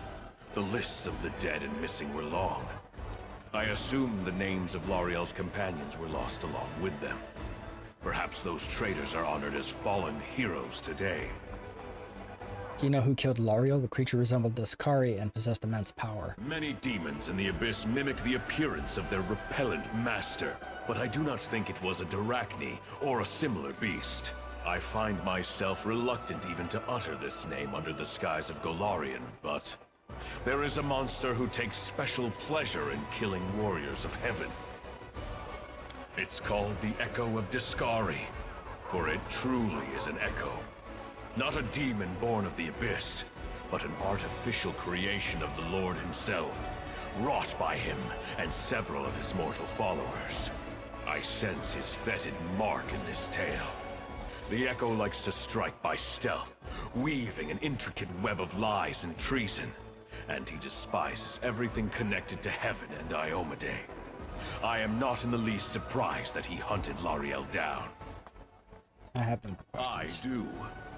The lists of the dead and missing were long. I assume the names of Lariel's companions were lost along with them. Perhaps those traitors are honored as fallen heroes today. Do you know who killed Lariel? The creature resembled Daskari and possessed immense power. Many demons in the Abyss mimic the appearance of their repellent master, but I do not think it was a Darachni or a similar beast. I find myself reluctant even to utter this name under the skies of Golarion, but there is a monster who takes special pleasure in killing warriors of heaven. It's called the Echo of Daskari, for it truly is an echo. Not a demon born of the Abyss, but an artificial creation of the Lord himself. wrought by him and several of his mortal followers. I sense his fetid mark in this tale. The Echo likes to strike by stealth, weaving an intricate web of lies and treason, and he despises everything connected to Heaven and Iomedae. I am not in the least surprised that he hunted Lariel down. I have no more I questions. do.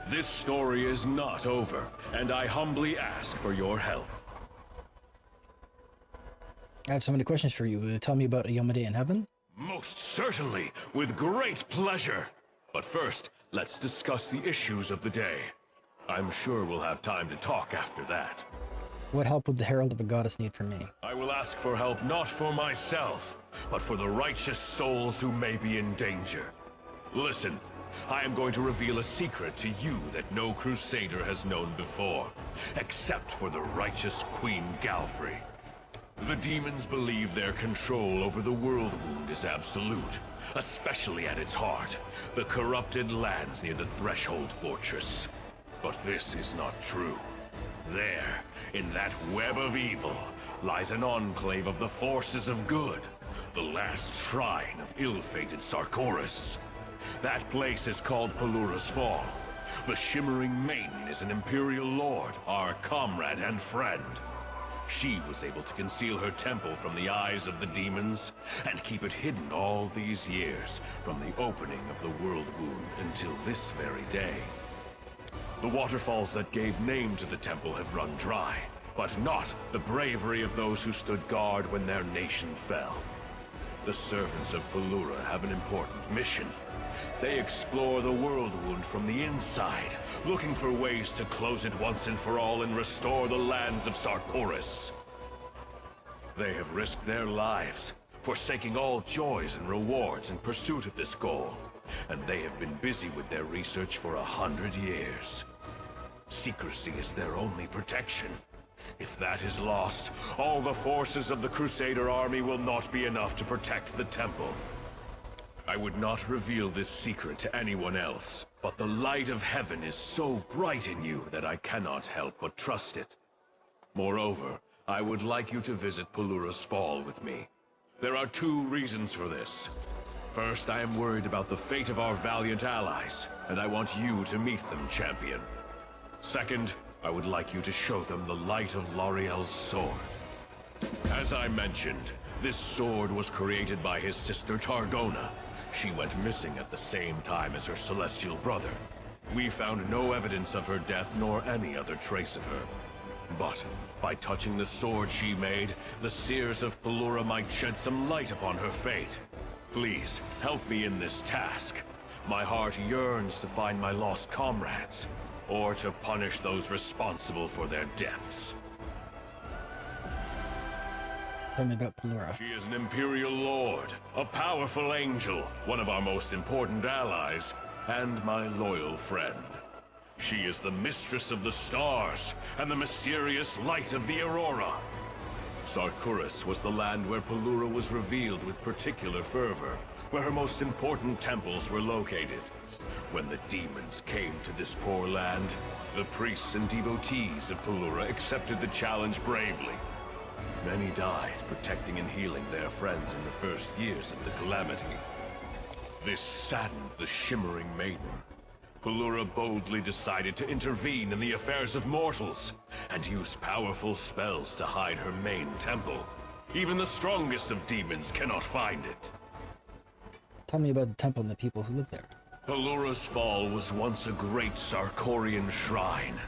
This story is not over, and I humbly ask for your help. I have so many questions for you. Will you tell me about Iomedae in heaven? Most certainly, with great pleasure. But first, let's discuss the issues of the day. I'm sure we'll have time to talk after that. What help would the Herald of a Goddess need from me? I will ask for help not for myself, but for the righteous souls who may be in danger. Listen, I am going to reveal a secret to you that no Crusader has known before, except for the righteous Queen Galfrey. The demons believe their control over the world wound is absolute, especially at its heart, the corrupted lands near the Threshold Fortress. But this is not true. There, in that web of evil, lies an enclave of the forces of good, the last shrine of ill-fated Sarkoris. That place is called Pelura's Fall. The Shimmering Maiden is an Imperial Lord, our comrade and friend. She was able to conceal her temple from the eyes of the demons, and keep it hidden all these years, from the opening of the World Wound until this very day. The waterfalls that gave name to the temple have run dry, but not the bravery of those who stood guard when their nation fell. The servants of Pelura have an important mission. They explore the World Wound from the inside, looking for ways to close it once and for all and restore the lands of Sarkoris. They have risked their lives, forsaking all joys and rewards in pursuit of this goal, and they have been busy with their research for 100 years. Secrecy is their only protection. If that is lost, all the forces of the Crusader army will not be enough to protect the temple. I would not reveal this secret to anyone else, but the light of heaven is so bright in you that I cannot help but trust it. Moreover, I would like you to visit Pelura's Fall with me. There are 2 reasons for this. First, I am worried about the fate of our valiant allies, and I want you to meet them, champion. Second, I would like you to show them the light of Lariel's sword. As I mentioned, this sword was created by his sister Targona. She went missing at the same time as her celestial brother. We found no evidence of her death nor any other trace of her. But by touching the sword she made, the seers of Pelura might shed some light upon her fate. Please, help me in this task. My heart yearns to find my lost comrades, or to punish those responsible for their deaths. Tell me about Pelura. She is an Imperial Lord, a powerful angel, one of our most important allies, and my loyal friend. She is the mistress of the stars, and the mysterious light of the Aurora. Sarkoris was the land where Pelura was revealed with particular fervor, where her most important temples were located. When the demons came to this poor land, the priests and devotees of Pelura accepted the challenge bravely. Many died protecting and healing their friends in the first years of the calamity. This saddened the Shimmering Maiden. Pelura boldly decided to intervene in the affairs of mortals, and used powerful spells to hide her main temple. Even the strongest of demons cannot find it. Tell me about the temple and the people who live there. Pelura's Fall was once a great Sarkorian shrine.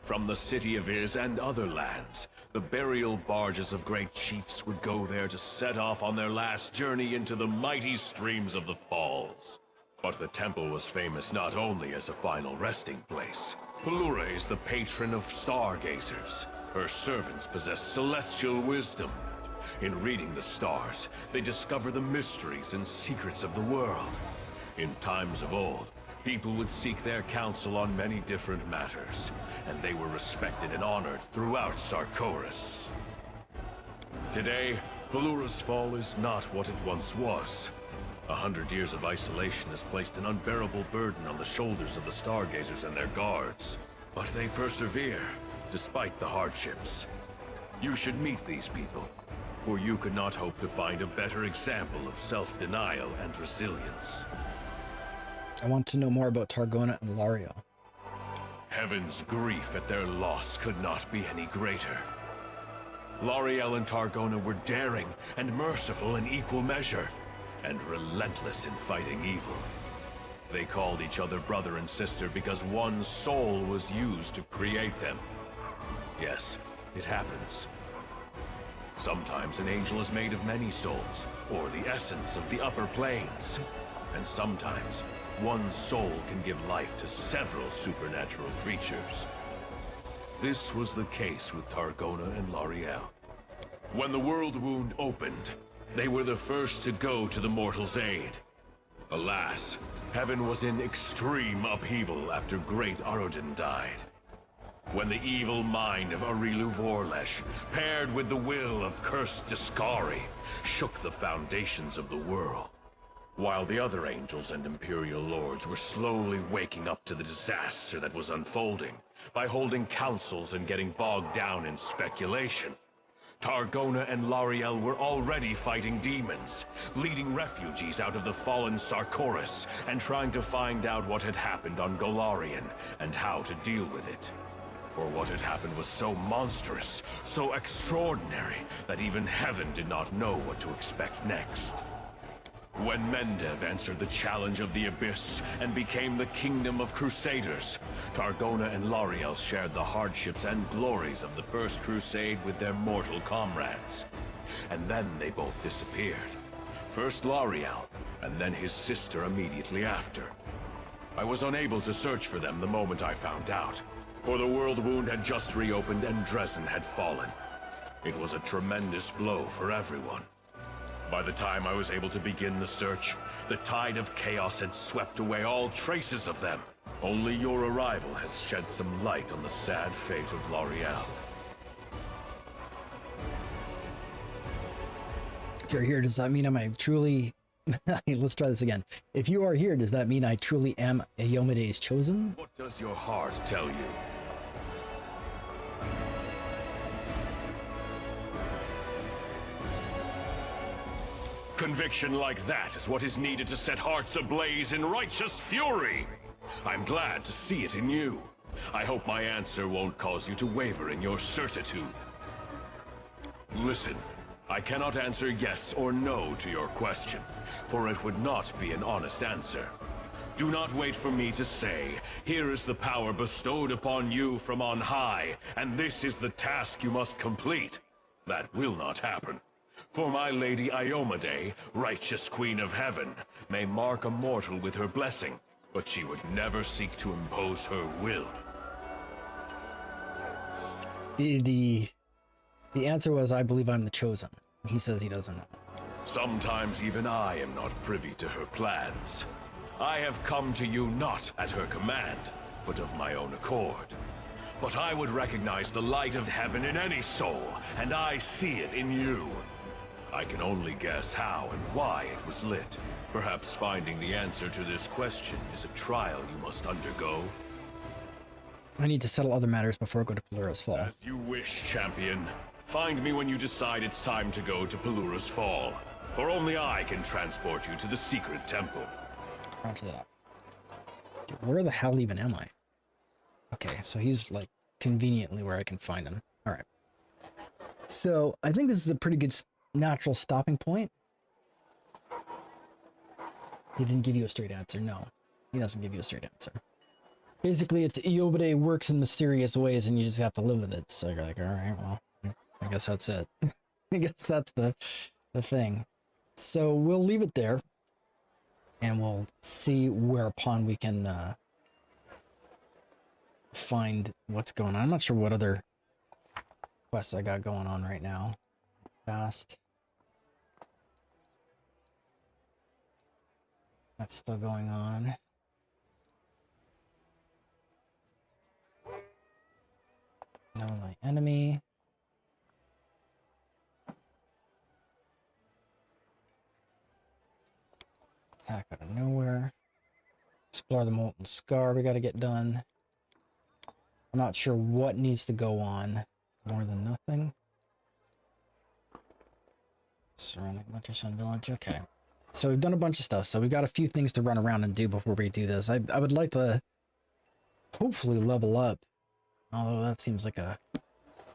From the city of Iz and other lands, the burial barges of great chiefs would go there to set off on their last journey into the mighty streams of the falls. But the temple was famous not only as a final resting place. Pelura is the patron of stargazers. Her servants possess celestial wisdom. In reading the stars, they discover the mysteries and secrets of the world. In times of old, people would seek their counsel on many different matters, and they were respected and honored throughout Sarkoris. Today, Pelura's Fall is not what it once was. 100 years of isolation has placed an unbearable burden on the shoulders of the stargazers and their guards. But they persevere, despite the hardships. You should meet these people, for you could not hope to find a better example of self-denial and resilience. I want to know more about Targona and Lariel. Heaven's grief at their loss could not be any greater. Lariel and Targona were daring and merciful in equal measure, and relentless in fighting evil. They called each other brother and sister because one soul was used to create them. Yes, it happens. Sometimes an angel is made of many souls, or the essence of the upper planes. And sometimes, one soul can give life to several supernatural creatures. This was the case with Targona and Lariel. When the world wound opened, they were the first to go to the mortal's aid. Alas, heaven was in extreme upheaval after great Arodin died. When the evil mind of Arilu Vorlesh, paired with the will of cursed Discari, shook the foundations of the world, while the other angels and Imperial Lords were slowly waking up to the disaster that was unfolding by holding councils and getting bogged down in speculation. Targona and Lariel were already fighting demons, leading refugees out of the fallen Sarkoris, and trying to find out what had happened on Golarion and how to deal with it. For what had happened was so monstrous, so extraordinary, that even heaven did not know what to expect next. When Mendev answered the challenge of the Abyss and became the Kingdom of Crusaders, Targona and Lariel shared the hardships and glories of the First Crusade with their mortal comrades. And then they both disappeared. First Lariel, and then his sister immediately after. I was unable to search for them the moment I found out, for the world wound had just reopened and Dresden had fallen. It was a tremendous blow for everyone. By the time I was able to begin the search, the tide of chaos had swept away all traces of them. Only your arrival has shed some light on the sad fate of Lariel. If you're here, does that mean am I truly... Let's try this again. If you are here, does that mean I truly am Iomede's chosen? What does your heart tell you? Conviction like that is what is needed to set hearts ablaze in righteous fury. I'm glad to see it in you. I hope my answer won't cause you to waver in your certitude. Listen, I cannot answer yes or no to your question, for it would not be an honest answer. Do not wait for me to say, here is the power bestowed upon you from on high, and this is the task you must complete. That will not happen. For my Lady Iomade, righteous Queen of Heaven, may mark a mortal with her blessing, but she would never seek to impose her will. The answer was, I believe I'm the chosen. He says he doesn't know. Sometimes even I am not privy to her plans. I have come to you not at her command, but of my own accord. But I would recognize the light of heaven in any soul, and I see it in you. I can only guess how and why it was lit. Perhaps finding the answer to this question is a trial you must undergo. I need to settle other matters before I go to Pelura's Fall. As you wish, champion. Find me when you decide it's time to go to Pelura's Fall, for only I can transport you to the secret temple. Roger that. Okay, where the hell even am I? Okay, so he's like conveniently where I can find him. All right. So I think this is a pretty good natural stopping point. He didn't give you a straight answer. No, he doesn't give you a straight answer. Basically, it's Iobade works in mysterious ways and you just have to live with it. So you're like, all right, well, I guess that's it. I guess that's the thing. So we'll leave it there and we'll see whereupon we can find what's going on. I'm not sure what other quests I got going on right now. Fast. That's still going on. Know thy enemy. Attack out of nowhere. Explore the molten scar we gotta get done. I'm not sure what needs to go on more than nothing. Surrounding Winter Sun Village. Okay. So we've done a bunch of stuff. So we got a few things to run around and do before we do this. I would like to hopefully level up. Although that seems like a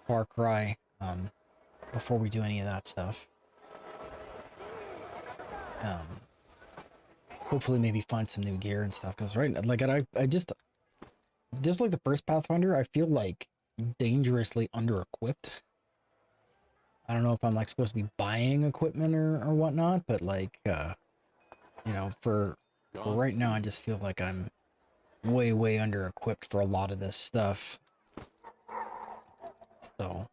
far cry before we do any of that stuff. Hopefully maybe find some new gear and stuff. Because right, like I just like the first Pathfinder, I feel like dangerously under-equipped. I don't know if I'm like supposed to be buying equipment or whatnot, but like, you know, for right now, I just feel like I'm way under-equipped for a lot of this stuff. So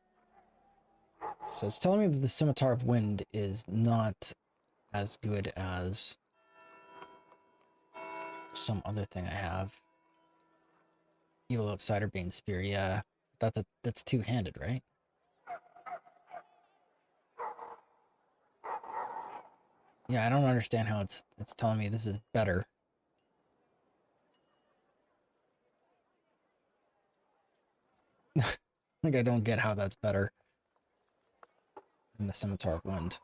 it's telling me that the Scimitar of Wind is not as good as some other thing I have. Evil Outsider Bane Spear, yeah. That's two-handed, right? Yeah, I don't understand how it's telling me this is better. Like, I don't get how that's better than the Scimitar of Wind.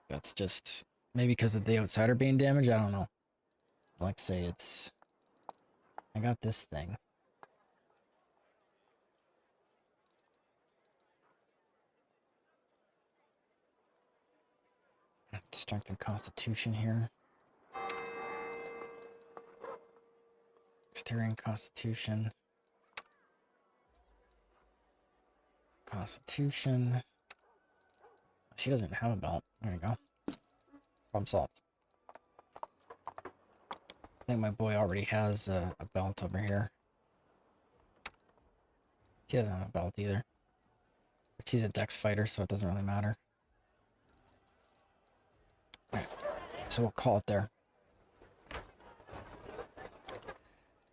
That's just maybe because of the Outsider Bane damage. I don't know. Like, say it's. I got this thing. Strength and Constitution here. Dexterity and Constitution. Constitution. She doesn't have a belt. There you go. Problem solved. I think my boy already has a belt over here. She doesn't have a belt either. But she's a dex fighter, so it doesn't really matter. Alright, so we'll call it there.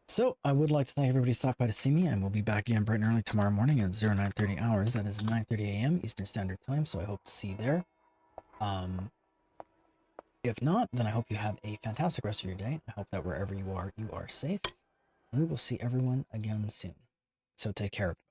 So, I would like to thank everybody who stopped by to see me, and we'll be back again bright and early tomorrow morning at 0930 hours. That is 9:30 a.m. Eastern Standard Time, so I hope to see you there. If not, then I hope you have a fantastic rest of your day. I hope that wherever you are safe. And we will see everyone again soon. So take care.